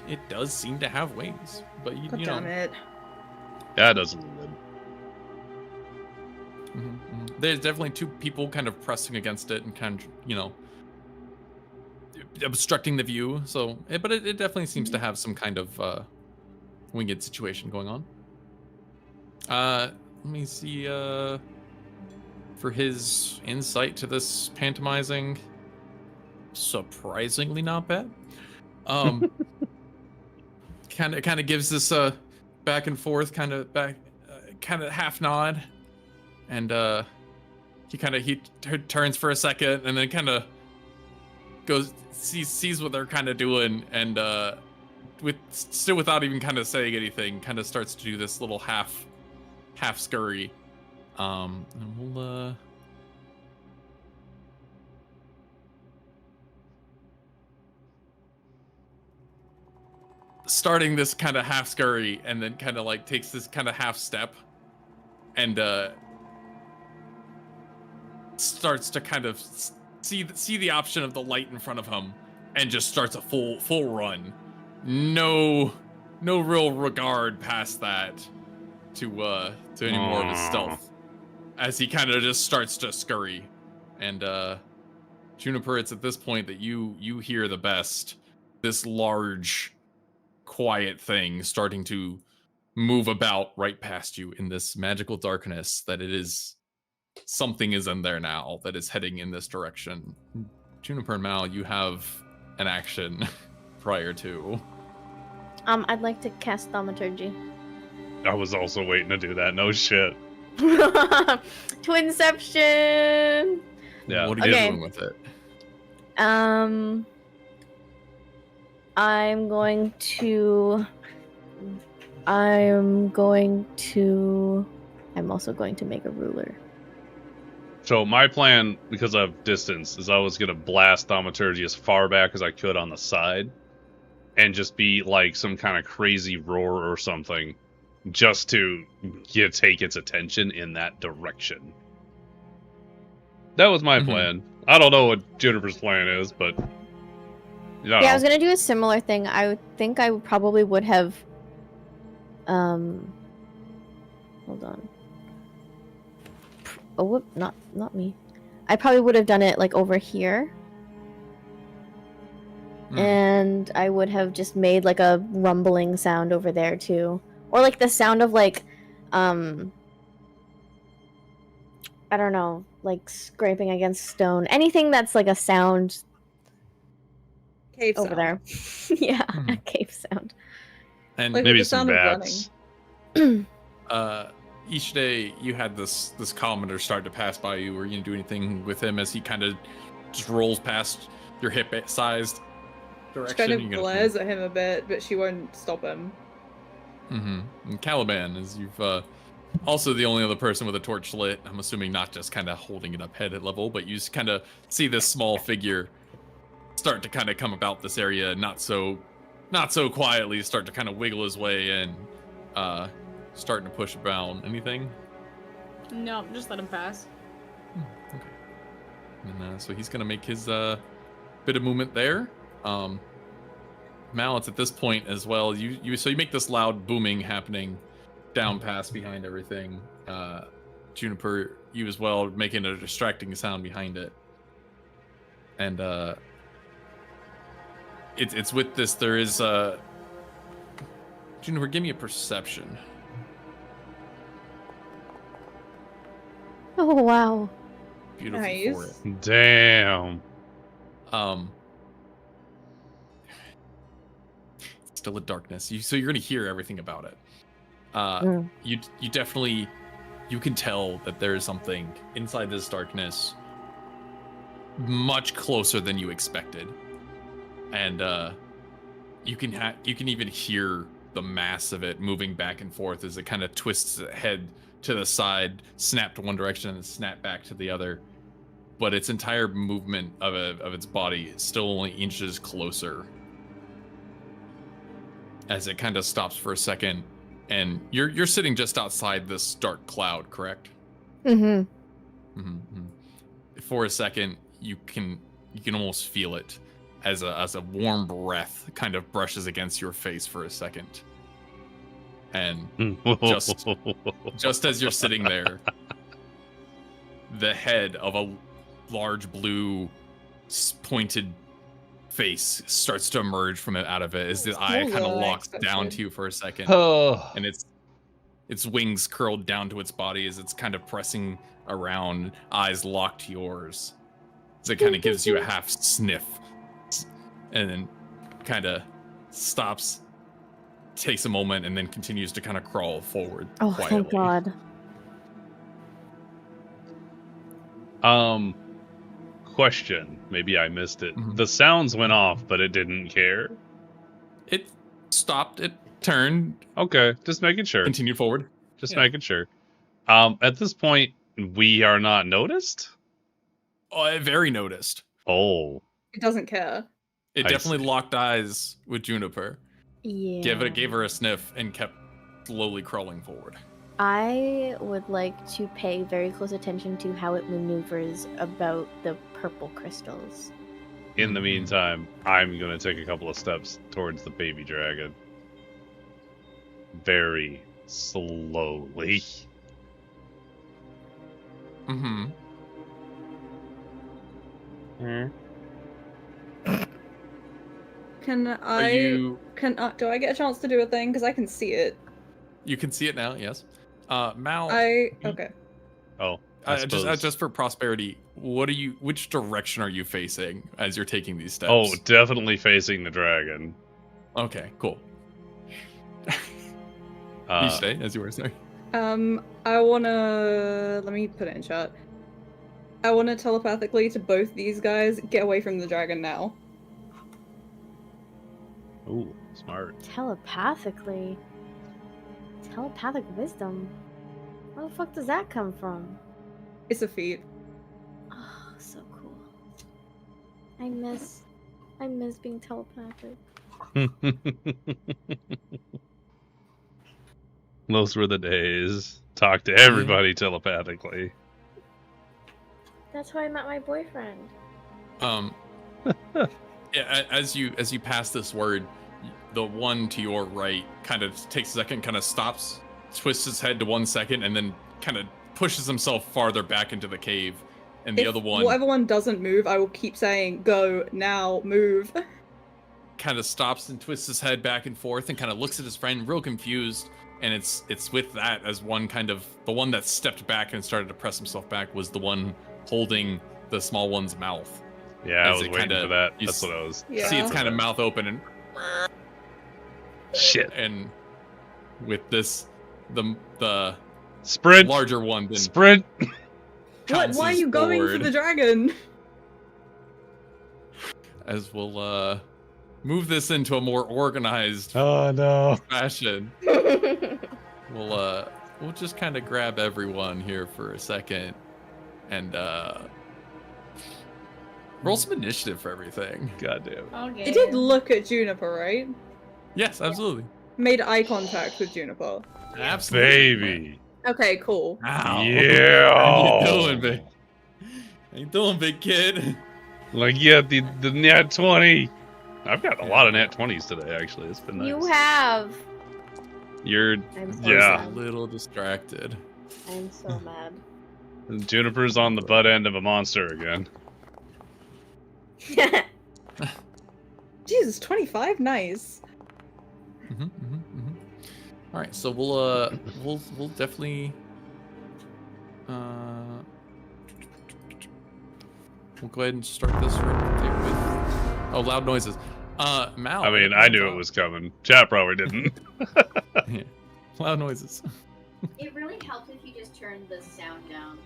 It does seem to have wings, but you God know. damn it! That doesn't live. There's definitely two people kind of pressing against it and kind of, obstructing the view. So, but it definitely seems to have some kind of winged situation going on. Let me see. For his insight to this pantomizing, surprisingly not bad. Kind of gives this back and forth, kind of half nod, and he turns for a second, and then kind of goes sees what they're kind of doing, and still without even kind of saying anything, kind of starts to do this little half scurry. And we'll starting this kind of half scurry, and then kind of like takes this kind of half step, and starts to kind of see the option of the light in front of him, and just starts a full run. No real regard past that to any more of his stealth, as he kind of just starts to scurry. And Juniper, it's at this point that you hear the best, this large quiet thing starting to move about right past you in this magical darkness, that it is something is in there now that is heading in this direction. Juniper and Mal, you have an action prior to. I'd like to cast thaumaturgy. I was also waiting to do that. No shit. Twinception. Yeah. What are you Okay. doing with it? I'm also going to make a ruler. So my plan, because of distance, is I was gonna blast thaumaturgy as far back as I could on the side, and just be like some kind of crazy roar or something, just to take its attention in that direction. That was my Mhm. plan. I don't know what Juniper's plan is, but Yeah, I was gonna do a similar thing. I would think I probably would have. Hold on. Oh, whoop! Not me. I probably would have done it like over here, and I would have just made like a rumbling sound over there too, or like the sound of like, I don't know, like scraping against stone. Anything that's like a sound Cave over sound. there. Yeah, a cave sound. And Like maybe the some sound of bats. each day you had this commoner start to pass by you. Were you gonna do anything with him as he kind of just rolls past your hip-sized She direction? kind You of gonna- glares at him a bit, but she won't stop him. And Caliban, as you've also the only other person with a torch lit. I'm assuming not just kind of holding it up head at level, but you just kind of see this small figure start to kind of come about this area, not so quietly, start to kind of wiggle his way in, starting to push around. Anything? No, just let him pass. Okay. And so he's gonna make his bit of movement there. Mal, it's at this point as well. You make this loud booming happening down past behind everything. Juniper, you as well, making a distracting sound behind it. And it's with this. There is Juniper, give me a perception. Oh wow. Beautiful Nice. for it. Damn. Still a darkness. So you're gonna hear everything about it. Mm. You definitely, you can tell that there is something inside this darkness much closer than you expected, and you can even hear the mass of it moving back and forth as it kind of twists its head to the side, snap to one direction and snap back to the other. But its entire movement of its body is still only inches closer. As it kind of stops for a second, and you're sitting just outside this dark cloud, correct? Mm-hmm. For a second, you can almost feel it as a warm breath kind of brushes against your face for a second, and just as you're sitting there, the head of a large blue pointed face starts to emerge from it out of it as the eye kind of locks down to you for a second, and its wings curled down to its body as it's kind of pressing around, eyes locked to yours, as it kind of gives you a half sniff and then kind of stops, takes a moment, and then continues to kind of crawl forward quietly. Thank God. Question. Maybe I missed it. Mhm. The sounds went off, but it didn't care. It stopped, it turned, Okay, just making sure. continued forward. Just Yeah. making sure. At this point, we are not noticed? Oh, very noticed. Oh. It doesn't care. It I definitely see. locked eyes with Juniper. Yeah. Gave her a sniff and kept slowly crawling forward. I would like to pay very close attention to how it maneuvers about the purple crystals. In the meantime, I'm going to take a couple of steps towards the baby dragon. Very slowly. Mm-hmm. Can Are I? you? Do I get a chance to do a thing? Because I can see it. You can see it now. Yes. Mal. Okay. Oh, I suppose. just for prosperity, what are you? Which direction are you facing as you're taking these steps? Oh, definitely facing the dragon. Okay. Cool. Uh, You stay as you were saying. I wanna let me put it in chat. I wanna telepathically to both these guys get away from the dragon now. Ooh, smart. Telepathically? Telepathic wisdom? Where the fuck does that come from? It's a feat. Oh, so cool. I miss being telepathic. Those were the days. Talk to everybody telepathically. That's how I met my boyfriend. Yeah, as you pass this word, the one to your right kind of takes a second, kind of stops, twists his head to 1 second, and then kind of pushes himself farther back into the cave. And the If other one, whatever one doesn't move, I will keep saying, "Go now, move." kind of stops and twists his head back and forth and kind of looks at his friend, real confused. And it's with that as one kind of the one that stepped back and started to press himself back was the one holding the small one's mouth. Yeah, I As was it waiting kinda- for that. you That's what I was. Yeah. See its kind of mouth open and Shit. and with this the Sprint. larger one then Sprint. What? Why are pounces you going for forward the dragon? as we'll move this into a more organized Oh no. fashion. We'll just kind of grab everyone here for a second and roll some initiative for everything. God damn it. Okay. It did look at Juniper, right? Yes, absolutely. Made eye contact with Juniper. Absolutely. Baby. Okay, cool. Ow. Yeah. How you doing, big? How you doing, big kid? Like, yeah, the nat 20. I've got a lot of nat 20s today, actually. It's been nice. You have. You're, I'm so yeah. A little distracted. sad. I'm so mad. Juniper's on the butt end of a monster again. Jesus, 25, nice. All right, so we'll definitely we'll go ahead and start this with loud noises. Mal. I mean, I knew it was coming. Chat probably didn't. Yeah. Loud noises. It really helps if you just turn the sound down.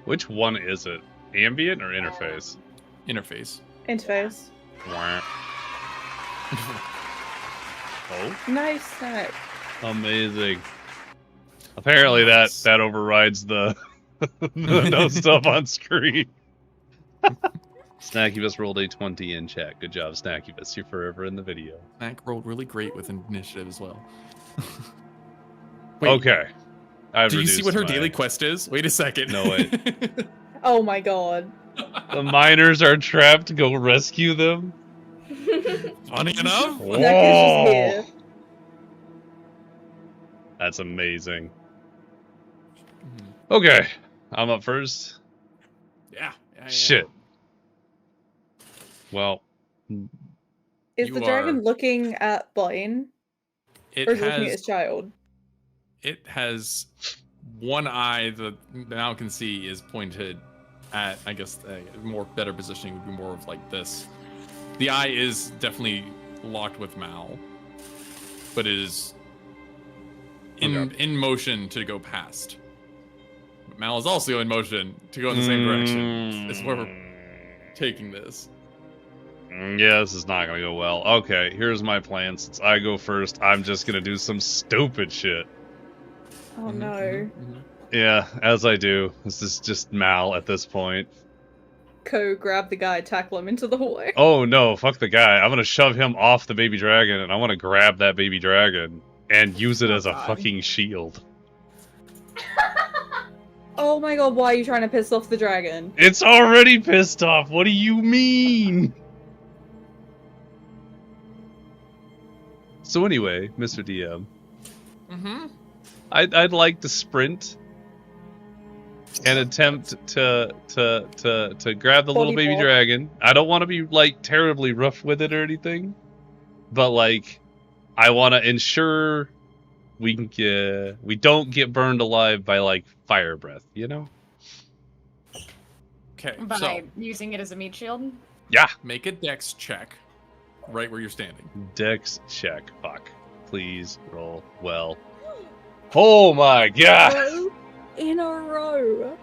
Which one is it? Ambient or interface? Interface. Interface. Wah. Oh, Nice snack. amazing. Apparently that overrides the no stuff on screen. Snackybus rolled a 20 in chat. Good job, Snackybus. You're forever in the video. Mac rolled really great with initiative as well. Wait, Okay. I've do you see reduced what her my- daily quest is? Wait a second. No, wait. Oh my god. The miners are trapped. Go rescue them. Funny enough. Whoa. Snack is just here. That's amazing. Okay. I'm up first. Yeah. Shit. Well, Is You the dragon are- looking at Blaine? It Or is it looking at his has child? it has one eye that now can see is pointed at, I guess, a more better positioning would be more of like this. The eye is definitely locked with Mal, but it is in motion to go past. But Mal is also in motion to go in the same direction. It's where we're taking this. Yeah, this is not gonna go well. Okay, here's my plan. Since I go first, I'm just gonna do some stupid shit. Oh Mm-hmm, no. Yeah, as I do. This is just Mal at this point. Ko, grab the guy, tackle him into the hallway. Oh no, fuck the guy. I'm gonna shove him off the baby dragon, and I want to grab that baby dragon and use it Oh, as a God. fucking shield. Oh my god, why are you trying to piss off the dragon? It's already pissed off. What do you mean? So anyway, Mr. DM, Mm-hmm. I'd like to sprint and attempt to grab the little Body baby block. dragon. I don't want to be like terribly rough with it or anything, but like I want to ensure we don't get burned alive by like fire breath, you know? Okay, By so using it as a meat shield? Yeah. make a dex check right where you're standing. Dex check. Fuck. Please roll well. Oh my god. Row in a row.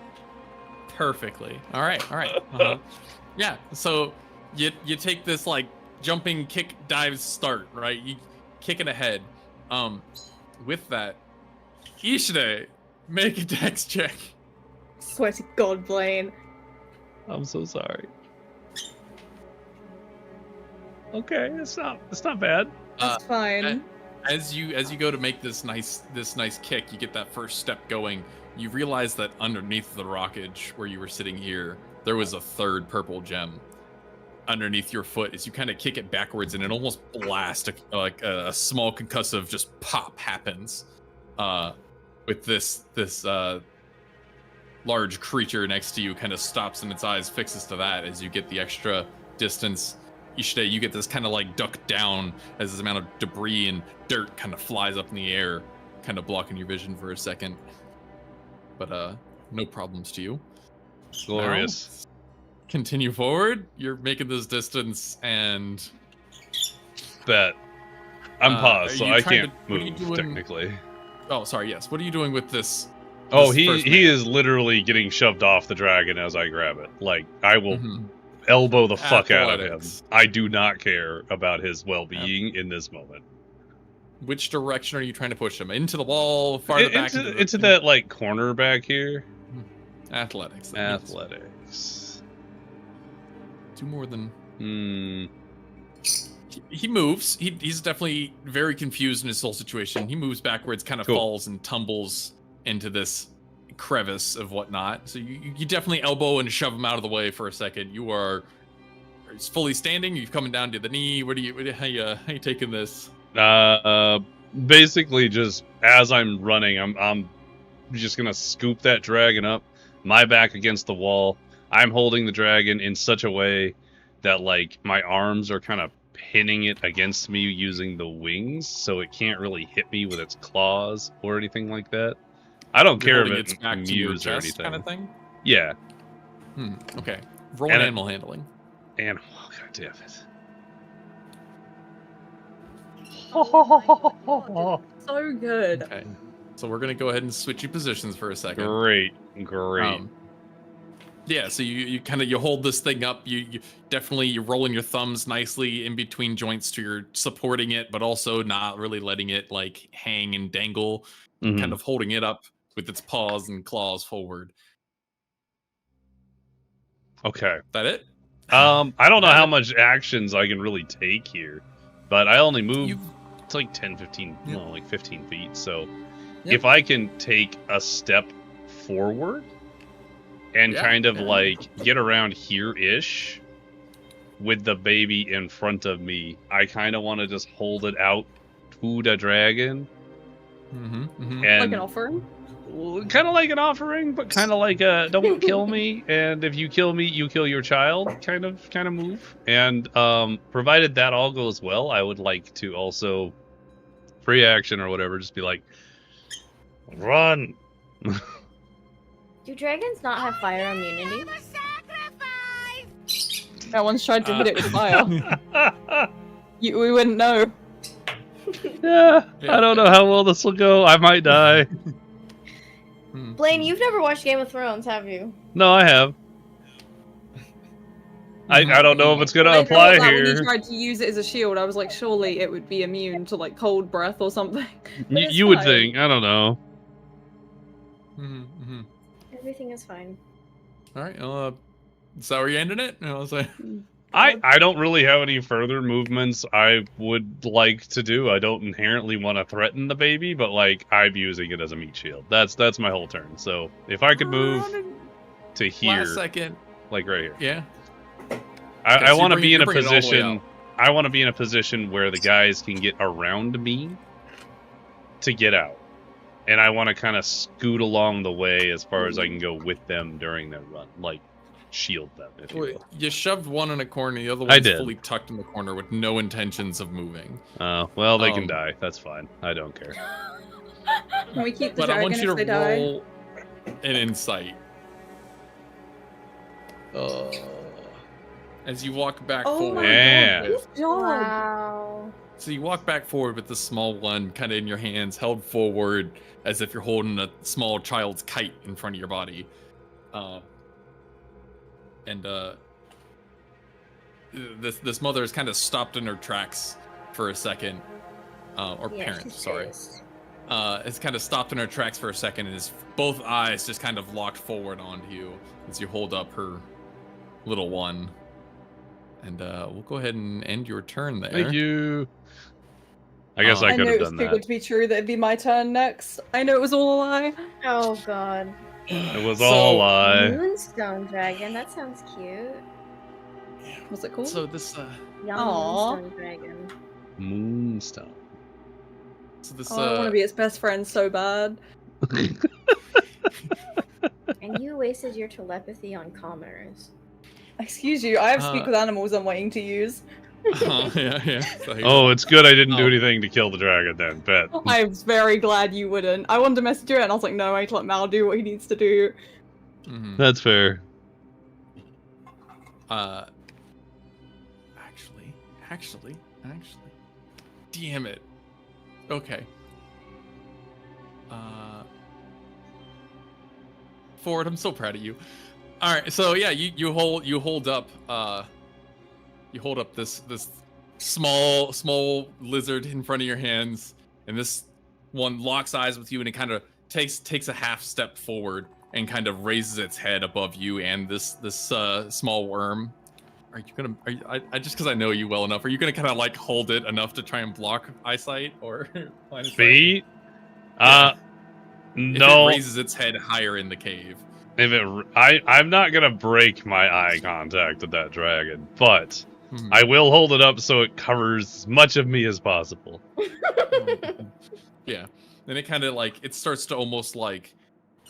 Perfectly. All right. Uh-huh. Yeah. So you take this like jumping kick dive start, right? You kick it ahead. With that, Ishide, make a dex check. Swear to God, Blaine. I'm so sorry. Okay, it's not bad. That's fine. As you go to make this nice kick, you get that first step going. you realize that underneath the rockage where you were sitting here, there was a third purple gem underneath your foot as you kind of kick it backwards, and it almost blasts like a small concussive just pop happens with this large creature next to you kind of stops and its eyes fixes to that as you get the extra distance. Ishide, you get this kind of like duck down as this amount of debris and dirt kind of flies up in the air, kind of blocking your vision for a second. But no problems to you. Glorious. Now, continue forward. You're making this distance and Bet. I'm paused, so I can't what are you move doing? technically. Oh, sorry. Yes. What are you doing with this? Oh, this first he man? is literally getting shoved off the dragon as I grab it. Like, I will elbow the fuck out of him. Athletics. I do not care about his well-being in this moment. Which direction are you trying to push him? Into the wall, farther back Into that like corner back here. athletics. that means. Athletics. Do more than Hmm. he moves. He's definitely very confused in his whole situation. He moves backwards, kind of Cool. falls and tumbles into this crevice of whatnot. So you definitely elbow and shove him out of the way for a second. You are fully standing. You're coming down to the knee. How you taking this? Basically, just as I'm running, I'm just gonna scoop that dragon up, my back against the wall. I'm holding the dragon in such a way that like my arms are kind of pinning it against me using the wings, so it can't really hit me with its claws or anything like that. I don't You're care if holding it its back to your mews or chest anything. kind of thing. Yeah, Okay. Roll And an it- animal handling. and oh, god damn it. So good. Okay. So we're gonna go ahead and switch you positions for a second. Great. Yeah, so you hold this thing up. You definitely you're rolling your thumbs nicely in between joints to you're supporting it, but also not really letting it like hang and dangle. Mhm. Kind of holding it up with its paws and claws forward. Okay. That it? I don't know Got how it. much actions I can really take here, but I only move. You It's like 10, 15, Yep. no, like 15 feet. So Yep. if I can take a step forward and Yeah, kind of yeah. like get around here-ish with the baby in front of me, I kind of want to just hold it out to the dragon. Mm-hmm. And Like an offering? kind of like an offering, but kind of like a don't kill me, and if you kill me, you kill your child kind of move. And provided that all goes well, I would like to also free action or whatever, just be like, run. Do dragons not have fire immunity? That one's tried to hit it with fire. We wouldn't know. Yeah, I don't know how well this will go. I might die. Blaine, you've never watched Game of Thrones, have you? No, I have. I don't know if it's gonna I apply thought that when here. you tried to use it as a shield, I was like, surely it would be immune to like cold breath or something. But it's You would fine. think. I don't know. Mm-hmm. Everything is fine. All right. Is that where you ended it? I was like, I don't really have any further movements I would like to do. I don't inherently want to threaten the baby, but like I'm using it as a meat shield. That's my whole turn. So if I could move to here, last second. like right here, Yeah. I so want to be in a you're bringing it all the way position. out. I want to be in a position where the guys can get around me to get out, and I want to kind of scoot along the way as far as I can go with them during their run, like shield them, if you Wait, will. you shoved one in a corner, the other I one's did. fully tucked in the corner with no intentions of moving. Well, they can Um, die. That's fine. I don't care. Can we keep the But I dragon want you if they to die? roll an insight. As you walk back Oh forward. my Yeah. god, good job. Wow. So you walk back forward with the small one kind of in your hands, held forward as if you're holding a small child's kite in front of your body. This mother is kind of stopped in her tracks for a second, or Yeah, parent, she's sorry. pissed. Has kind of stopped in her tracks for a second and his both eyes just kind of locked forward onto you as you hold up her little one. And we'll go ahead and end your turn there. Thank you. I guess I I could knew have it was done too that. good to be true that it'd be my turn next. I knew it was all a lie. Oh god. It was So- all a lie. Moonstone dragon. That sounds cute. What's it called? So this Young Aw. moonstone dragon. Moonstone. I want to be its best friend so bad. And you wasted your telepathy on commerce. Excuse you, I have speak with animals I'm waiting to use. yeah. So Oh, it's good I didn't do Oh. anything to kill the dragon then, bet. I'm very glad you wouldn't. I wanted to message you and I was like, no, I need to let Mal do what he needs to do. mhm. That's fair. Actually. Damn it. Okay. Ford, I'm so proud of you. All right, so yeah, you hold up this small lizard in front of your hands, and this one locks eyes with you, and it kind of takes a half step forward and kind of raises its head above you and this small worm. Are you gonna? I just because I know you well enough, are you gonna kind of like hold it enough to try and block eyesight or line of sight? Feet? Yeah. If No. it raises its head higher in the cave. I'm not gonna break my eye contact with that dragon, but Hmm. I will hold it up so it covers as much of me as possible. Yeah. Then it kind of like it starts to almost like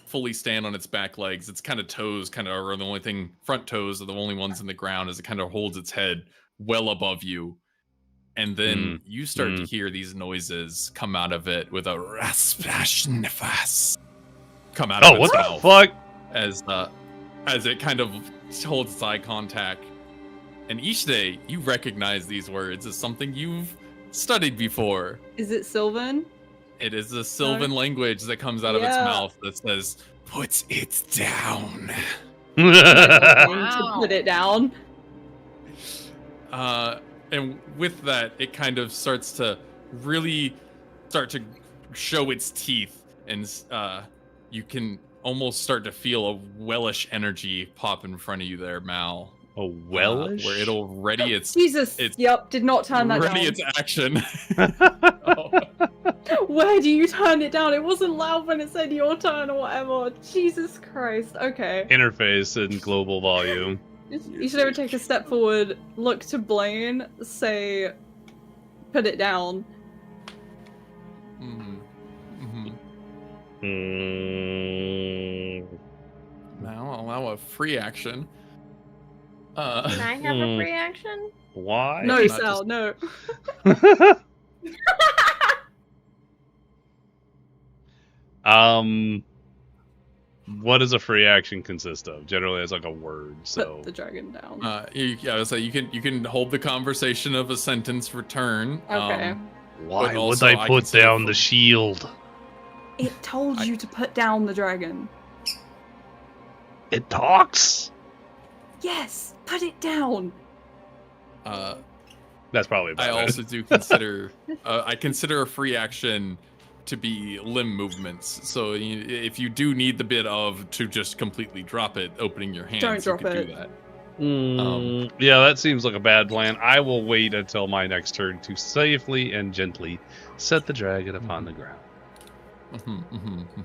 fully stand on its back legs. Its kind of toes are the only thing, front toes are the only ones in the ground as it kind of holds its head well above you. And then you start to hear these noises come out of it with a rasplash nefas come out of Oh, its what mouth the fuck? as it kind of holds its eye contact. And each day you recognize these words as something you've studied before. Is it Sylvan? It is a Sylvan language that comes out of its Yeah. mouth that says, "Put it down." To put it down. And with that, it kind of starts to really start to show its teeth, and you can almost start to feel a wellish energy pop in front of you there, Mal. A wellish? Where it'll ready its Jesus. Yep, did not turn that ready down. its action. Where do you turn it down? It wasn't loud when it said your turn or whatever. Jesus Christ. Okay. Interface in global volume. You should ever take a step forward, look to Blaine, say, put it down. Now allow a free action. Can I have a free action? Why? No, not Sal, just- no. What does a free action consist of? Generally, it's like a word. So Put the dragon down. So you can hold the conversation of a sentence for turn. Okay. why but would also I I put consider down for- the shield? It told you to put down the dragon. It talks. Yes, put it down. That's probably I about also do consider I consider a free action to be limb movements. So if you do need the bit of to just completely drop it, opening your hands, Don't you drop could it. do that. Yeah, that seems like a bad plan. I will wait until my next turn to safely and gently set the dragon upon the ground.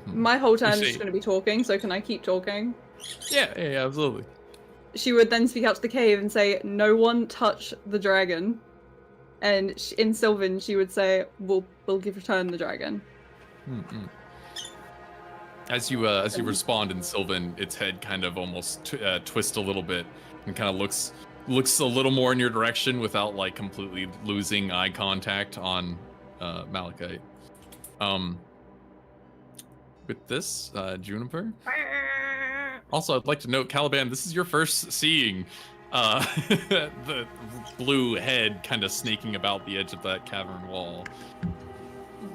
My whole turn is see. just going to be talking, so can I keep talking? Yeah, absolutely. She would then speak out to the cave and say, "No one touch the dragon." And in Sylvan, she would say, "We'll give return the dragon." As you respond in Sylvan, its head kind of almost twists a little bit and kind of looks a little more in your direction without like completely losing eye contact on Malachite. With this, Juniper. Also, I'd like to note, Caliban, this is your first seeing the blue head kind of snaking about the edge of that cavern wall.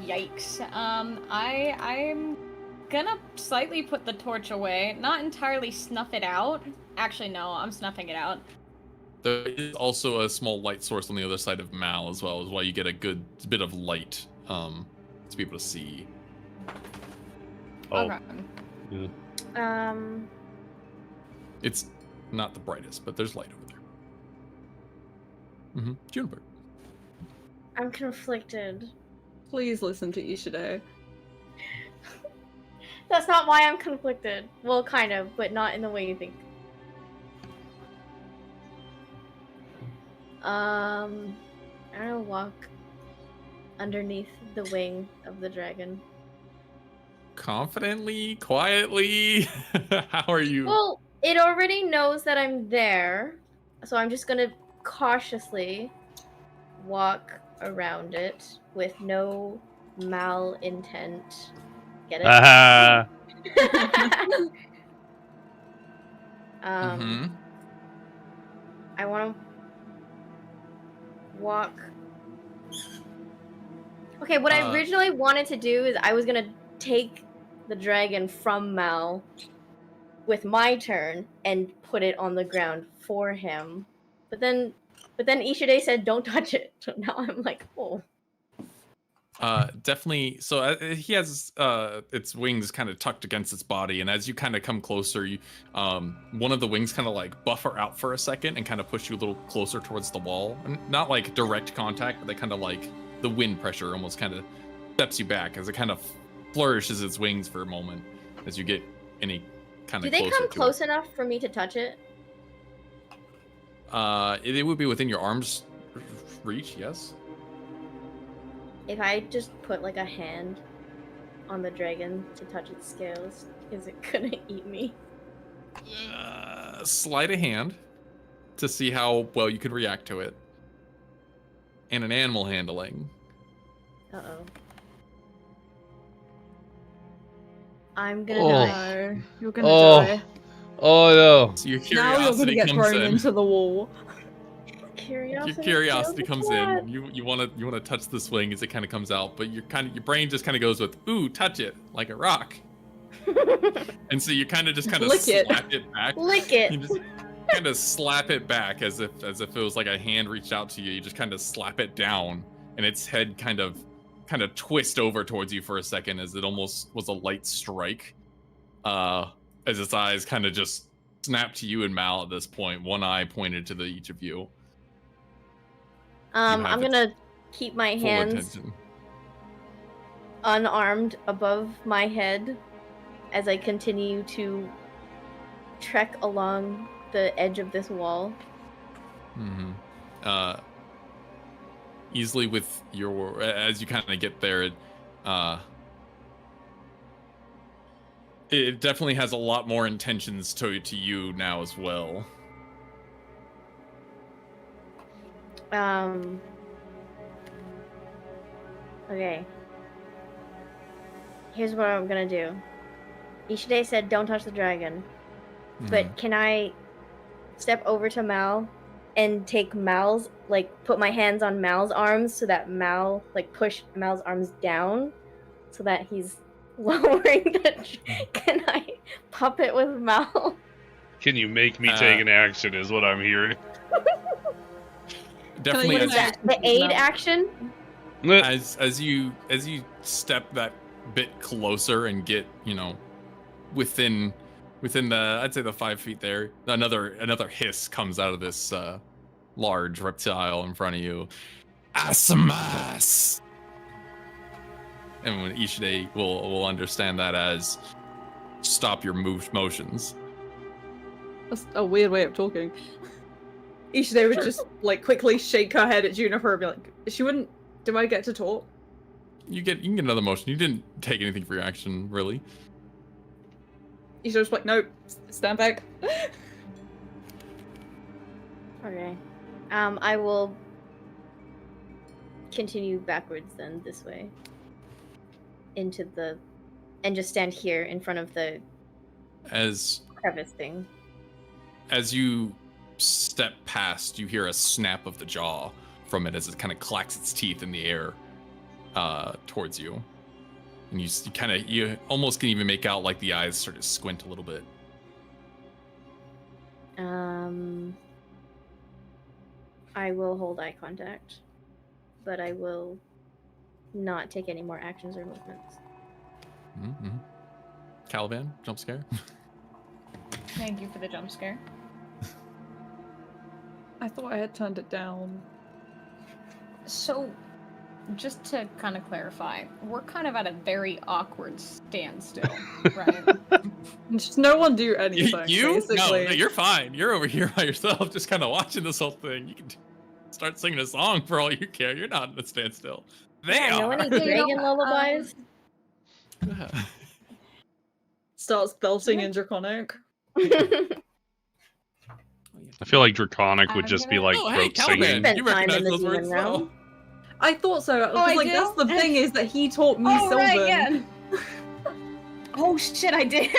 Yikes. I'm gonna slightly put the torch away, not entirely snuff it out. Actually, no, I'm snuffing it out. There is also a small light source on the other side of Mal as well, as why you get a good bit of light to be able to see. Oh, Okay. It's not the brightest, but there's light over there. Juniper. I'm conflicted. Please listen to Ishide. That's not why I'm conflicted. Well, kind of, but not in the way you think. I'm gonna walk underneath the wing of the dragon. Confidently, quietly. How are you? Well, it already knows that I'm there, so I'm just gonna cautiously walk around it with no malintent. Get it? Ah, Mm-hmm. I want to walk. Okay, what I originally wanted to do is I was gonna take the dragon from Mal with my turn and put it on the ground for him, but then Ishide said don't touch it. So now I'm like, oh. Definitely. So he has its wings kind of tucked against its body, and as you kind of come closer, you one of the wings kind of like buffer out for a second and kind of push you a little closer towards the wall. And not like direct contact, but they kind of like the wind pressure almost kind of steps you back as it kind of flourishes its wings for a moment as you get any kind Do of. they come close enough for me to touch it? It would be within your arm's reach. Yes. If I just put like a hand on the dragon to touch its scales, is it gonna eat me? Slide a hand to see how well you can react to it. And an animal handling. Uh-oh. I'm gonna die. No, you're gonna die. oh no. So your Now you're gonna curiosity get comes thrown in. into the wall. Your curiosity comes in. You wanna touch the swing as it kind of comes out, but your brain just kind of goes with ooh, touch it like a rock. And so you kind of just kind of slap it back. Lick it. You just kind of slap it back as if it was like a hand reached out to you. You just kind of slap it down, and its head kind of twist over towards you for a second as it almost was a light strike. As its eyes kind of just snap to you and Mal at this point. One eye pointed to each of you. I'm gonna keep my hands unarmed above my head as I continue to trek along the edge of this wall. Mm-hmm. Easily with your, as you kind of get there, it definitely has a lot more intentions to you now as well. Okay. Here's what I'm gonna do. Ishide said don't touch the dragon. But can I step over to Mal and take Mal's, like, put my hands on Mal's arms so that Mal, like, push Mal's arms down so that he's lowering the... Can I pop it with Mal? Can you make me take an action is what I'm hearing. Definitely. What is that? The aid action? As you step that bit closer and get, within the, I'd say the 5 feet there, another hiss comes out of this large reptile in front of you. Asamas! And when Ishide will understand that as stop your motions. That's a weird way of talking. Ishide would just like quickly shake her head at Juniper and be like, she wouldn't. Do I get to talk? You can get another motion. You didn't take anything for your action, really. Ishide's like, nope, stand back. Okay. I will continue backwards then this way. And just stand here in front of the crevice thing. As you step past, you hear a snap of the jaw from it as it kind of clacks its teeth in the air towards you. And you almost can even make out like the eyes sort of squint a little bit. I will hold eye contact, but I will not take any more actions or movements. Mm-hmm. Caliban, jump scare. Thank you for the jump scare. I thought I had turned it down. So, just to kind of clarify, we're kind of at a very awkward standstill, right? Just no one do anything, You? basically. No, you're fine. You're over here by yourself, just kind of watching this whole thing. You can start singing a song for all you care. You're not in a standstill. They Yeah, know are. any dragon lullabies? Starts belting in Draconic. I feel like Draconic would I'm just be gonna- like Oh, hey, throat singing. Caliban, you Spent time recognize in the those words demon realm. well. I thought so. Oh, I like do? that's the thing is that he taught me Oh, Sylvan. right, yeah. Oh shit, I did.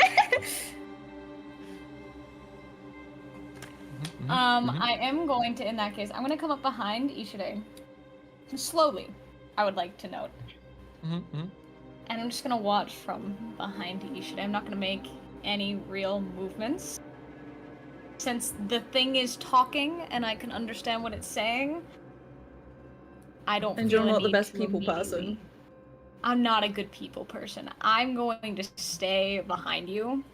I am going to, in that case, I'm going to come up behind Ishide. Slowly, I would like to note. And I'm just going to watch from behind Ishide. I'm not going to make any real movements. Since the thing is talking and I can understand what it's saying, I don't And feel you're a not the need best to people immediately- person. I'm not a good people person. I'm going to stay behind you,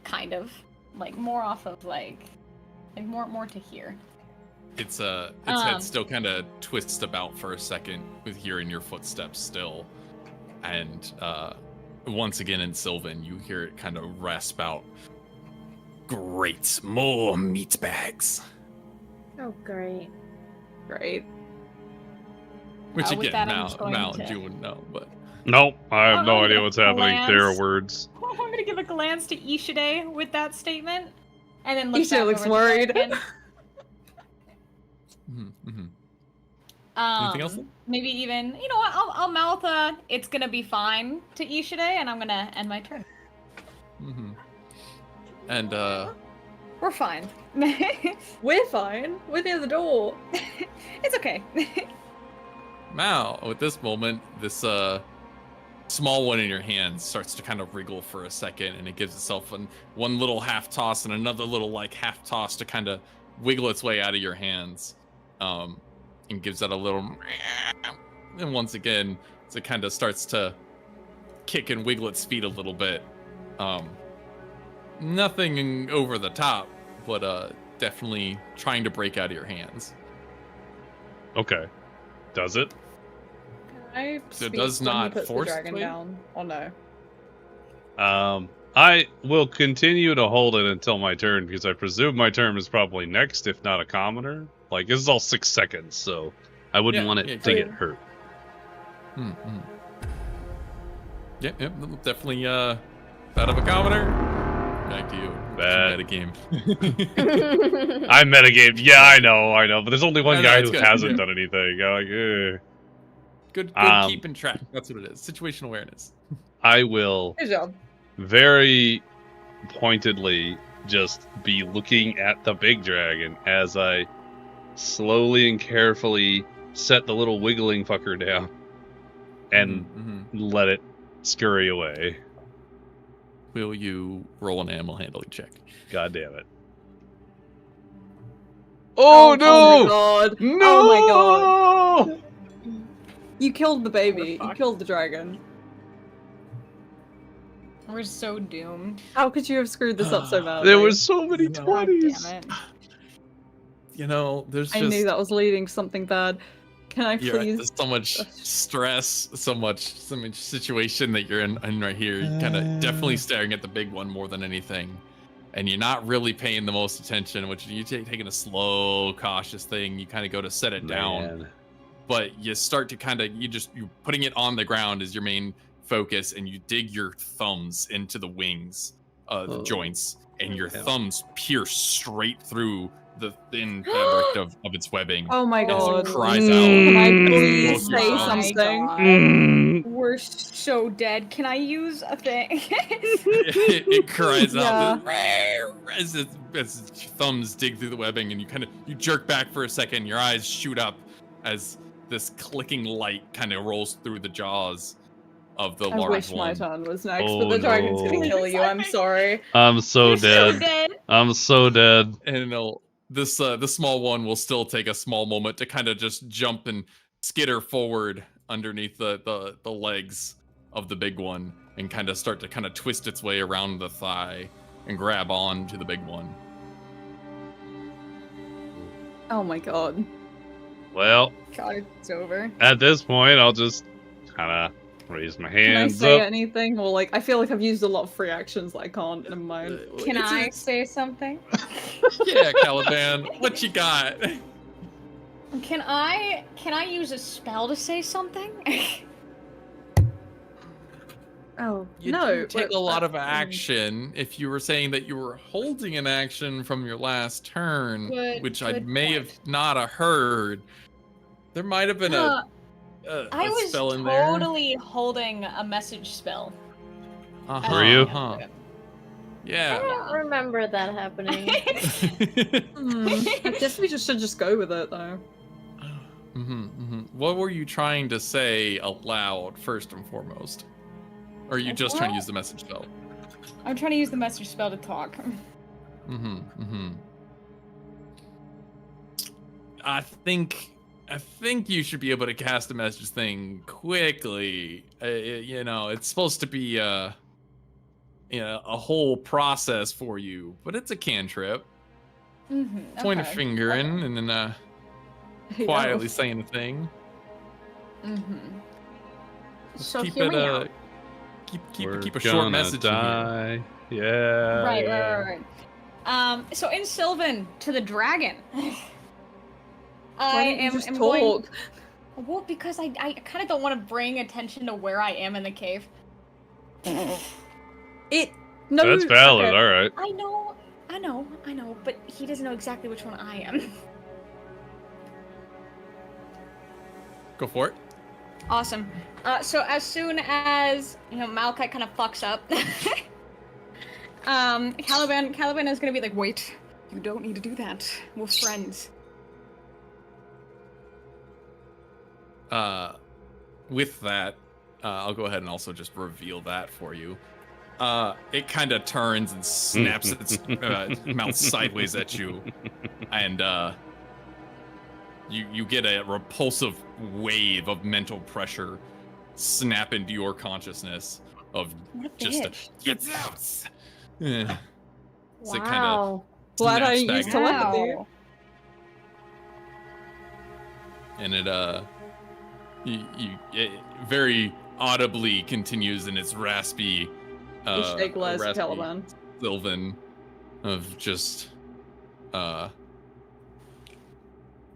kind of, like more off of like more to here. Its head still kind of twists about for a second with hearing your footsteps still, and once again in Sylvan you hear it kind of rasp out, "Great, more meat bags." Oh, great. Right. Which with again, that, I'm just going Mal to- and you wouldn't know, but Nope, I have no I'm idea gonna what's happening. There are glance. words. I'm gonna give a glance to Ishide with that statement, and then look Ishide back looks over worried. The dragon. Anything else? Maybe even, you know what? I'll mouth a "it's gonna be fine" to Ishide, and I'm gonna end my turn. And We're fine. We're fine. We're near the door. It's okay. Mal, at this moment, this small one in your hand starts to kind of wriggle for a second, and it gives itself one little half toss and another little like half toss to kind of wiggle its way out of your hands, and gives that a little. And once again, as it kind of starts to kick and wiggle its feet a little bit. Nothing over the top, but definitely trying to break out of your hands. Okay. Does it? I So it speak does when he not puts the dragon forcefully? down. Oh no. I will continue to hold it until my turn because I presume my turn is probably next, if not a commoner. Like, this is all 6 seconds, so I wouldn't Yeah, want it yeah, to yeah. get hurt. Yep, definitely that of a commoner. Back to you. Bad. Metagame. I metagame. Yeah, I know, but there's only one No, guy it's who good, hasn't yeah. done anything. I'm like, Good Um, keeping track. That's what it is. Situational awareness. I will Good job. very pointedly just be looking at the big dragon as I slowly and carefully set the little wiggling fucker down and let it scurry away. Will you roll an animal handling check? God damn it. Oh, Oh no! my god. No! Oh my god. You killed the baby. We're You killed the dragon. We're so doomed. How could you have screwed this up so badly? There were so many No. God 20s. damn it. You know, there's I just knew that was leading to something bad. Can I you're please? there's so much stress, so much situation that you're in right here. You're kind of definitely staring at the big one more than anything, and you're not really paying the most attention. Which you taking a slow, cautious thing. You kind of go to set it down, Man. but you start to kind of you're putting it on the ground as your main focus, and you dig your thumbs into the wings, the joints, and your Yeah. thumbs pierce straight through the thin fabric of its webbing. Oh my as it god. cries Can out. I Mm. please Both your say thumbs. something? Mm. We're so dead. Can I use a thing? it cries out Yeah. as its thumbs dig through the webbing, and you jerk back for a second. Your eyes shoot up as this clicking light kind of rolls through the jaws of the I large wish my one. turn was next, Oh, but the dragon's no. gonna kill you. I'm sorry. I'm so You're dead. so dead. I'm so dead. And the small one will still take a small moment to kind of just jump and skitter forward underneath the legs of the big one and kind of start to kind of twist its way around the thigh and grab on to the big one. Oh my god. Well, God, it's over. at this point, I'll just kind of raise my Can I hands say up. anything? Or like, I feel like I've used a lot of free actions that I can't in mind. Can I say something? Yeah, Caliban, what you got? Can I use a spell to say something? Oh, You no. do take wait, a lot of action if you were saying that you were holding an action from your last turn, which I good may point. have not have heard. There might have been a I was spell in there. totally holding a message spell. Uh-huh, Were you? uh-huh. I Yeah. don't remember that happening. I guess we should just go with it, though. What were you trying to say aloud, first and foremost? Or are you just trying to use the message spell? I'm trying to use the message spell to talk. I think you should be able to cast a message thing quickly. You know, it's supposed to be a whole process for you, but it's a cantrip. Point a finger in and then quietly saying a thing. Just So keep hear it me out. keep a short message in here. Yeah. Right. So in Sylvan to the dragon. Why don't you just talk? Well, because I kind of don't want to bring attention to where I am in the cave. No, That's valid. okay. All right. I know, but he doesn't know exactly which one I am. Go for it. Awesome. So as soon as Malachite kind of fucks up, Caliban is gonna be like, "Wait, you don't need to do that. We're friends." With that, I'll go ahead and also just reveal that for you. It kind of turns and snaps its mouth sideways at you, and you get a repulsive wave of mental pressure snap into your consciousness of just get out. Yeah. So it kind of Glad I snaps back used telepathy. and it very audibly continues in its raspy Caliban. Sylvan of just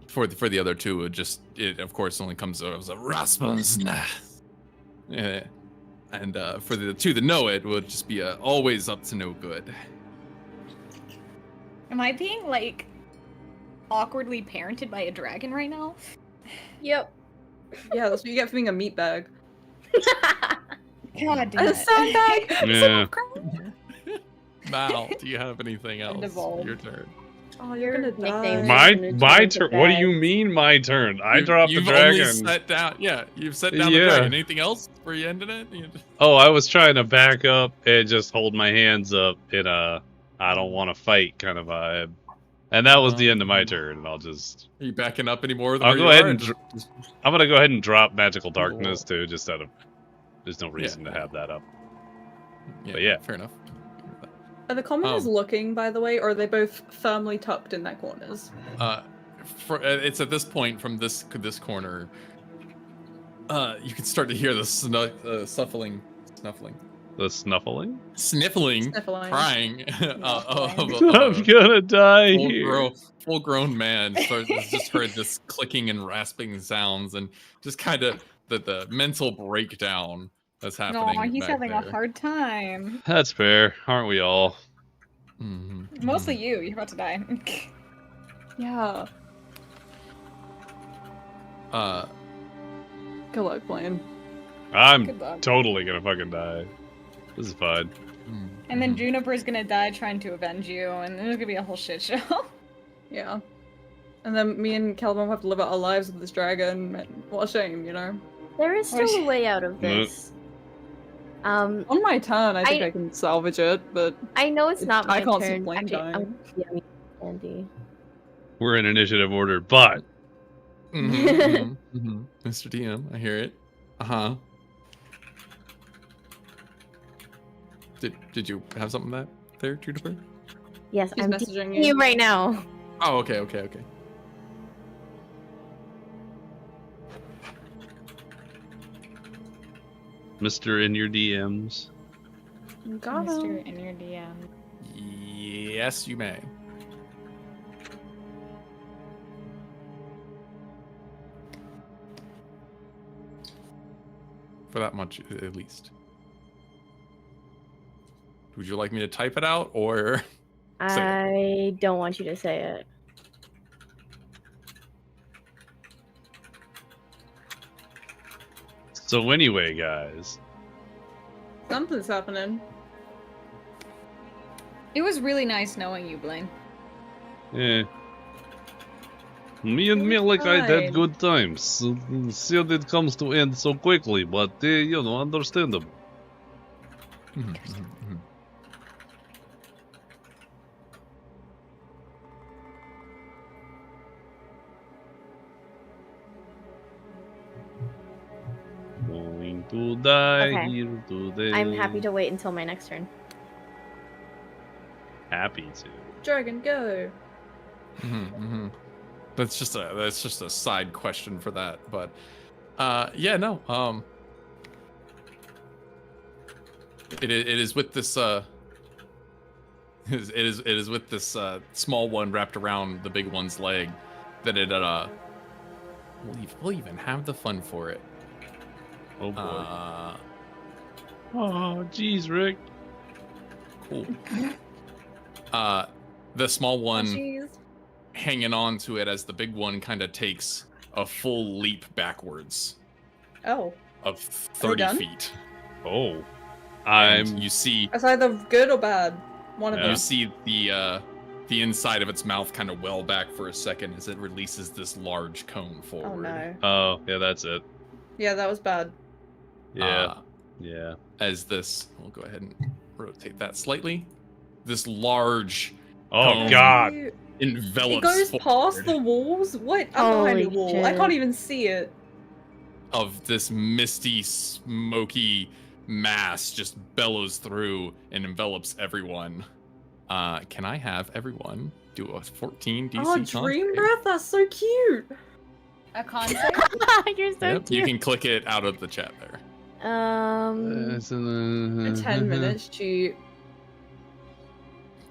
for the other two it of course only comes out as a Raspensna. Yeah. And for the two that know it will just be always up to no good. Am I being like awkwardly parented by a dragon right now? Yep. Yeah, that's what you get for being a meat bag. God damn A it. sandbag! Yeah. Mal, do you have anything else? Devolved. Your turn. Oh, you're gonna die. My turn. What do you mean my turn? I dropped the dragon. You've only set down. Yeah, you've set down the dragon. Anything else? Were you ending it? Oh, I was trying to back up and just hold my hands up in a I don't want to fight kind of vibe. And that was the end of my turn, and I'll just... Are you backing up anymore? I'll go ahead and... I'm going to go ahead and drop Magical Darkness, too, just out of... There's no reason to have that up. Yeah, but yeah. Fair enough. Are the commoners looking, by the way, or are they both firmly tucked in their corners? It's at this point from this corner. You can start to hear the snuffling. The snuffling? Sniffling. Crying. I'm gonna die here. Full-grown man has just heard this clicking and rasping sounds, and just kind of the mental breakdown that's happening. No, he's having there. a hard time. That's fair, aren't we all? Mostly you. You're about to die. Yeah. Good luck playing. I'm totally gonna fucking die. This is fun. And then Juniper's gonna die trying to avenge you, and there's gonna be a whole shit show. Yeah. And then me and Caliban have to live out our lives with this dragon. What a shame, you know? There is still a way out of this. On my turn, I think I can salvage it, but... I know it's not my I can't turn. see Blaine dying. Andy. We're in initiative order, but... Mr. DM, I hear it. Did you have something there, Juniper? Yes, He's I'm messaging you right now. Oh, okay. Mr. in your DMs. Got Mr. him. in your DM. Yes, you may. For that much, at least. Would you like me to type it out, or... I don't want you to say it. So anyway, guys. Something's happening. It was really nice knowing you, Blaine. Eh. Me and Malik, I had fine. good times. Sad it comes to end so quickly, but, you know, understandable. Going to die Okay. here today. I'm happy to wait until my next turn. Happy to. Dragon, go. That's just a side question for that, but yeah, no. It is with this it is with this small one wrapped around the big one's leg that it we'll even have the fun for it. Oh boy. Oh, jeez, Rick. Cool. The small one Jeez. hanging on to it as the big one kind of takes a full leap backwards Oh. of Are we 30 done? feet. Oh. And you see That's either good or bad. One of Yeah. them. you see the inside of its mouth kind of well back for a second as it releases this large cone Oh forward. no. Oh, yeah, that's it. Yeah, that was bad. Yeah. Yeah. As this, we'll go ahead and rotate that slightly. This large Oh, Cone. God. It envelops goes past forward the walls? What? I'm behind Holy the wall. I shit. can't even see it. of this misty, smoky mass just bellows through and envelops everyone. Can I have everyone do a 14 DC Oh, con Dream save? Breath, that's so cute. A concept? You're so Yep, you cute. can click it out of the chat there. In 10 minutes, shoot.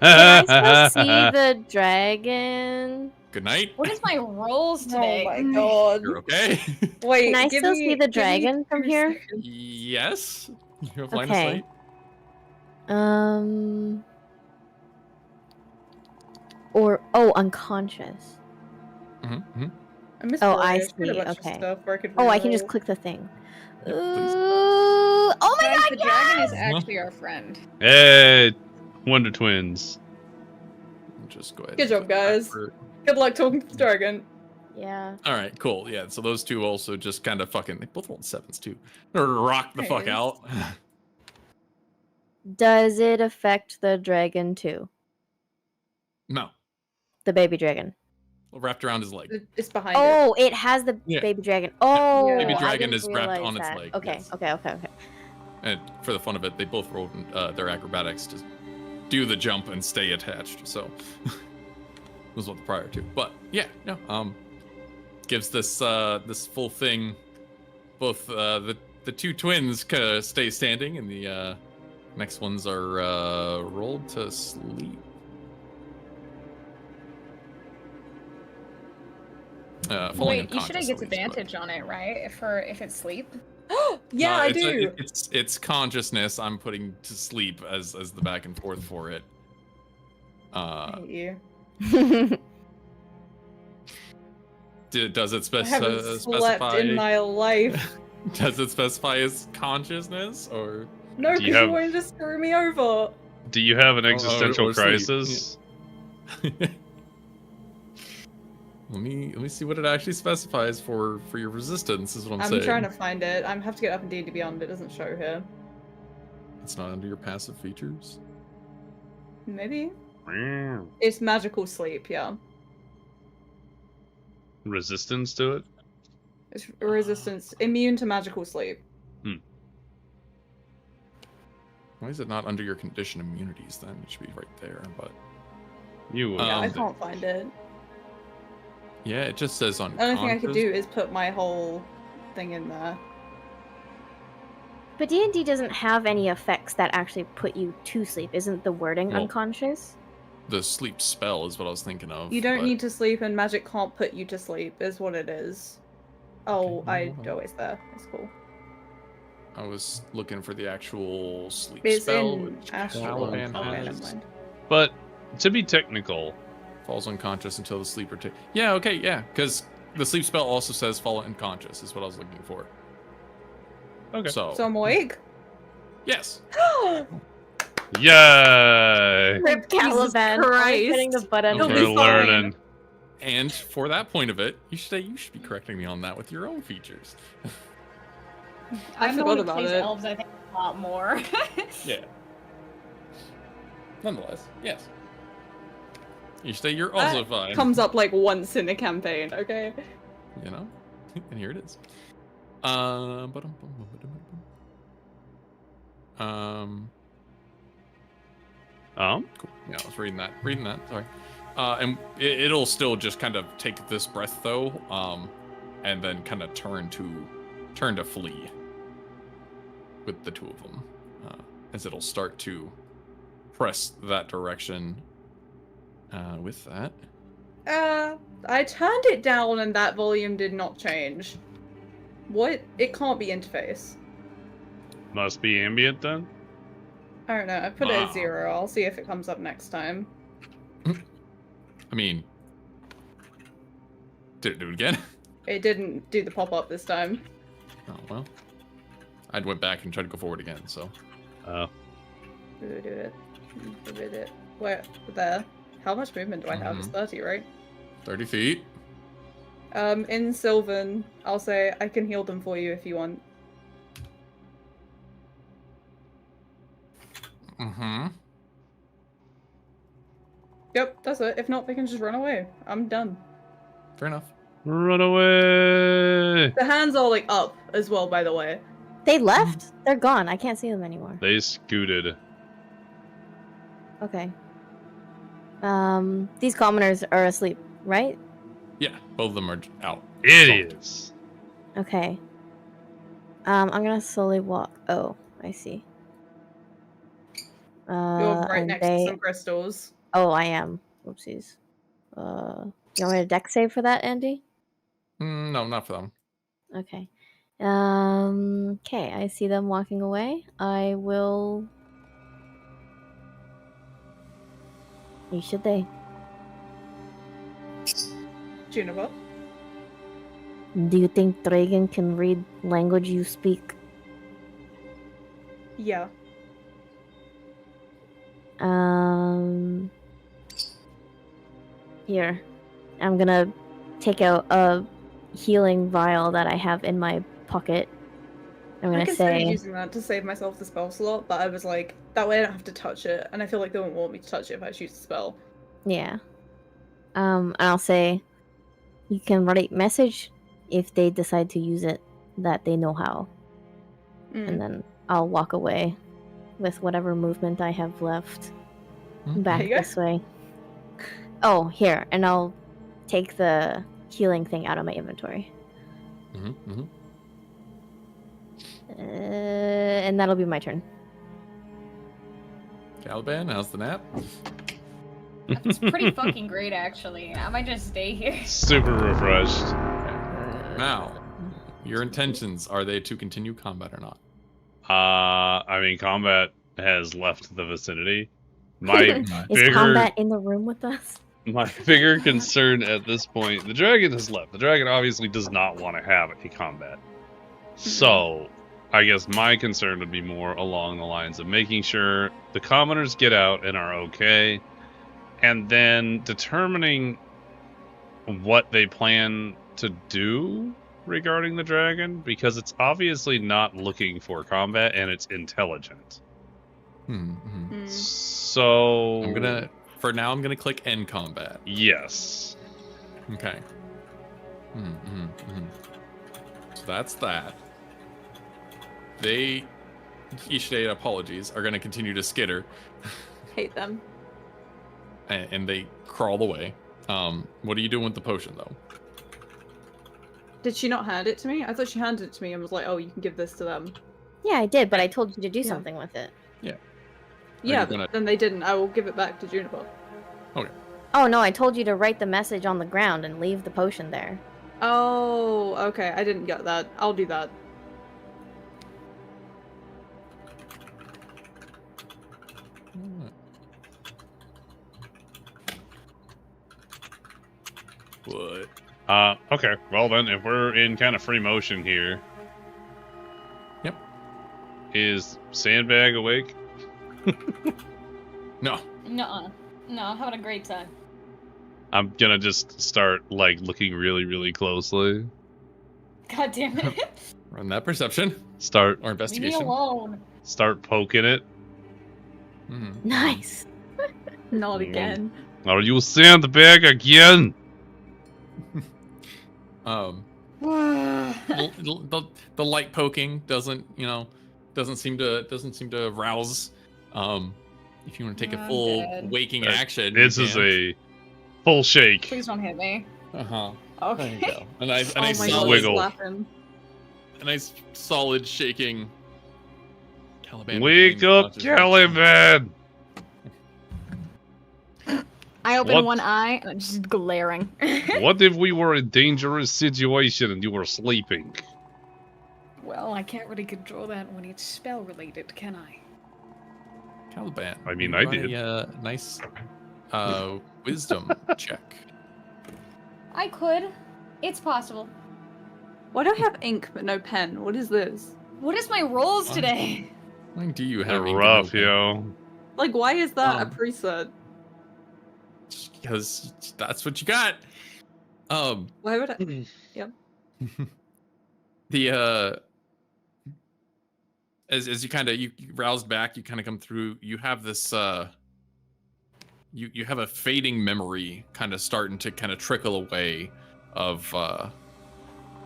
Can I still see the dragon? Good night. What is my rolls today? Oh my god. You're okay. Wait, Can I give still me- see the give me dragon from 2 here? seconds. Yes. You have line Okay. of sight. Or unconscious. Mm-hmm. I missed Oh, the I way. Should have see, a bunch of okay. stuff where I could Oh, I can just reroll. click the thing. Yeah, please. Oh my Guys, god, the dragon yes! is actually our friend. Hey, Wonder Twins. Just go ahead. Good and job, put that guys. for- Good luck talking to the dragon. Yeah. All right, cool. Yeah, so those two also just kind of fucking. They both rolled 7s too. Rock the fuck Nice. out. Does it affect the dragon too? No, The baby dragon. wrapped around his leg. It's behind it. Oh, it has the Yeah. baby dragon. Oh, Yeah. Baby I dragon didn't is wrapped realize on its that. leg, Okay, yes. okay. And for the fun of it, they both rolled their acrobatics to do the jump and stay attached. So was what the prior to. But yeah, no. Gives this this full thing. Both the two twins stay standing, and the next ones are rolled to sleep. Falling Wait, unconscious, you should have at gets least, but- advantage on it, right? If it's sleep. Yeah, I do. It's consciousness. I'm putting to sleep as the back and forth for it. I hate you. Does it I haven't slept specify? in my life. Does it specify as consciousness or? No, Do you because you have- wanted to screw me over. Do you have an Or existential sleep. crisis? Let me see what it actually specifies for your resistance. Is what I'm I'm saying. trying to find it. I have to get up in D&D Beyond. It doesn't show here. It's not under your passive features. Maybe. It's magical sleep, yeah. Resistance to it? It's resistance. Immune to magical sleep. Why is it not under your condition immunities then? It should be right there, but You Yeah, I Um, can't find it. yeah, it just says on. The only thing I could do is put my whole thing in there. But D&D doesn't have any effects that actually put you to sleep. Isn't the wording Well, unconscious? The sleep spell is what I was thinking of. You don't but- need to sleep, and magic can't put you to sleep, is what it is. Oh, Okay, I hold on. know it's there. It's cool. I was looking for the actual sleep It's spell, in which Astral. Caliban Okay, never has. mind. But to be technical, Falls unconscious until the sleeper takes. Yeah, okay, yeah, because the sleep spell also says fall unconscious is what I was looking for. okay. So, So I'm awake? yes. Yay! Rip Caliban. Christ. Hitting the button. It'll We're be fine. learning. And for that point of it, you should be correcting me on that with your own features. I I'm the forgot one who about plays it. elves, I think, a lot more. Yeah. Nonetheless, yes. You're also That fine. comes up like once in a campaign, okay? You know? And here it is. Cool. Yeah, I was reading that. Sorry. And it'll still just kind of take this breath though, and then kind of turn to flee with the two of them, as it'll start to press that direction. With that, I turned it down and that volume did not change. What? It can't be interface. Must be ambient then? I don't know. I put it Wow. at 0. I'll see if it comes up next time. I mean, did it do it again? It didn't do the pop-up this time. Oh well. I went back and tried to go forward again. So Oh. Do it. Where? There. How much movement do I have? It's 30, right? 30 feet. In Sylvan, I'll say I can heal them for you if you want. Mm-hmm. Yep, that's it. If not, they can just run away. I'm done. Fair enough. Run away! The hands are like up as well, by the way. They left? They're gone. I can't see them anymore. They scooted. Okay. These commoners are asleep, right? Yeah, both of them are out. Idiots! Okay. I'm gonna slowly walk. Oh, I see. You're right and next to some crystals. Oh, I am. Oopsies. You want me to deck save for that, Andy? No, not for them. Okay. Okay, I see them walking away. I will... Should they? Juniper. Do you think Dragon can read language you speak? Yeah. Here. I'm gonna take out a healing vial that I have in my pocket. I'm I gonna considered say... using that to save myself the spell slot, but I was like, that way I don't have to touch it, and I feel like they won't want me to touch it if I choose the spell. Yeah. And I'll say, you can write message if they decide to use it, that they know how. And then I'll walk away with whatever movement I have left back There you go. this way. Oh, here, and I'll take the healing thing out of my inventory. And that'll be my turn. Caliban, how's the nap? It's pretty fucking great, actually. I might just stay here. Super refreshed. Now, your intentions, are they to continue combat or not? I mean, combat has left the vicinity. My Is combat in the room with us? my bigger concern at this point, the dragon has left. The dragon obviously does not want to have a combat. So, I guess my concern would be more along the lines of making sure the commoners get out and are okay, and then determining what they plan to do regarding the dragon, because it's obviously not looking for combat and it's intelligent. So For now, I'm gonna click end combat. Yes. Okay. So that's that. They, Ishide, apologies, are gonna continue to skitter, Hate them. and they crawl away. What are you doing with the potion, though? Did she not hand it to me? I thought she handed it to me and was like, oh, you can give this to them. Yeah, I did, but I told you to do Yeah. something with it. Yeah, gonna- then they didn't. I will give it back to Juniper. Oh no, I told you to write the message on the ground and leave the potion there. Oh, okay. I didn't get that. I'll do that. What? Okay. Well then, if we're in kind of free motion here. Yep. Is Sandbag awake? No. Nuh-uh. No, I'm having a great time. I'm gonna just start, like, looking really, really closely. God damn it. Run that perception Start or Leave me investigation. alone. start poking it. Mhm. Nice. Not again. Are you Sandbag again? The light poking doesn't seem to arouse. If you want to take a I'm full dead. waking action, This you is can. a full shake. Please don't hit me. There Okay. you go. A nice Oh my solid, god, wiggle. he's laughing. a nice solid shaking. Caliban Wake regains up, consciousness. Caliban! I open What? one eye and I'm just glaring. What if we were in a dangerous situation and you were sleeping? Well, I can't really control that when it's spell related, can I? Caliban. I mean, you I run did. A nice wisdom check. I could. It's possible. Why do I have ink but no pen? What is this? What is my rolls What? today? Why do you They're have ink rough, open? yo. Like, why is that a Um, preset? Because that's what you got. Why would I? The as you kind of you rouse back, you kind of come through. You have this you have a fading memory kind of starting to kind of trickle away of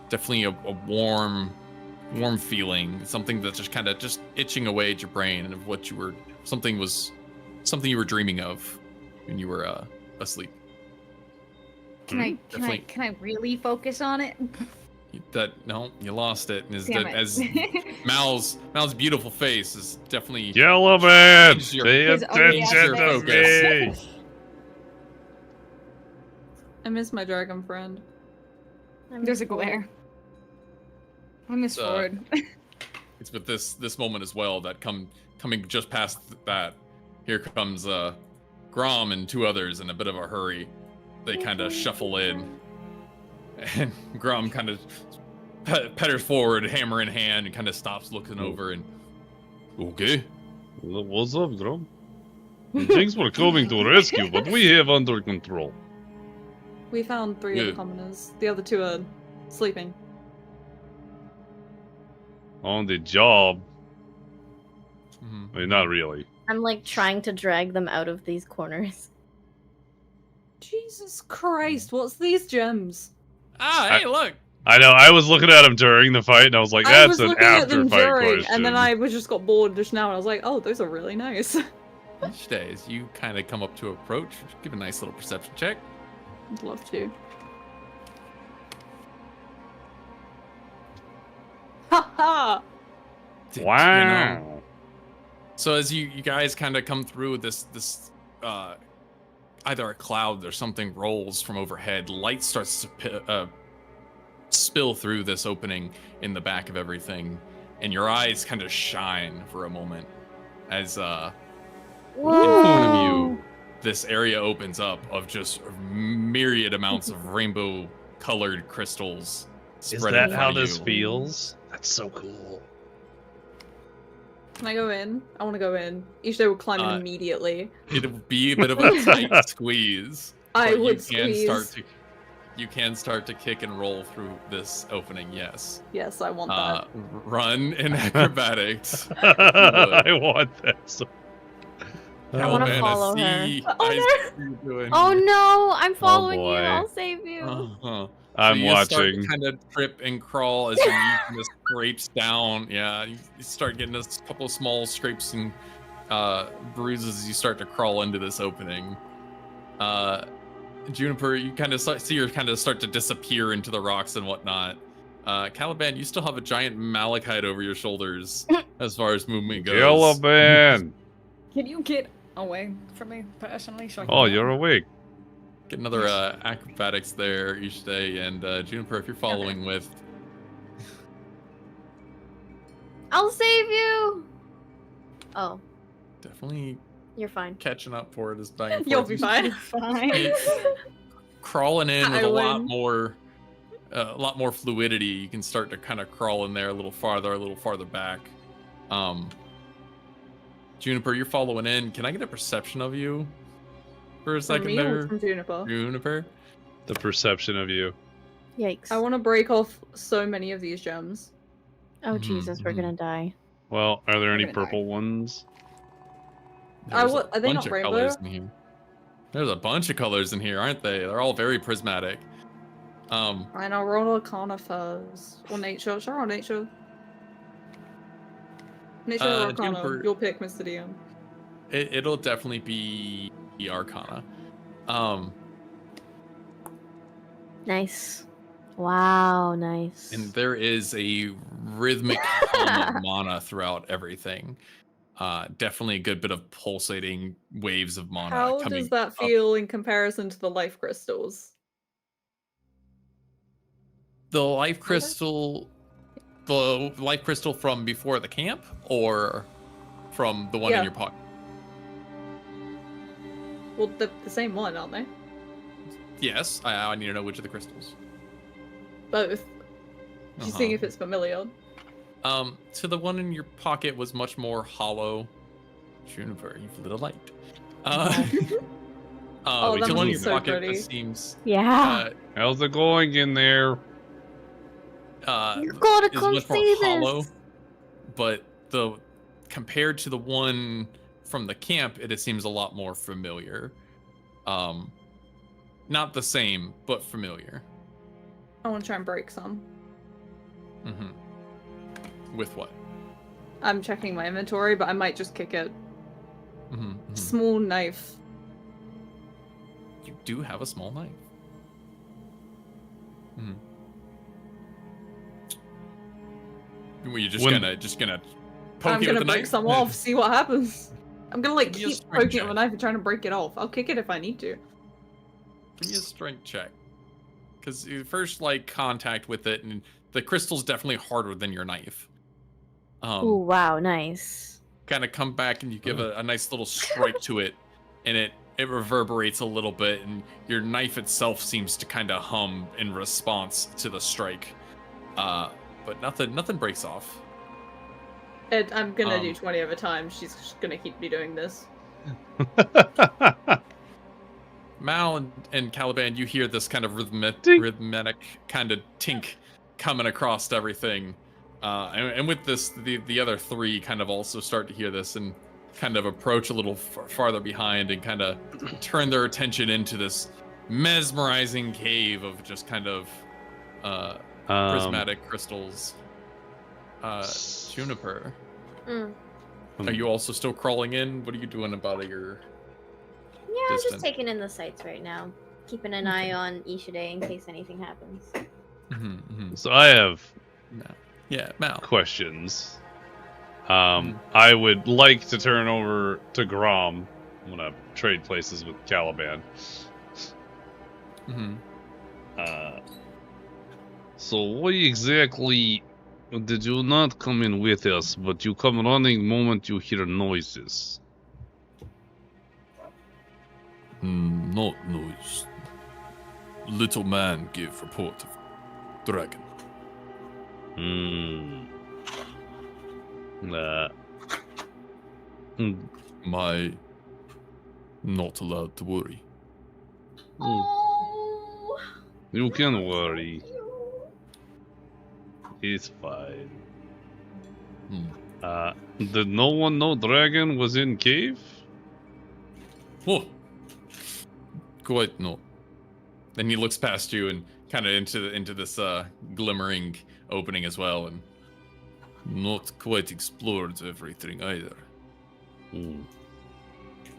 definitely a warm feeling, something that's just kind of just itching away at your brain, and of what you were something you were dreaming of when you were asleep. Can Definitely. can I really focus on it? No, you lost it. Damn it. As Mal's beautiful face is definitely Caliban! Change your- Pay His ugly attention ass to face. me! I miss my dragon friend. There's a glare. I miss Uh, forward. It's with this moment as well that coming just past that. Here comes Grom and two others in a bit of a hurry. They kind of shuffle in, and Grom kind of petters forward, hammer in hand, and kind of stops looking over and okay. What's up, Drum? Thanks for coming to rescue, but we have under control. We found 3 of the Good. commoners. The other 2 are sleeping. On the job. Mhm. I mean, not really. I'm like trying to drag them out of these corners. Jesus Christ, what's these gems? Hey, look. I know, I was looking at him during the fight, and I was like, I that's was an looking at after them fight during, question. and then I was just got bored just now, and I was like, oh, those are really nice. Each day, as you kind of come up to approach, give a nice little perception check. I'd love to. Ha ha! Wow. So as you guys kind of come through this either a cloud or something rolls from overhead, light starts to spill through this opening in the back of everything, and your eyes kind of shine for a moment as in front of you this area opens up of just myriad amounts of rainbow colored crystals. Is spread in that front how of this you. feels? That's so cool. Can I go in? I want to go in. Each day will climb in Uh, immediately. It'll be a bit of a tight squeeze. I but would squeeze. You can start to kick and roll through this opening, yes. Yes, I want that. Run in acrobatics. I want that. So... I wanna Caliban, follow see, her. I see what you're doing. Oh no, I'm following you. boy. I'll save you. Uh-huh. I'm you watching. Start to kind of trip and crawl as your knee kind of scrapes down. Yeah, you start getting a couple of small scrapes and bruises as you start to crawl into this opening. Juniper, you kind of see her kind of start to disappear into the rocks and whatnot. Caliban, you still have a giant malachite over your shoulders. as far as movement goes. Caliban! Can you get away from me personally? So I can Oh, get you're out? awake. Get another acrobatics there each day, and Juniper, if you're following with. I'll save you. Oh, Definitely you're fine. catching up for it as back and forth. You'll be fine. Fine. Crawling in with I a lot win. more fluidity. You can start to kind of crawl in there a little farther back. Juniper, you're following in. Can I get a perception of you for a From second me or there? from Juniper? Juniper? The perception of you. Yikes. I want to break off so many of these gems. Oh Mhm, Jesus, we're mhm. gonna die. Well, are there any gonna die. purple ones? There's are they not of rainbow? colors in here. There's a bunch of colors in here, aren't they? They're all very prismatic. Fine, I'll roll Arcana first. Or Nature. Sure, Nature. Nature or Arcana. Juniper- You'll pick, Mr. DM. It'll definitely be the Arcana. Nice. Wow, nice. And there is a rhythmic hum of mana throughout everything. Definitely a good bit of pulsating waves of mana How coming does that up. feel in comparison to the life crystals? The life crystal from before the camp, or from the one Yeah. in your pocket? Well, the same one, aren't they? Yes, I need to know which of the crystals. Both. Just seeing Uh-huh. if it's familiar. So the one in your pocket was much more hollow. Juniper, you've lit a light. Oh, the that one must in be your so pocket pretty. that seems Yeah. How's it going in there? You gotta is come much more see hollow, this. but compared to the one from the camp, it seems a lot more familiar. Not the same, but familiar. I want to try and break some. With what? I'm checking my inventory, but I might just kick it. Mm-hmm. Small knife. You do have a small knife. Were you just gonna poke I'm it gonna with the break knife? some off, see what happens. I'm gonna like Give me a keep strength poking it check. with a knife and trying to break it off. I'll kick it if I need to. Give me a strength check. Because you first contact with it, and the crystal's definitely harder than your knife. Ooh, wow, nice. Kind of come back and you give a nice little strike to it, and it reverberates a little bit, and your knife itself seems to kind of hum in response to the strike. But nothing breaks off. I'm gonna do 20 over time. She's just gonna keep me doing this. Mal and Caliban, you hear this kind of rhythmic kind of tink coming across everything. And with this, the other three kind of also start to hear this and kind of approach a little farther behind and kind of turn their attention into this mesmerizing cave of just kind of prismatic crystals. Juniper, are you also still crawling in? What are you doing about your... Yeah, I'm Distant. just taking in the sights right now. Keeping an eye on Ishide in case anything happens. So I have Mal. questions. I would like to turn over to Grom. I'm gonna trade places with Caliban. So why exactly did you not come in with us, but you come running moment you hear noises? Not noise. Little man give report of dragon. My not allowed to worry. Oh. You can worry. It's fine. Did no one know dragon was in cave? Oh, quite no. Then he looks past you and kind of into this glimmering opening as well, and not quite explored everything either.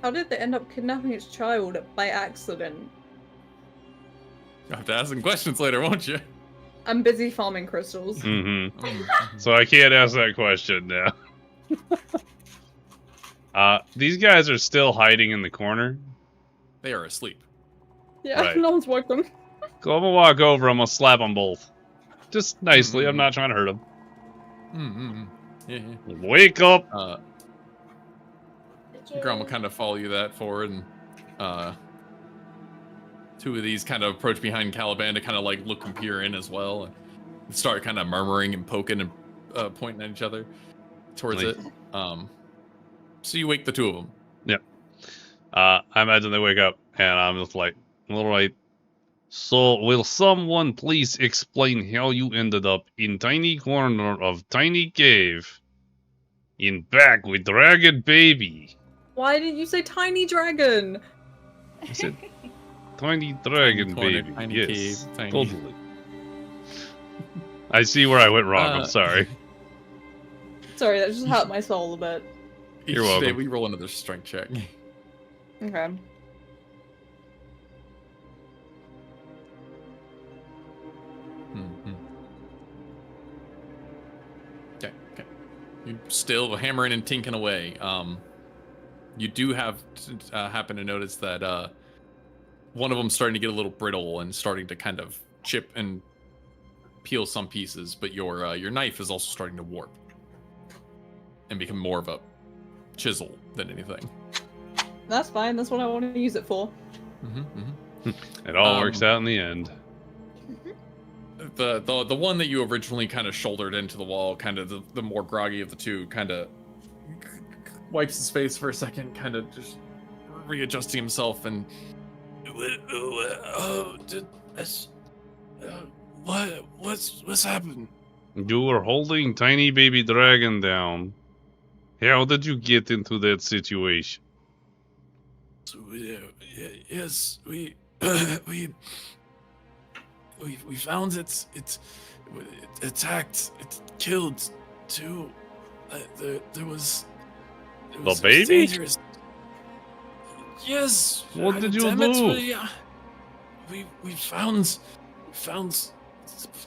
How did they end up kidnapping its child by accident? You'll have to ask some questions later, won't you? I'm busy farming crystals. So I can't ask that question now. These guys are still hiding in the corner. They are asleep. Yeah, Right. no one's woke them. So I'm gonna walk over. I'm gonna slap them both, just nicely. I'm not trying to hurt them. Yeah. Wake up! Grum will kind of follow you that forward, and two of these kind of approach behind Caliban to kind of like look and peer in as well, and start kind of murmuring and poking and pointing at each other towards it. So you wake the two of them. Yep. I imagine they wake up, and I'm just like, all right. So, will someone please explain how you ended up in tiny corner of tiny cave in back with dragon baby? Why didn't you say tiny dragon? I said tiny dragon corner, baby. tiny Yes, cave, tiny- totally. I see where I went wrong. I'm sorry. Sorry, that just hurt my soul a bit. You're welcome. We roll another strength check. Okay. Okay. You still hammering and tinking away. You do have happen to notice that one of them's starting to get a little brittle and starting to kind of chip and peel some pieces, but your knife is also starting to warp and become more of a chisel than anything. That's fine. That's what I want to use it for. It all works out in the end. The one that you originally kind of shouldered into the wall, kind of the more groggy of the two, kind of wipes his face for a second, kind of just readjusting himself, and what's happened? You were holding tiny baby dragon down. How did you get into that situation? So, yes, we found it. It attacked. It killed two. There was the baby? Dangerous. Yes. What did you damn do? We found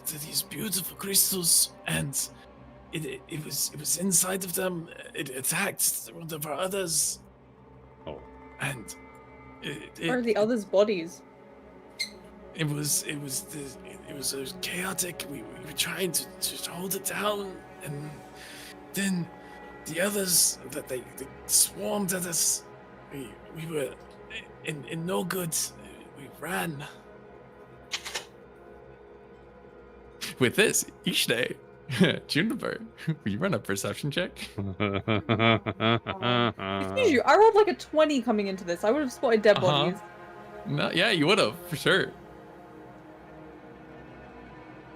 these beautiful crystals, and it was inside of them. It attacked one of our others. Oh. And Where are the others' bodies? It was chaotic. We were trying to just hold it down, and then the others that they swarmed at us. We were in no good. We ran. With this, each day, Juniper, will you run a perception check? Excuse you, I rolled like a 20 coming into this. I would have spotted dead bodies. No, yeah, you would have for sure.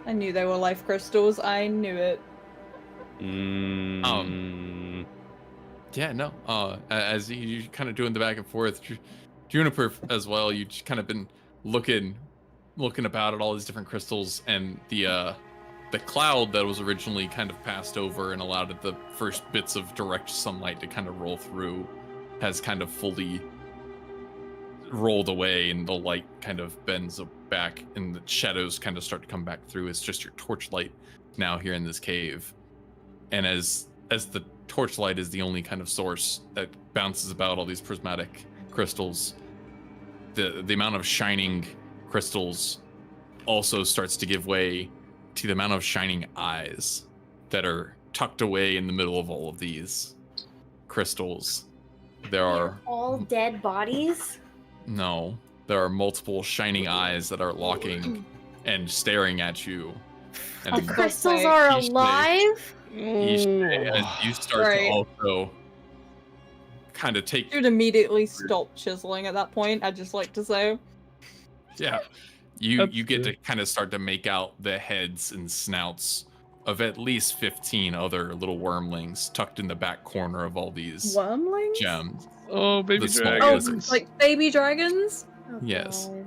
I knew they were life crystals. I knew it. Yeah, no. As you kind of doing the back and forth, Juniper as well. You just kind of been looking about at all these different crystals, and the cloud that was originally kind of passed over and allowed the first bits of direct sunlight to kind of roll through has kind of fully rolled away, and the light kind of bends back, and the shadows kind of start to come back through. It's just your torchlight now here in this cave, and as the torchlight is the only kind of source that bounces about all these prismatic crystals, the amount of shining crystals also starts to give way to the amount of shining eyes that are tucked away in the middle of all of these crystals. There are all dead bodies? No, there are multiple shining eyes that are locking and staring at you. And The crystals are alive? Each day, as you start to also kind of take... You'd immediately stop chiseling at that point, I'd just like to say. Yeah. You get to kind of start to make out the heads and snouts of at least 15 other little wormlings tucked in the back corner of all these Wormlings? gems. Oh, baby The small dragons. Oh, lizards. like baby dragons? Oh, Yes. God.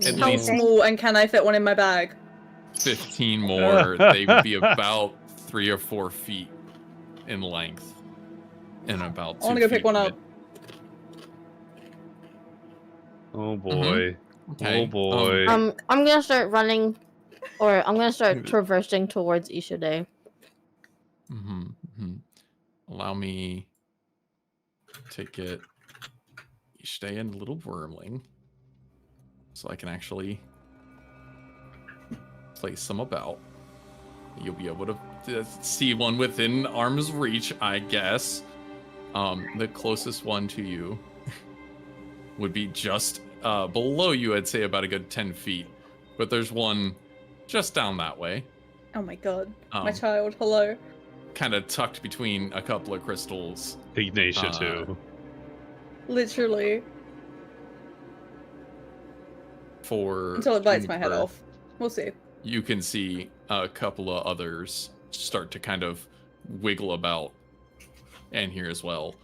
At How least small, and can I fit one in my bag? 15 more. They would be about 3 or 4 feet in length. And about 2 I want to go pick feet one wide. up. Oh boy. Okay. Oh boy. I'm gonna start running, or I'm gonna start traversing towards Ishide. allow me to get Ishte and little wormling, so I can actually place them about. You'll be able to see one within arm's reach, I guess. The closest one to you would be just below you, I'd say about a good 10 feet. But there's one just down that way. Oh my god. My child, hello. Kind of tucked between a couple of crystals. Ignatia too. Literally. Until it bites my head off. We'll see. You can see a couple of others start to kind of wiggle about, and here as well.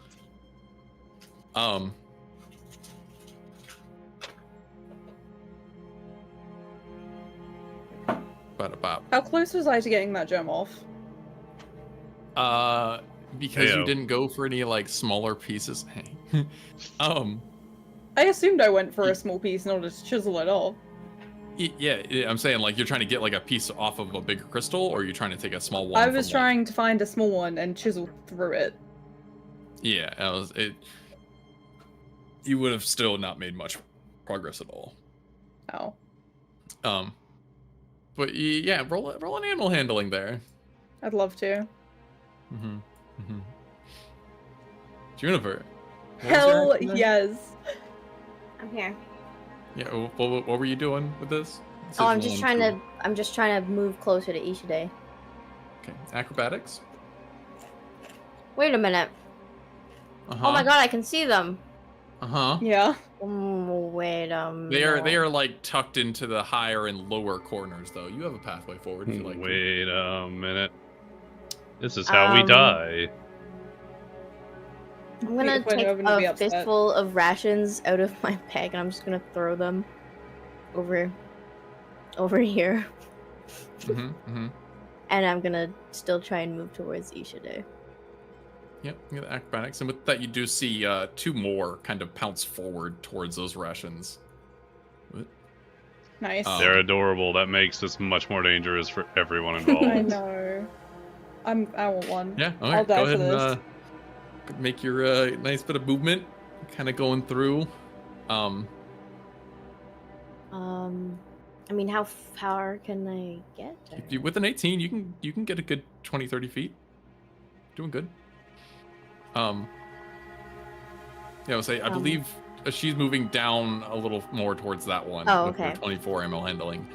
How close was I to getting that gem off? Because you didn't go for any like smaller pieces. I assumed I went for a small piece in order to chisel it off. Yeah, I'm saying like you're trying to get like a piece off of a bigger crystal, or are you trying to take a small one? I was trying to find a small one and chisel through it. Yeah, you would have still not made much progress at all. Oh. But yeah, roll an animal handling there. I'd love to. Juniper. Hell yes. I'm here. Yeah, what were you doing with this? Oh, I'm just trying to move closer to Ishide. Okay, acrobatics. Wait a minute. Oh my god, I can see them. Yeah. Wait a minute. They are like tucked into the higher and lower corners, though. You have a pathway forward if you like. Wait a minute. This is how we die. I'm gonna take a fistful of rations out of my bag, and I'm just gonna throw them over here. And I'm gonna still try and move towards Ishide. Yep, you got acrobatics, and with that you do see 2 more kind of pounce forward towards those rations. What? Nice. They're adorable. That makes this much more dangerous for everyone involved. I know. I want one. Yeah, all I'll right, die go for ahead this. and make your nice bit of movement, kind of going through. I mean, how far can I get? With an 18, you can get a good 20-30 feet. Doing good. Yeah, I believe she's moving down a little more towards that one. Oh, with okay. her 24 ML handling.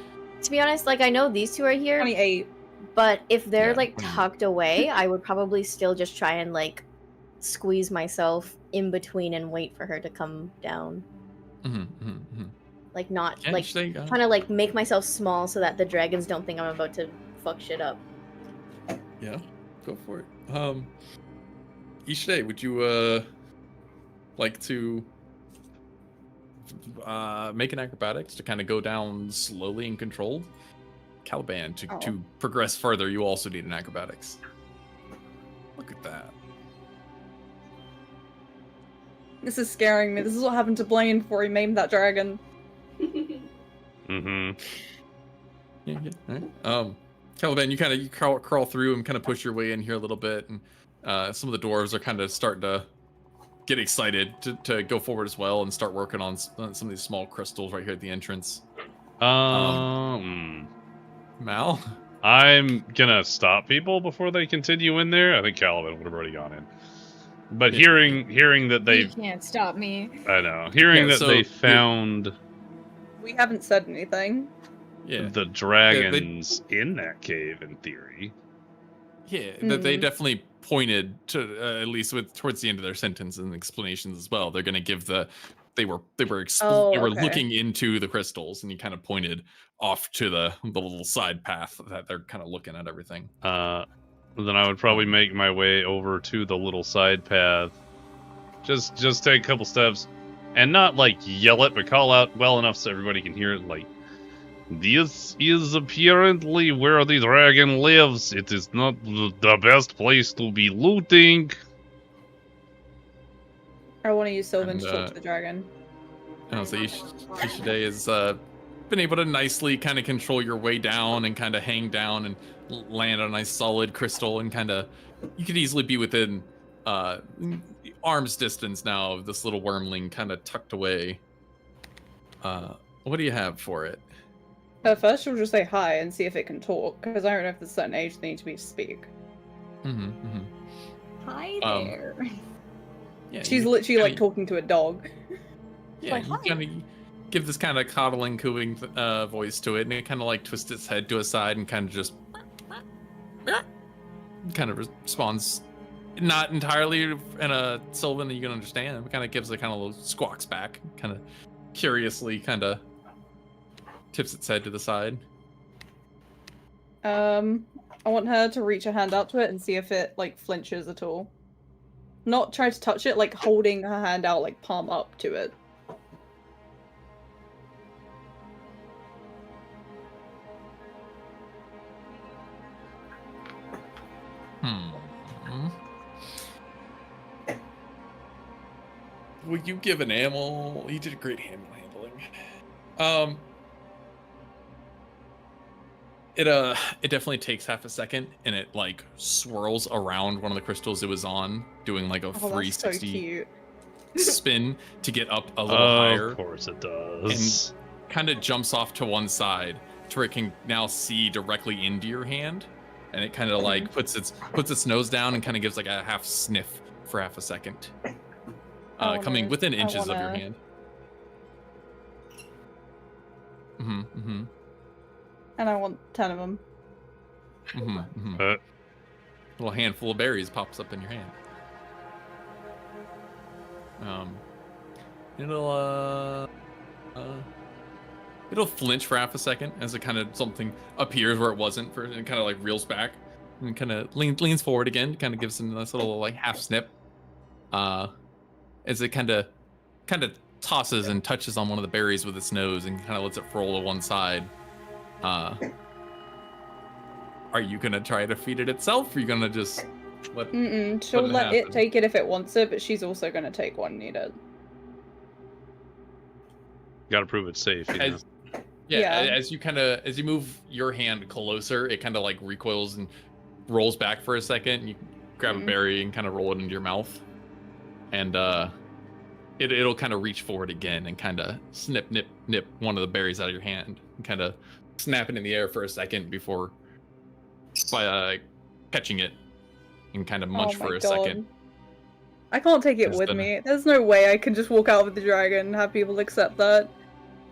To be honest, like I know these two are here. 28. But if they're Yeah, like tucked away, I would probably still just try and like squeeze myself in between and wait for her to come down. Like not Yeah, like trying to like make myself small so that the dragons don't think I'm about to fuck shit up. Yeah, go for it. Ishide, would you like to make an acrobatics to kind of go down slowly and controlled? Caliban, to progress further, you also need an acrobatics. Look at that. This is scaring me. This is what happened to Blaine before he maimed that dragon. Mm-hmm. Yeah. All right. Caliban, you crawl through and kind of push your way in here a little bit, and some of the dwarves are kind of starting to get excited to go forward as well and start working on some of these small crystals right here at the entrance. Mal? I'm gonna stop people before they continue in there. I think Caliban would have already gone in. But hearing that they can't stop me. I know. Hearing that they found We haven't said anything. Yeah. the dragons in that cave in theory. Yeah, that they definitely pointed to at least towards the end of their sentence and explanations as well. They're going to give they were looking into the crystals, and he kind of pointed off to the little side path that they're kind of looking at everything. Then I would probably make my way over to the little side path. Just take a couple steps, and not like yell it, but call out well enough so everybody can hear it. Like, this is apparently where the dragon lives. It is not the best place to be looting. I want to use Sylvan to talk to the dragon. So Ishide has been able to nicely kind of control your way down and kind of hang down and land on a nice solid crystal, and kind of you could easily be within arm's distance now of this little wormling kind of tucked away. What do you have for it? First, she'll just say hi and see if it can talk, because I don't know if there's a certain age they need to be to speak. Hi there. Yeah, She's literally like talking to a dog. Yeah, Like, you hi. kind of give this kind of coddling, cooing voice to it, and it kind of like twists its head to a side and kind of just kind of responds, not entirely in a Sylvan that you can understand. It kind of gives a kind of little squawks back, kind of curiously, kind of tips its head to the side. I want her to reach her hand out to it and see if it like flinches at all. Not try to touch it, like holding her hand out, like palm up to it. Will you give an animal? He did a great animal handling. It definitely takes half a second, and it like swirls around one of the crystals it was on, doing like a 360 so cute. spin to get up a little higher. Of course it does. And kind of jumps off to one side to where it can now see directly into your hand, and it kind of like puts its nose down and kind of gives like a half sniff for half a second, coming within inches of your hand. And I want 10 of them. A little handful of berries pops up in your hand. It'll flinch for half a second as it kind of something appears where it wasn't, and kind of like reels back and kind of leans forward again, kind of gives a nice little like half snip. As it kind of tosses and touches on one of the berries with its nose and kind of lets it roll to one side. Are you gonna try to feed it itself, or are you gonna just let? She'll let it take it if it wants it, but she's also gonna take one and eat it. Gotta prove it's safe. You know? As you move your hand closer, it kind of like recoils and rolls back for a second. And you grab a berry and kind of roll it into your mouth, and it'll kind of reach forward again and kind of nip one of the berries out of your hand and kind of snap it in the air for a second before catching it and kind of munch for a second. I can't take it with me. There's no way I can just walk out with the dragon and have people accept that.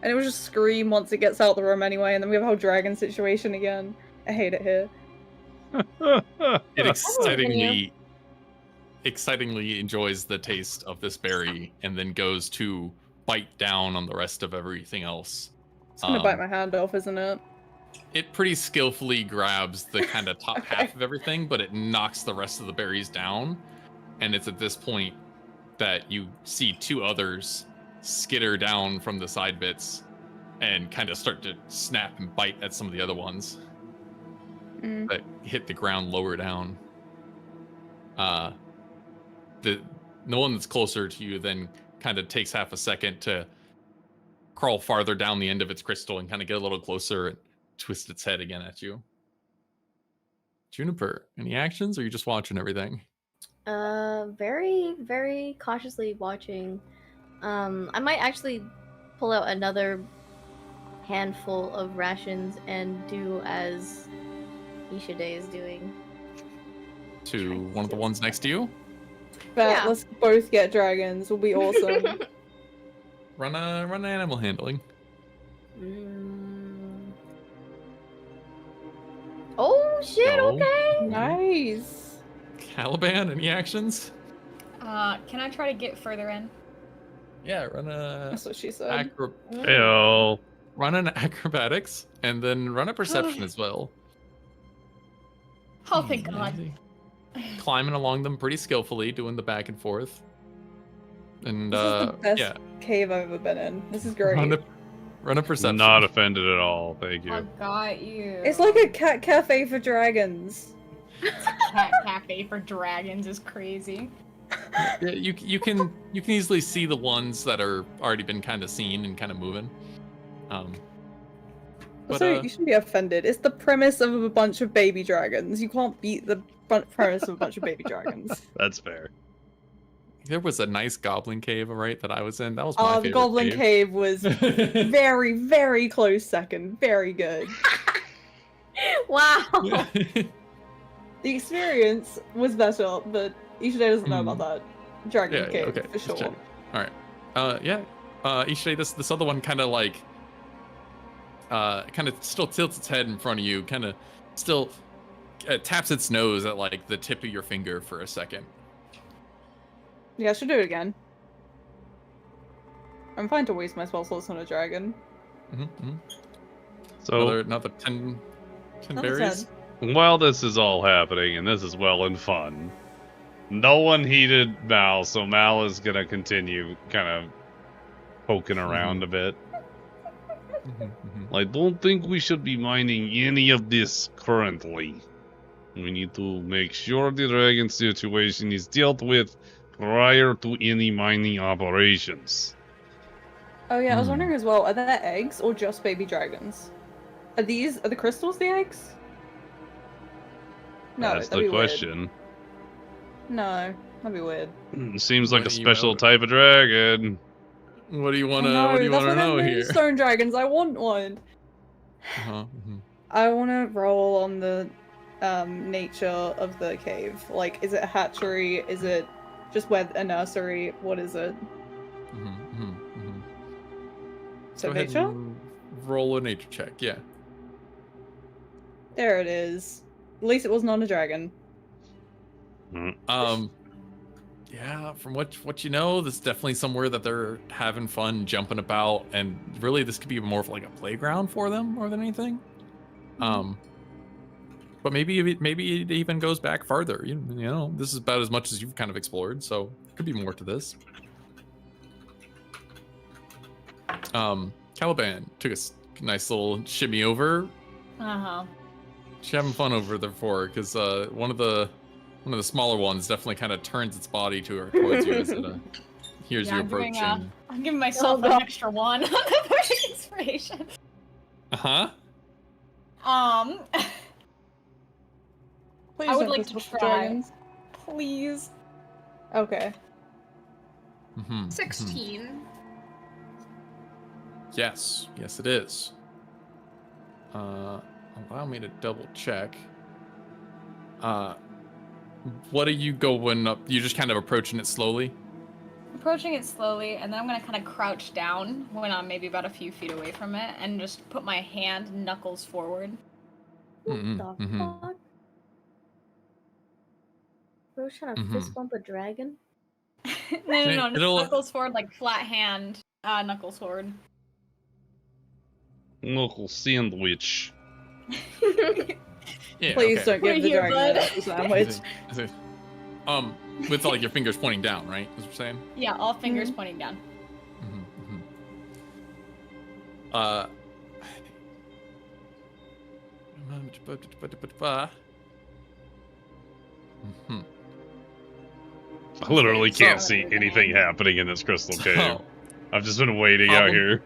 And it will just scream once it gets out the room anyway, and then we have a whole dragon situation again. I hate it here. It excitingly enjoys the taste of this berry and then goes to bite down on the rest of everything else. It's gonna bite my hand off, isn't it? It pretty skillfully grabs the kind of top half of everything, but it knocks the rest of the berries down. And it's at this point that you see two others skitter down from the side bits and kind of start to snap and bite at some of the other ones that hit the ground lower down. The one that's closer to you then kind of takes half a second to crawl farther down the end of its crystal and kind of get a little closer and twist its head again at you. Juniper, any actions, or are you just watching everything? Very, very cautiously watching. I might actually pull out another handful of rations and do as Ishide is doing. To one of the ones next to you? But let's both get dragons. Will be awesome. Run animal handling. Oh shit! No. Okay. Nice. Caliban, any actions? Can I try to get further in? Yeah, run a. That's what she said. Heyo. Run an acrobatics and then run a perception as well. Oh, thank God. Climbing along them pretty skillfully, doing the back and forth. And This is the best cave I've ever been in. This is great. Run a perception. Not offended at all. Thank you. I got you. It's like a cat cafe for dragons. Cat cafe for dragons is crazy. Yeah, you can easily see the ones that are already been kind of seen and kind of moving. Also, you shouldn't be offended. It's the premise of a bunch of baby dragons. You can't beat the premise of a bunch of baby dragons. That's fair. There was a nice goblin cave, right, that I was in. That was my favorite The goblin cave was very, very close second. Very good. Wow. The experience was better, but Ishide doesn't know about that. Dragon cave, okay, for sure. All right. Ishide, this other one kind of like, kind of still tilts its head in front of you, kind of still taps its nose at like the tip of your finger for a second. Yeah, I should do it again. I'm fine to waste my spell slots on a dragon. So another 10 Another berries. 10. while this is all happening, and this is well and fun, no one heeded Mal, so Mal is gonna continue kind of poking around a bit. I don't think we should be mining any of this currently. We need to make sure the dragon situation is dealt with prior to any mining operations. Oh yeah, I was wondering as well, are there eggs or just baby dragons? Are the crystals the eggs? No, That's that'd the be weird. question. No, that'd be weird. Seems like What a do you special know? type of dragon. What do you want No, to that's why know they're here? moonstone dragons. I want one. I want to roll on the nature of the cave. Like, is it a hatchery? Is it just a nursery? What is it? So Go ahead nature? and roll a nature check. Yeah. There it is. At least it was not a dragon. Yeah, from what you know, this is definitely somewhere that they're having fun jumping about, and really this could be more of like a playground for them more than anything. But maybe it even goes back farther. You know, this is about as much as you've kind of explored, so there could be more to this. Caliban took a nice little shimmy over. She's having fun over there for her, because one of the smaller ones definitely kind of turns its body towards you as it hears you approaching. I'm giving myself an extra one on the Bardic Inspiration. Please I would don't like piss to off the try. dragons. Please. Okay. 16. Yes, it is. Allow me to double check. What are you going up? You just kind of approaching it slowly? Approaching it slowly, and then I'm gonna kind of crouch down when I'm maybe about a few feet away from it, and just put my hand knuckles forward. What the fuck? We're trying to fist bump a dragon? No, just knuckles forward, like flat hand, knuckles forward. Knuckle sandwich. Yeah, Please don't give the Here, dragon bud. a sandwich. With like your fingers pointing down, right? Is what you're saying? Yeah, all fingers pointing down. I literally can't see anything happening in this crystal cave. I've just been waiting out here.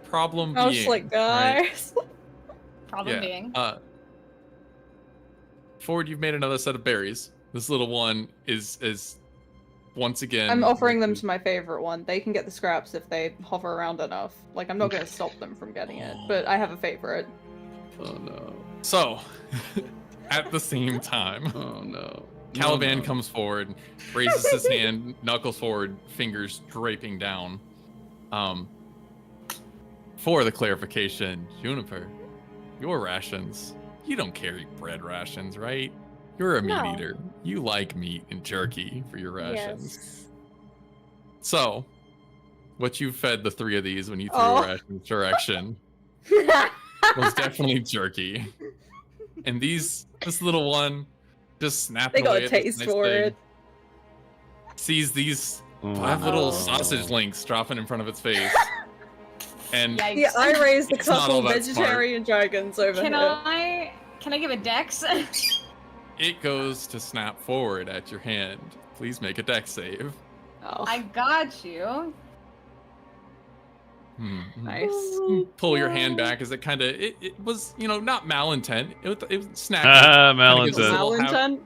Problem I was being, just like, guys. right? Problem being. Ford, you've made another set of berries. This little one is once again. I'm offering them to my favorite one. They can get the scraps if they hover around enough. Like, I'm not going to stop them from getting it, but I have a favorite. Oh no. So, at the same time, Oh no. Caliban comes forward, raises his hand, knuckles forward, fingers draping down. For the clarification, Juniper, your rations, you don't carry bread rations, right? You're a meat eater. You like meat and jerky for your rations. Yes. So, what you fed the three of these when you threw rations direction was definitely jerky. And this little one just snapping They got away a at this taste nice for thing, it. sees these Oh, 5 little no. sausage links dropping in front of its face. And Yikes. Yeah, I raised a It's not all couple that smart. vegetarian dragons over Can here. I give a dex? it goes to snap forward at your hand. Please make a dex save. Oh. I got you. Nice. Pull your hand back as it kind of it was not malintent. It was snappy. Malintent.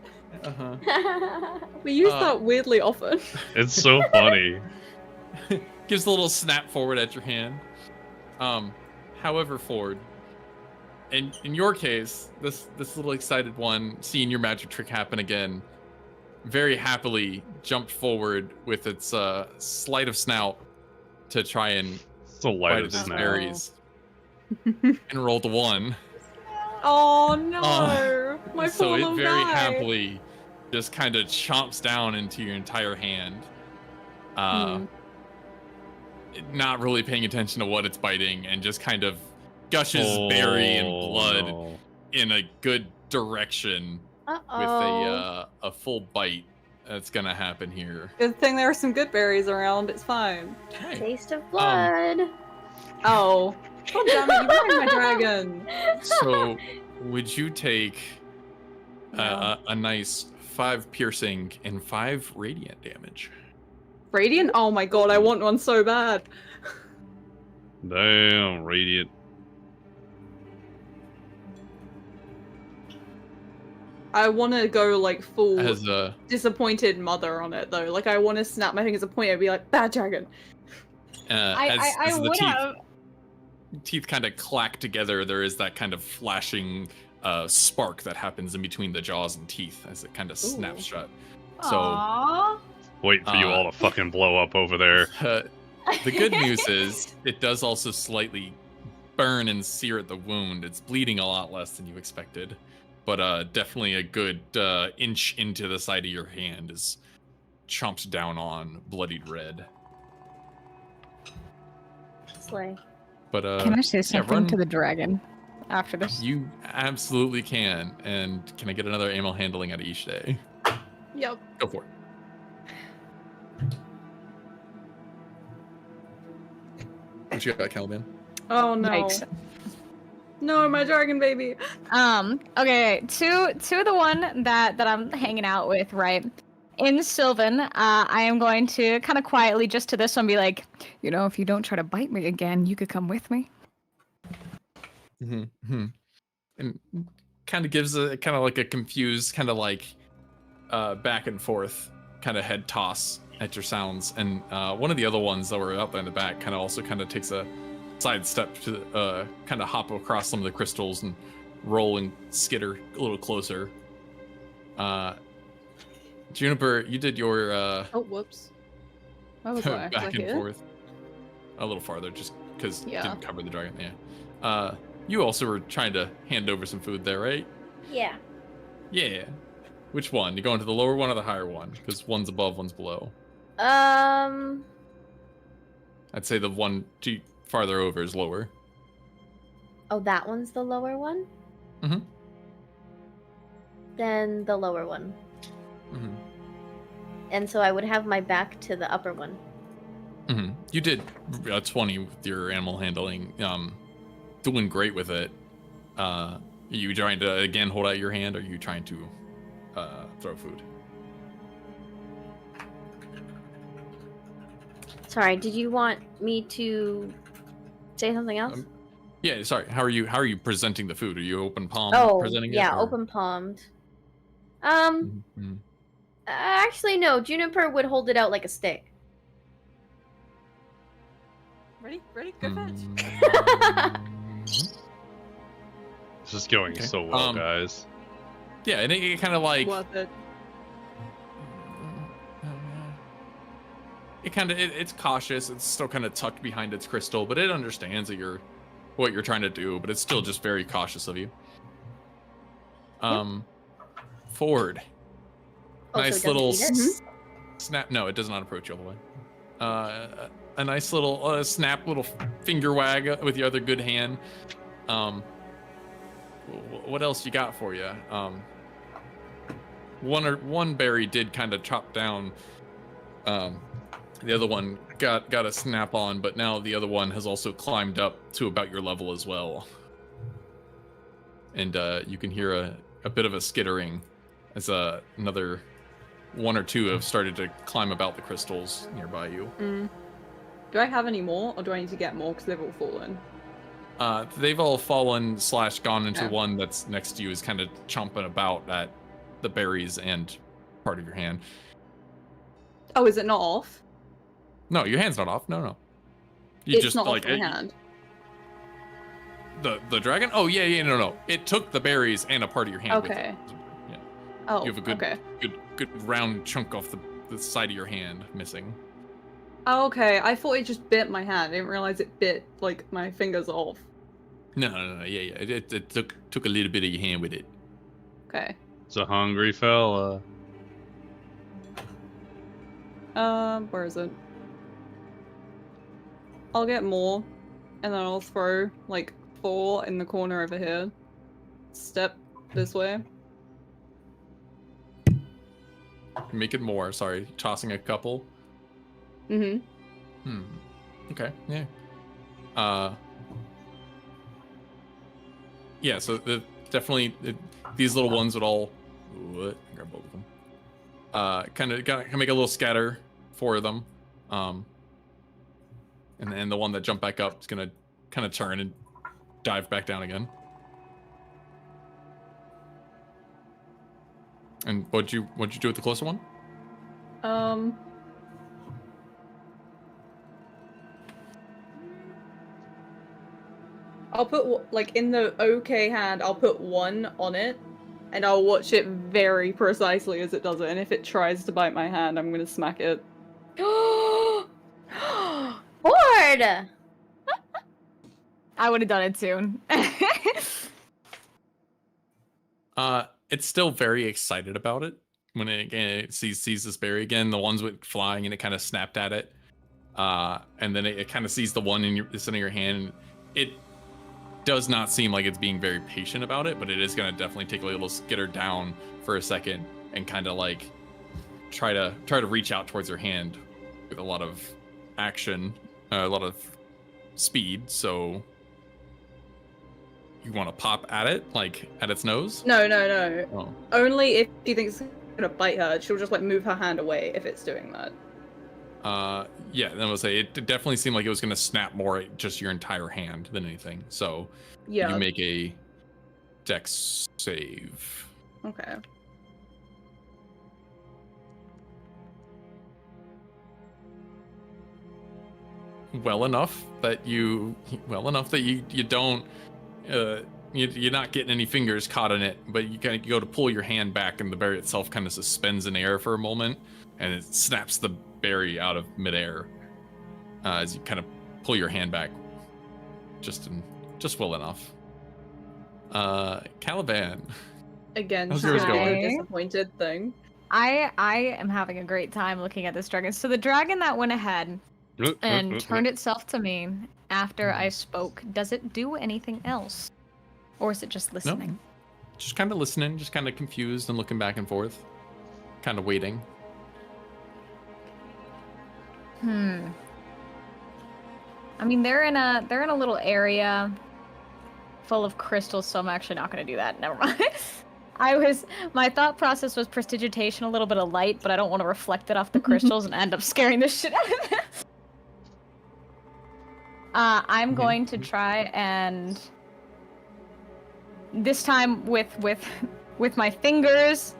We use that weirdly often. It's so funny. Gives a little snap forward at your hand. However, Ford, in your case, this little excited one, seeing your magic trick happen again, very happily jumped forward with its sleight of snout to try and bite its berries, and rolled a 1. Oh no! My so poor it little very guy. happily just kind of chomps down into your entire hand. Not really paying attention to what it's biting, and just kind of gushes berry and blood in a good direction with a full bite that's gonna happen here. Good thing there are some good berries around. It's fine. Okay. Taste of blood. Oh, God damn it! You burned my dragon. So, would you take a nice 5 piercing and 5 radiant damage? Radiant? Oh my god, I want one so bad. Damn, radiant. I want to go like full As a disappointed mother on it though. Like I want to snap my fingers at point and be like, bad dragon. I would have. Teeth kind of clack together, there is that kind of flashing spark that happens in between the jaws and teeth as it kind of snaps shut. So, Aww. Wait for you all to fucking blow up over there. the good news is it does also slightly burn and sear at the wound. It's bleeding a lot less than you expected, but definitely a good inch into the side of your hand is chomped down on, bloodied red. Slay. But can I say something run. to the dragon after this? You absolutely can. And can I get another animal handling out of each day? Yep. Go for it. What you got, Caliban? Oh no. Yikes. No, my dragon baby. Okay, to the one that I'm hanging out with, right? In Sylvan, I am going to kind of quietly just to this one be like, if you don't try to bite me again, you could come with me. Mm-hmm. And kind of gives a kind of like a confused kind of like back and forth kind of head toss at your sounds, and one of the other ones that were up in the back kind of also kind of takes a side step to kind of hop across some of the crystals and roll and skitter a little closer. Juniper, you did your Oh, whoops. Where was I? back Was I and here? forth a little farther, just because Yeah. didn't cover the dragon. Yeah. You also were trying to hand over some food there, right? Yeah. Yeah. Which one? You going to the lower one or the higher one? Because one's above, one's below. Um. I'd say the one farther over is lower. Oh, that one's the lower one? Mm-hmm. Then the lower one. Mm-hmm. And so I would have my back to the upper one. Mm-hmm. You did 20 with your animal handling. Doing great with it. You trying to again hold out your hand, or are you trying to throw food? Sorry, did you want me to say something else? Yeah, sorry. How are you presenting the food? Are you open palm presenting it? Yeah, or- open palmed. Mhm. Actually no, Juniper would hold it out like a stick. Ready? Go fetch. This is going Okay. so well, guys. Yeah, and it kind of like Worth it. it's cautious. It's still kind of tucked behind its crystal, but it understands that what you're trying to do, but it's still just very cautious of you. Ford. Oh, Nice so it little doesn't eat it? snap. No, it does not approach you all the way. A nice little snap, little finger wag with your other good hand. What else you got for you? One berry did kind of chop down. The other one got a snap on, but now the other one has also climbed up to about your level as well. And you can hear a bit of a skittering as another one or two have started to climb about the crystals nearby you. Do I have any more, or do I need to get more because they've all fallen? They've all fallen / gone into Okay. one that's next to you is kind of chomping about at the berries and part of your hand. Oh, is it not off? No, your hand's not off. No. It's not off my hand. The dragon? Oh yeah, no. It took the berries and a part of your hand. Okay. With it. Yeah. Oh, You have a okay. good round chunk off the side of your hand missing. Oh, okay. I thought it just bit my hand. I didn't realize it bit like my fingers off. No. Yeah. It took a little bit of your hand with it. Okay. It's a hungry fella. Where is it? I'll get more, and then I'll throw like 4 in the corner over here. Step this way. Make it more. Sorry, tossing a couple. Mm-hmm. Okay. Yeah. Yeah. So definitely these little ones would all. What? Grab both of them. Kind of make a little scatter for them. And then the one that jumped back up is gonna kind of turn and dive back down again. And what'd you do with the closer one? I'll put like in the okay hand. I'll put 1 on it, and I'll watch it very precisely as it does it. And if it tries to bite my hand, I'm gonna smack it. Bored! I would have done it soon. It's still very excited about it when it sees this berry again. The ones went flying and it kind of snapped at it, and then it kind of sees the one in the center of your hand. And it does not seem like it's being very patient about it, but it is gonna definitely take a little skitter down for a second and kind of like try to reach out towards your hand with a lot of action, a lot of speed. So you want to pop at it, like at its nose? No. Oh. Only if she thinks it's gonna bite her. She'll just like move her hand away if it's doing that. Yeah, then I would say it definitely seemed like it was going to snap more at just your entire hand than anything. So Yeah. you make a dex save. Okay. Well enough that you don't you're not getting any fingers caught in it, but you kind of go to pull your hand back and the berry itself kind of suspends in air for a moment and it snaps the berry out of midair as you kind of pull your hand back just well enough. Caliban. Again, How's she's yours doing going? a disappointed thing. I am having a great time looking at this dragon. So the dragon that went ahead and turned itself to me after I spoke, does it do anything else? Or is it just listening? No. Just kind of listening, just kind of confused and looking back and forth. Kind of waiting. I mean, they're in a little area full of crystals, so I'm actually not going to do that. Never mind. My thought process was prestidigitation, a little bit of light, but I don't want to reflect it off the crystals and end up scaring the shit out of them. I'm going to try and this time with my fingers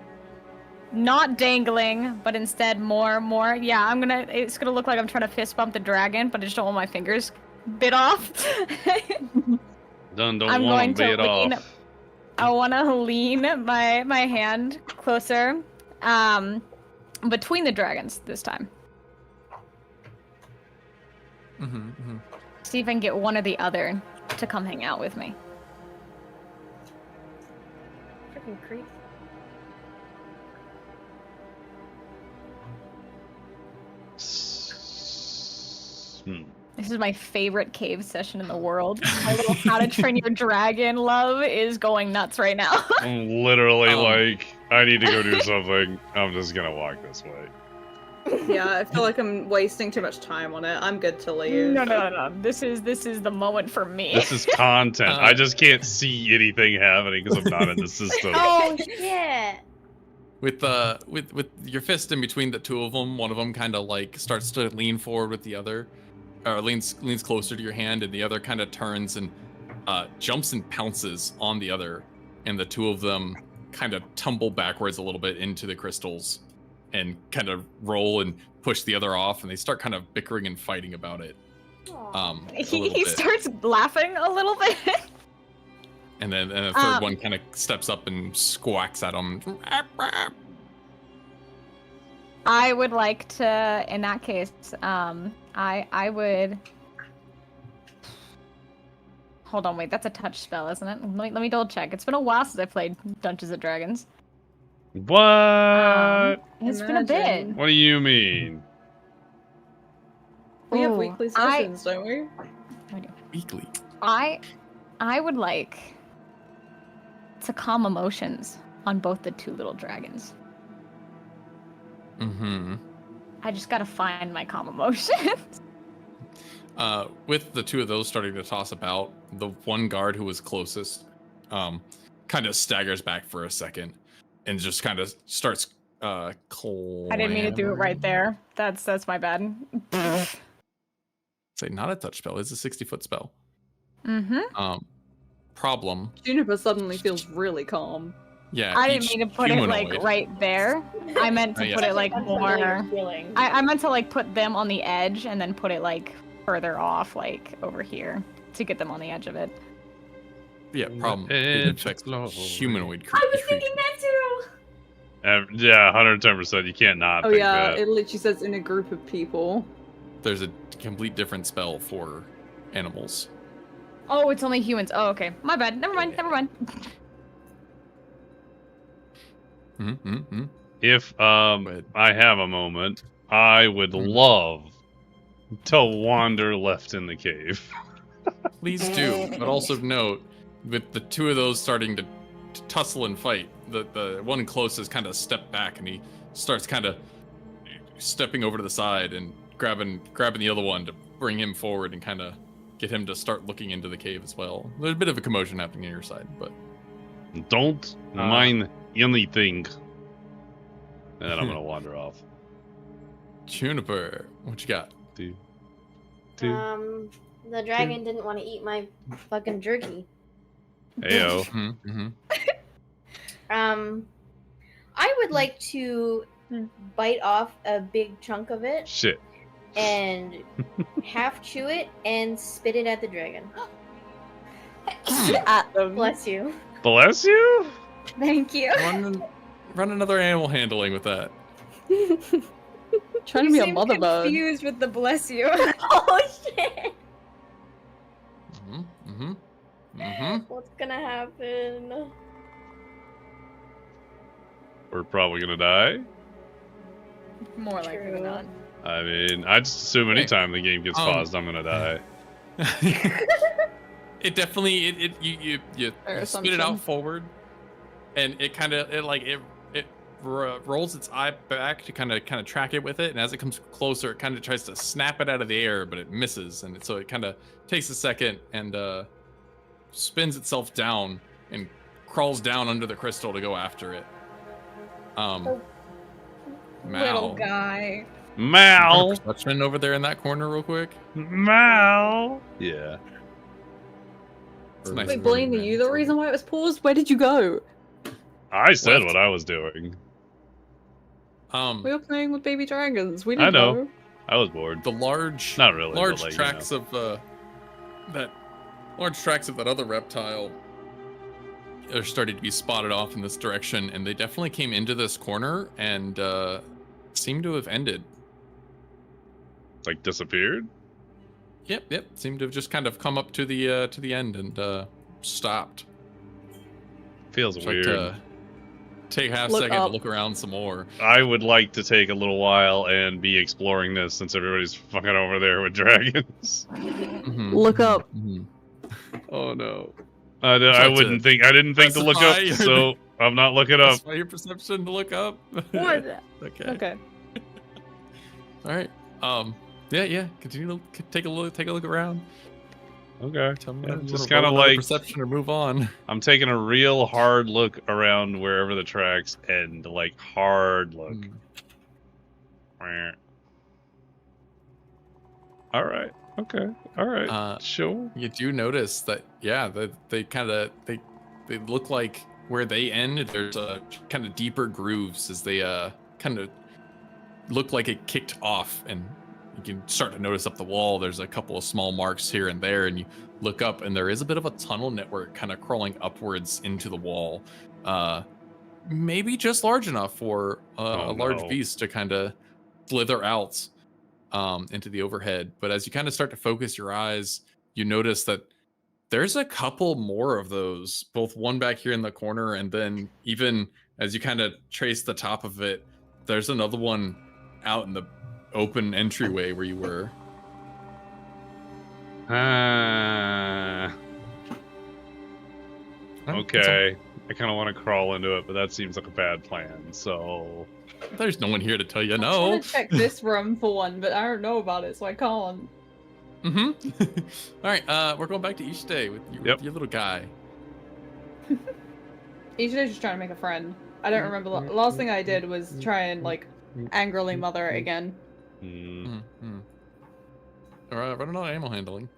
not dangling, but instead more. Yeah, it's gonna look like I'm trying to fist bump the dragon, but I just don't want my fingers bit off. Don't want to bit off. I want to lean my hand closer, between the dragons this time. See if I can get one or the other to come hang out with me. Freaking creep. This is my favorite cave session in the world. My little How to Train Your Dragon love is going nuts right now. I'm literally like, I need to go do something. I'm just gonna walk this way. Yeah, I feel like I'm wasting too much time on it. I'm good to leave. No. This is the moment for me. This is content. I just can't see anything happening because I'm not in the system. Oh shit! With your fist in between the two of them, one of them kind of like starts to lean forward with the other, leans closer to your hand, and the other kind of turns and jumps and pounces on the other, and the two of them kind of tumble backwards a little bit into the crystals, and kind of roll and push the other off, and they start kind of bickering and fighting about it. He starts laughing a little bit. And then the third one kind of steps up and squawks at him. I would like to, in that case, I would. Hold on, wait, that's a touch spell, isn't it? Let me double check. It's been a while since I played Dungeons and Dragons. What? It's been a bit. What do you mean? We have Ooh, weekly sessions, don't we? Weekly. I would like to calm emotions on both the two little dragons. Mm-hmm. I just gotta find my calm emotions. With the two of those starting to toss about, the one guard who was closest kind of staggers back for a second and just kind of starts I didn't mean to do it right there. That's my bad. Say not a touch spell. It's a 60-foot spell. Mm-hmm. Problem. Juniper suddenly feels really calm. Yeah. I didn't mean to put it like right there. I meant to put it like more. I meant to like put them on the edge and then put it like further off, like over here, to get them on the edge of it. Yeah, problem. It affects humanoid creatures. I was thinking that too. Yeah, 110%. You can't not. Oh think yeah, that. it literally says in a group of people. There's a complete different spell for animals. Oh, it's only humans. Oh, okay. My bad. Never mind. Never mind. If I have a moment, I would love to wander left in the cave. Please do, but also note, with the two of those starting to tussle and fight, the one closest kind of step back, and he starts kind of stepping over to the side and grabbing the other one to bring him forward and kind of get him to start looking into the cave as well. There's a bit of a commotion happening on your side, but Don't mind anything. And then I'm gonna wander off. Juniper, what you got? Two. The dragon didn't want to eat my fucking jerky. Heyo. I would like to bite off a big chunk of it Shit. and half chew it and spit it at the dragon. At them. Bless you. Bless you? Thank you. Run another animal handling with that. Trying to be a mother bird. Confused with the bless you. Oh shit! What's gonna happen? We're probably gonna die. More likely than not. I mean, I just assume anytime the game gets paused, I'm gonna die. It definitely you spit it out forward, and it rolls its eye back to kind of track it with it, and as it comes closer, it kind of tries to snap it out of the air, but it misses, and so it kind of takes a second and spins itself down and crawls down under the crystal to go after it. Mal, Little guy. Mal. Perception over there in that corner, real quick. Mal. Yeah. It's nice Wait, of Blaine, are everyone. you the reason why it was paused? Where did you go? I said Left. what I was doing. We were playing with baby dragons. We I didn't know. know. I was bored. The large, Not really. large but like, tracks of that other reptile are starting to be spotted off in this direction, and they definitely came into this corner and seem to have ended. Like disappeared. Yep. Seem to have just kind of come up to the end and stopped. Feels It's weird. like take half a Look second up. to look around some more. I would like to take a little while and be exploring this since everybody's fucking over there with dragons. Look up. Oh no. I didn't think to look up, specify so I'm not looking up. That's why your perception to look up. What? Okay. Okay. All right. Yeah. Continue to take a look around. Okay. Tell me Yeah, when just to roll kind of another like perception or move on. I'm taking a real hard look around wherever the tracks end. Like hard look. All right. Okay. All right. Sure. You do notice that, yeah, they look like where they end, there's a kind of deeper grooves as they kind of look like it kicked off, and you can start to notice up the wall there's a couple of small marks here and there, and you look up and there is a bit of a tunnel network kind of crawling upwards into the wall. Maybe just large enough for a large beast to kind of slither out into the overhead. But as you kind of start to focus your eyes, you notice that there's a couple more of those, both one back here in the corner, and then even as you kind of trace the top of it, there's another one out in the open entryway where you were. Okay. I kind of want to crawl into it, but that seems like a bad plan, so... There's no one here to tell you no. I'm gonna check this room for one, but I don't know about it, so I can't. All right, we're going back to Ishide with your little guy. Ishide's just trying to make a friend. I don't remember. The last thing I did was try and, like, angrily mother it again. Alright, run on animal handling.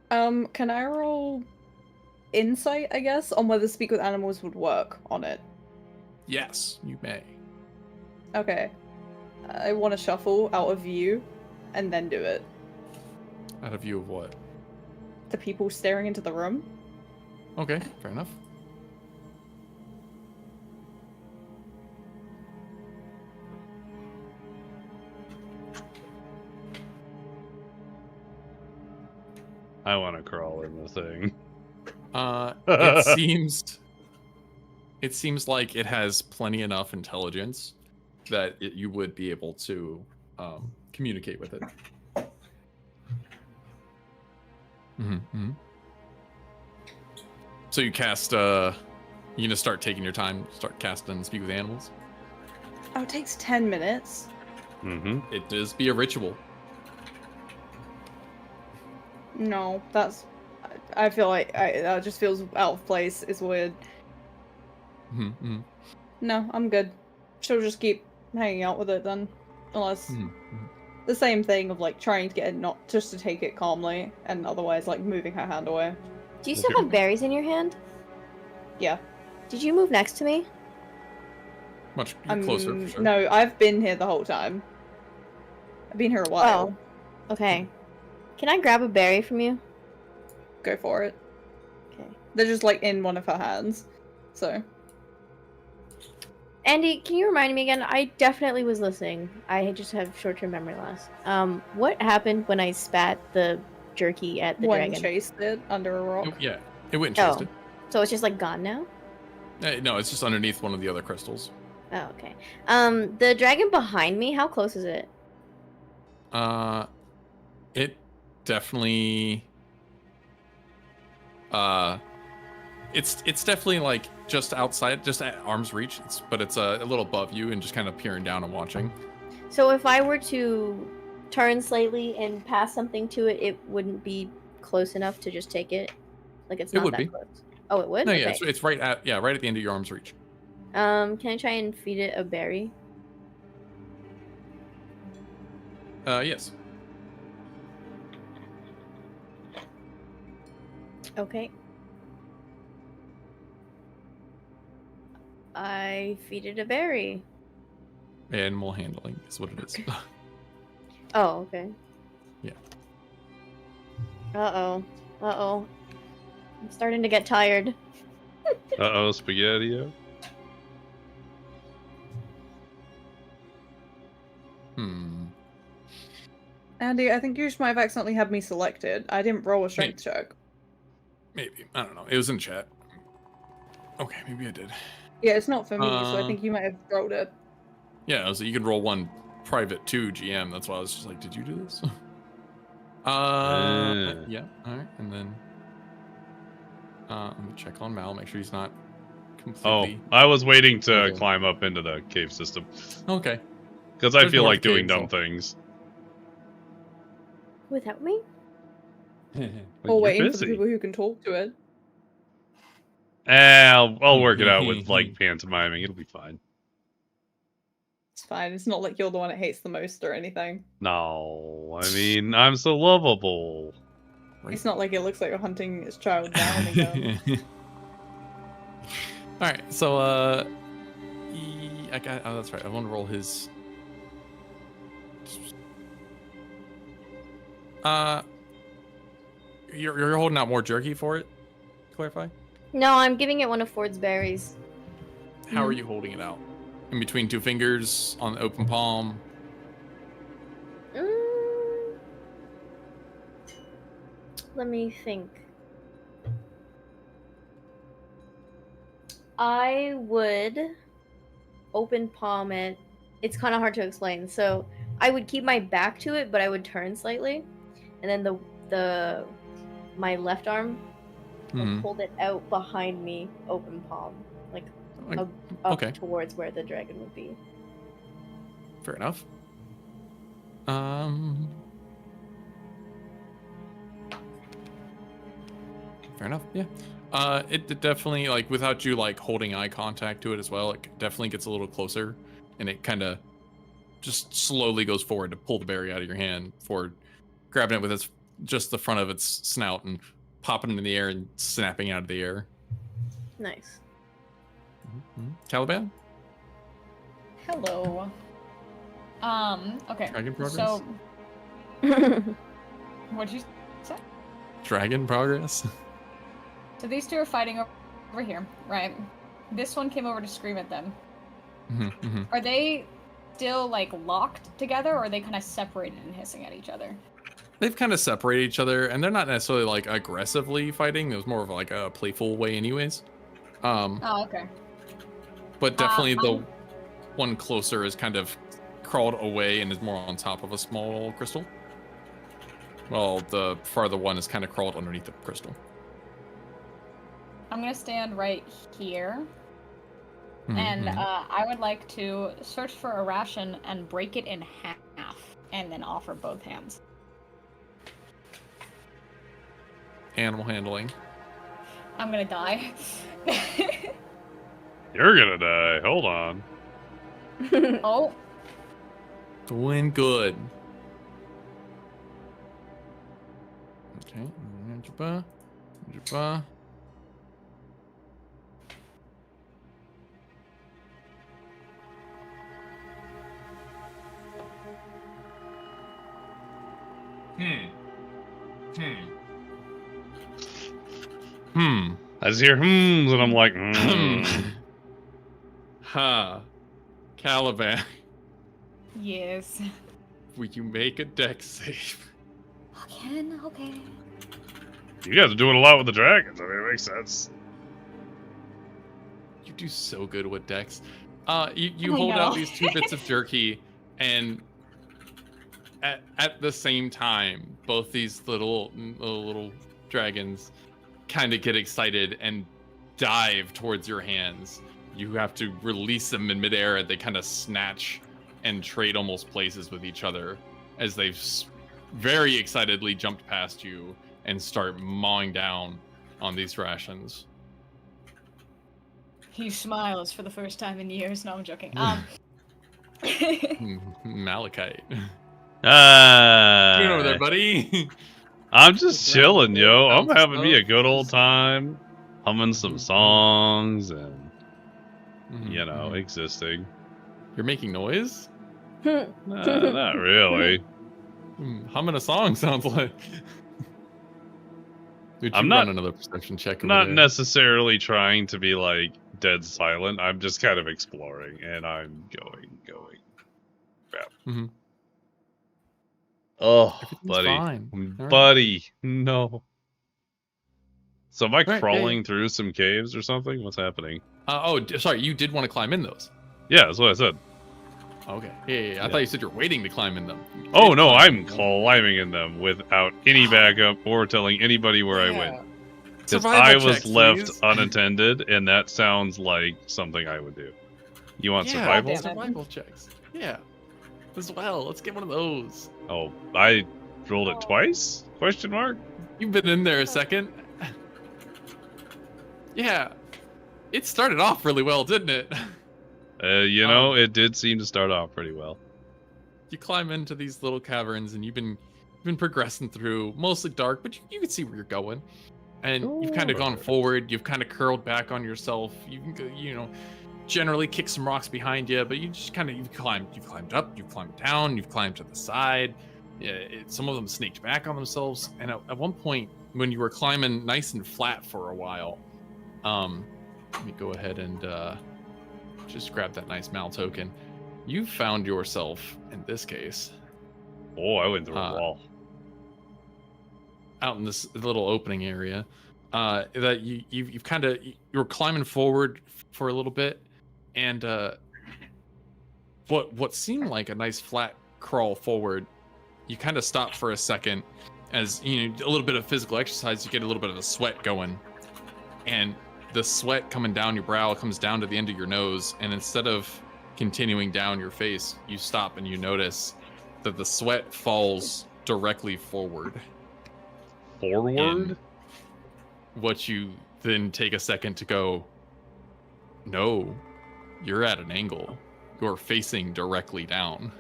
Can I roll insight, I guess, on whether speak with animals would work on it? Yes, you may. Okay. I want to shuffle out of view and then do it. Out of view of what? The people staring into the room. Okay, fair enough. I want to crawl in the thing. It seems like it has plenty enough intelligence that you would be able to communicate with it. So you cast, you're gonna start taking your time, start casting and speak with animals? Oh, it takes 10 minutes. It does be a ritual. No, that's... I feel like that just feels out of place. It's weird. No, I'm good. She'll just keep hanging out with it then. Unless... The same thing of, like, trying to get it not just to take it calmly, and otherwise, like, moving her hand away. Do you still have berries in your hand? Yeah. Did you move next to me? Much closer, for sure. No, I've been here the whole time. I've been here a while. Oh, okay. Can I grab a berry from you? Go for it. Okay. They're just, like, in one of her hands. So... Andy, can you remind me again? I definitely was listening. I just have short-term memory loss. What happened when I spat the jerky at the dragon? One chased it under a rock. Yeah, it went and chased it. So it's just, like, gone now? No, it's just underneath one of the other crystals. Oh, okay. The dragon behind me, how close is it? It definitely... It's definitely, like, just outside, just at arm's reach, but it's a little above you and just kind of peering down and watching. So if I were to turn slightly and pass something to it, it wouldn't be close enough to just take it? Like, it's not that close? Oh, it would? No, okay. Yeah, it's right at the end of your arm's reach. Can I try and feed it a berry? Yes. Okay. I feed it a berry. Animal handling is what it is. Oh, okay. Yeah. Uh-oh. Uh-oh. I'm starting to get tired. Uh-oh, Spaghetti-O. Andy, I think you just might have accidentally had me selected. I didn't roll a strength check. Maybe. I don't know. It was in chat. Okay, maybe I did. Yeah, it's not for me, so I think you might have rolled it. Yeah, so you can roll one private to GM. That's why I was just like, did you do this? Yeah. All right, and then let me check on Mal, make sure he's not completely. Oh, I was waiting to climb up into the cave system. Okay. Because I feel like doing dumb things. Without me? Or waiting for the people who can talk to it. I'll work it out with, like, pantomiming. It'll be fine. It's fine. It's not like you're the one that hates the most or anything. No, I mean, I'm so lovable. Right. It's not like it looks like you're hunting its child down again. Alright, so, oh, that's right. I want to roll his... You're holding out more jerky for it? Clarify? No, I'm giving it one of Ford's berries. How are you holding it out? In between two fingers, on the open palm? Let me think. I would open palm it. It's kind of hard to explain. So I would keep my back to it, but I would turn slightly, and then my left arm would hold it out behind me, open palm, like up towards where the dragon would be. Fair enough. Fair enough. Yeah. It definitely, like, without you like holding eye contact to it as well, it definitely gets a little closer, and it kind of just slowly goes forward to pull the berry out of your hand, forward, grabbing it with just the front of its snout and popping it in the air and snapping out of the air. Nice. Caliban? Hello. Okay. Dragon progress? So, what'd you say? Dragon progress? So these two are fighting over here, right? This one came over to scream at them. Are they still, like, locked together, or are they kind of separated and hissing at each other? They've kind of separated each other, and they're not necessarily, like, aggressively fighting. It was more of, like, a playful way anyways. Oh, okay. But definitely the one closer is kind of crawled away and is more on top of a small crystal. Well, the farther one is kind of crawled underneath the crystal. I'm gonna stand right here. And I would like to search for a ration and break it in half, and then offer both hands. Animal handling. I'm gonna die. You're gonna die. Hold on. Oh. Doing good. Okay. I just hear and I'm like, Caliban, Yes. will you make a dex save? Again? Okay. You guys are doing a lot with the dragons. I mean, it makes sense. You do so good with dex. You hold out these two bits of jerky, and at the same time, both these little dragons kind of get excited and dive towards your hands. You have to release them in midair, and they kind of snatch and trade almost places with each other as they've very excitedly jumped past you and start mowing down on these rations. He smiles for the first time in years. No, I'm joking. Malachite. Ah. Get over there, buddy. I'm just chilling, yo. I'm having me a good old time, humming some songs and, you know, existing. You're making noise? Not really. Humming a song sounds like. Dude, I'm not run another perception check. Not necessarily trying to be like dead silent. I'm just kind of exploring, and I'm going. Yeah. Oh, buddy, buddy, no. So am I crawling through some caves or something? What's happening? Sorry, you did want to climb in those. Yeah, that's what I said. Okay. Yeah. I thought you said you're waiting to climb in them. Oh no, I'm climbing in them without any backup or telling anybody where I went. Because I was left unattended, and that sounds like something I would do. You want survival? Survival checks. Yeah. As well. Let's get one of those. Oh, I rolled it twice? Question mark? You've been in there a second. Yeah. It started off really well, didn't it? You know, it did seem to start off pretty well. You climb into these little caverns, and you've been progressing through, mostly dark, but you can see where you're going. And you've kind of gone forward. You've kind of curled back on yourself. You can, you know, generally kick some rocks behind you, but you just kind of you've climbed up, you've climbed down, you've climbed to the side. Yeah, some of them snaked back on themselves. And at one point, when you were climbing nice and flat for a while, let me go ahead and just grab that nice Mal token. You found yourself, in this case. Oh, I went through a wall. Out in this little opening area, that you've kind of, you're climbing forward for a little bit, and what seemed like a nice flat crawl forward, you kind of stop for a second, as you know, a little bit of physical exercise, you get a little bit of a sweat going, and the sweat coming down your brow comes down to the end of your nose, and instead of continuing down your face, you stop and you notice that the sweat falls directly forward. Forward? What you then take a second to go, no, you're at an angle. You're facing directly down.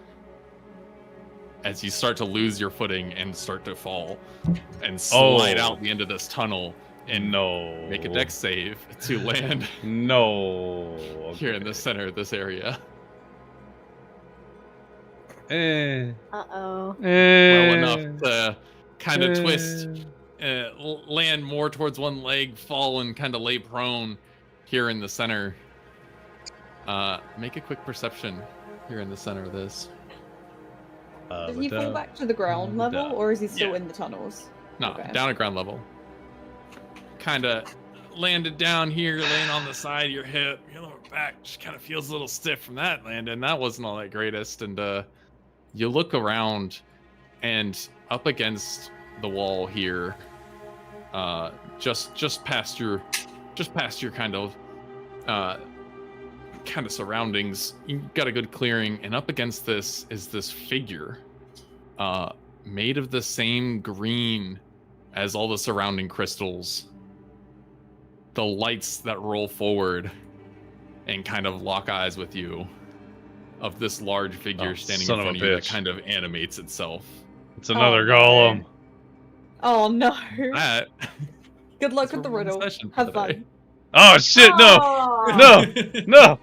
As you start to lose your footing and start to fall and slide out the end of this tunnel and make a dex save to land here in the center of this area. Uh-oh. Well enough to kind of twist, land more towards one leg, fall and kind of lay prone here in the center. Make a quick perception here in the center of this. Does he fall back to the ground level, or is he still in the tunnels? No, down at ground level. Kind of landed down here, laying on the side of your hip. Your lower back just kind of feels a little stiff from that landing. That wasn't all that greatest. And you look around, and up against the wall here, just past your kind of surroundings, you got a good clearing, and up against this is this figure, made of the same green as all the surrounding crystals. The lights that roll forward and kind of lock eyes with you, of this large figure standing in front of you that kind of animates itself. It's another golem. Oh no. That. Good luck with the riddle. Have fun. Oh shit, no! No! No!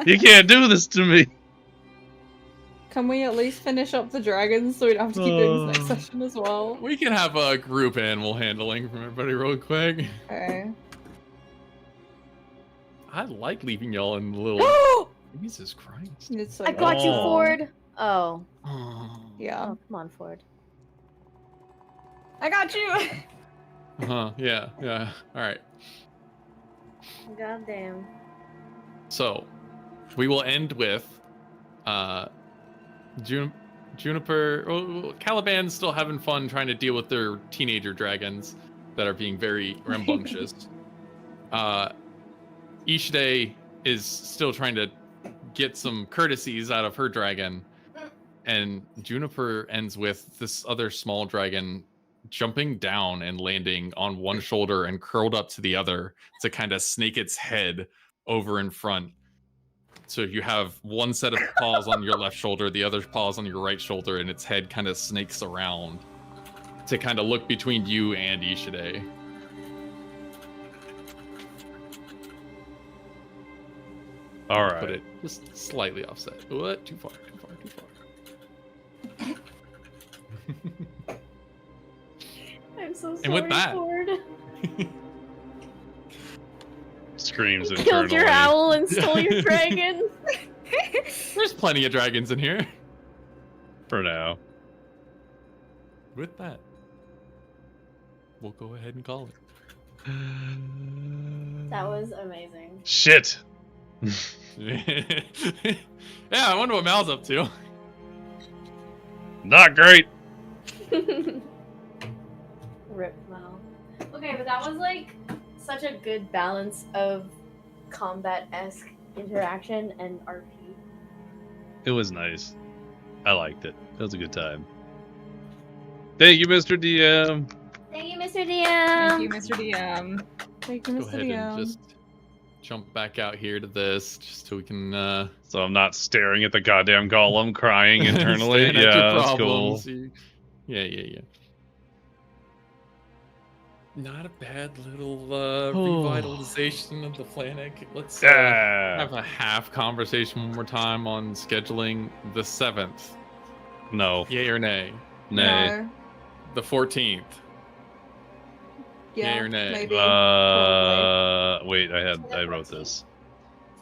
You can't do this to me! Can we at least finish up the dragons so we don't have to keep doing this next session as well? We can have a group animal handling from everybody real quick. Okay. I like leaving y'all in the little... Jesus Christ. I got you, Ford. Oh. Yeah. Oh, come on, Ford. I got you! Yeah. Alright. Goddamn. So, we will end with Juniper. Caliban's still having fun trying to deal with their teenager dragons that are being very rambunctious. Ishide is still trying to get some courtesies out of her dragon, and Juniper ends with this other small dragon jumping down and landing on one shoulder and curled up to the other to kind of snake its head over in front. So you have one set of paws on your left shoulder, the other paws on your right shoulder, and its head kind of snakes around to kind of look between you and Ishide. All right. Put it just slightly offset. What? Too far. I'm so sorry, And with that, Ford. Screams You internally. killed your owl and stole your dragon. there's plenty of dragons in here. For now. With that, we'll go ahead and call it. That was amazing. Shit! Yeah, I wonder what Mal's up to. Not great! Rip Mal. Okay, but that was like such a good balance of combat-esque interaction and RP. It was nice. I liked it. It was a good time. Thank you, Mr. DM. Thank you, Mr. DM. Thank you, Mr. DM. Thank you, Go Mr. ahead and DM. just jump back out here to this just so we can So I'm not staring at the goddamn golem crying internally. staring at your Yeah, that's cool. problems. Yeah. Not a bad little revitalization of the Flannic. Let's have a half conversation one more time on scheduling the 7th. No. Yay or nay? Nay. No. The 14th. Yeah, Yay or nay? maybe. Probably. Wait, I wrote this.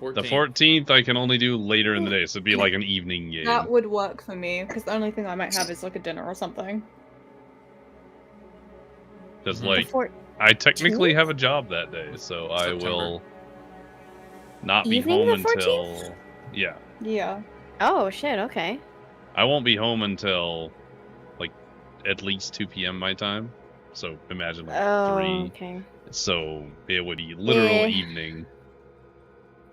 14th. The 14th I can only do later in the day, so it'd be like an evening game. That would work for me, because the only thing I might have is like a dinner or something. Because, Mhm. like, I technically have a job that day, so I will not be Evening home the until... 14th? Yeah. Yeah. Oh shit. Okay. I won't be home until, like, at least 2 p.m. my time. So imagine, like, 3. Okay. So it would be literal evening.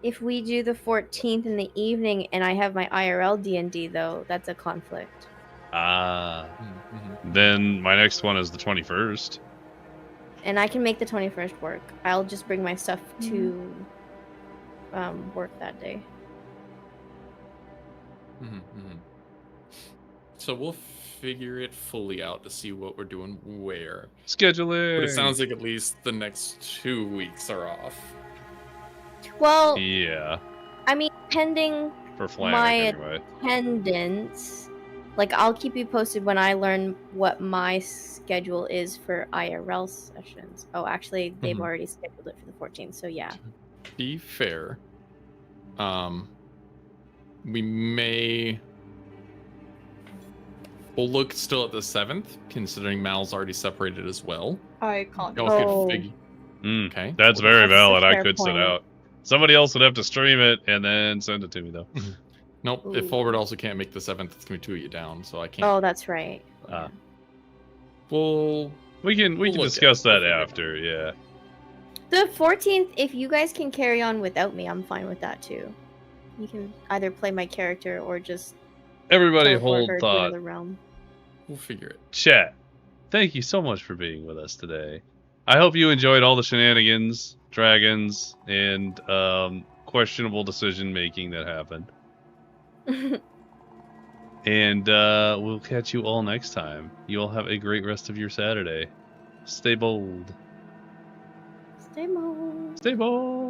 If we do the 14th in the evening and I have my IRL D&D though, that's a conflict. Ah. Mhm. Then my next one is the 21st. And I can make the 21st work. I'll just bring my stuff to work that day. Mhm. So we'll figure it fully out to see what we're doing where. Scheduling. But it sounds like at least the next 2 weeks are off. Well, Yeah. I mean, pending For Flannic, my anyway. attendance, like I'll keep you posted when I learn what my schedule is for IRL sessions. Oh, actually, they've Mhm. already scheduled it for the 14th, so yeah. Be fair. We may... We'll look still at the 7th, considering Mal's already separated as well. I can't. Y'all Oh. could figure... Okay. That's very That's a valid. I fair could sit point. out. Somebody else would have to stream it and then send it to me, though. Nope, if Ooh. Forward also can't make the 7th, it's going to be 2 of you down, so I can't... Oh, that's right. Ah. We'll... We can We'll look discuss at it. that after, yeah. The 14th, if you guys can carry on without me, I'm fine with that too. You can either play my character or just Everybody teleport hold her to thought. another realm. We'll figure it. Chat, thank you so much for being with us today. I hope you enjoyed all the shenanigans, dragons, and questionable decision making that happened. And we'll catch you all next time. You all have a great rest of your Saturday. Stay bold. Stay mode. Stay bold.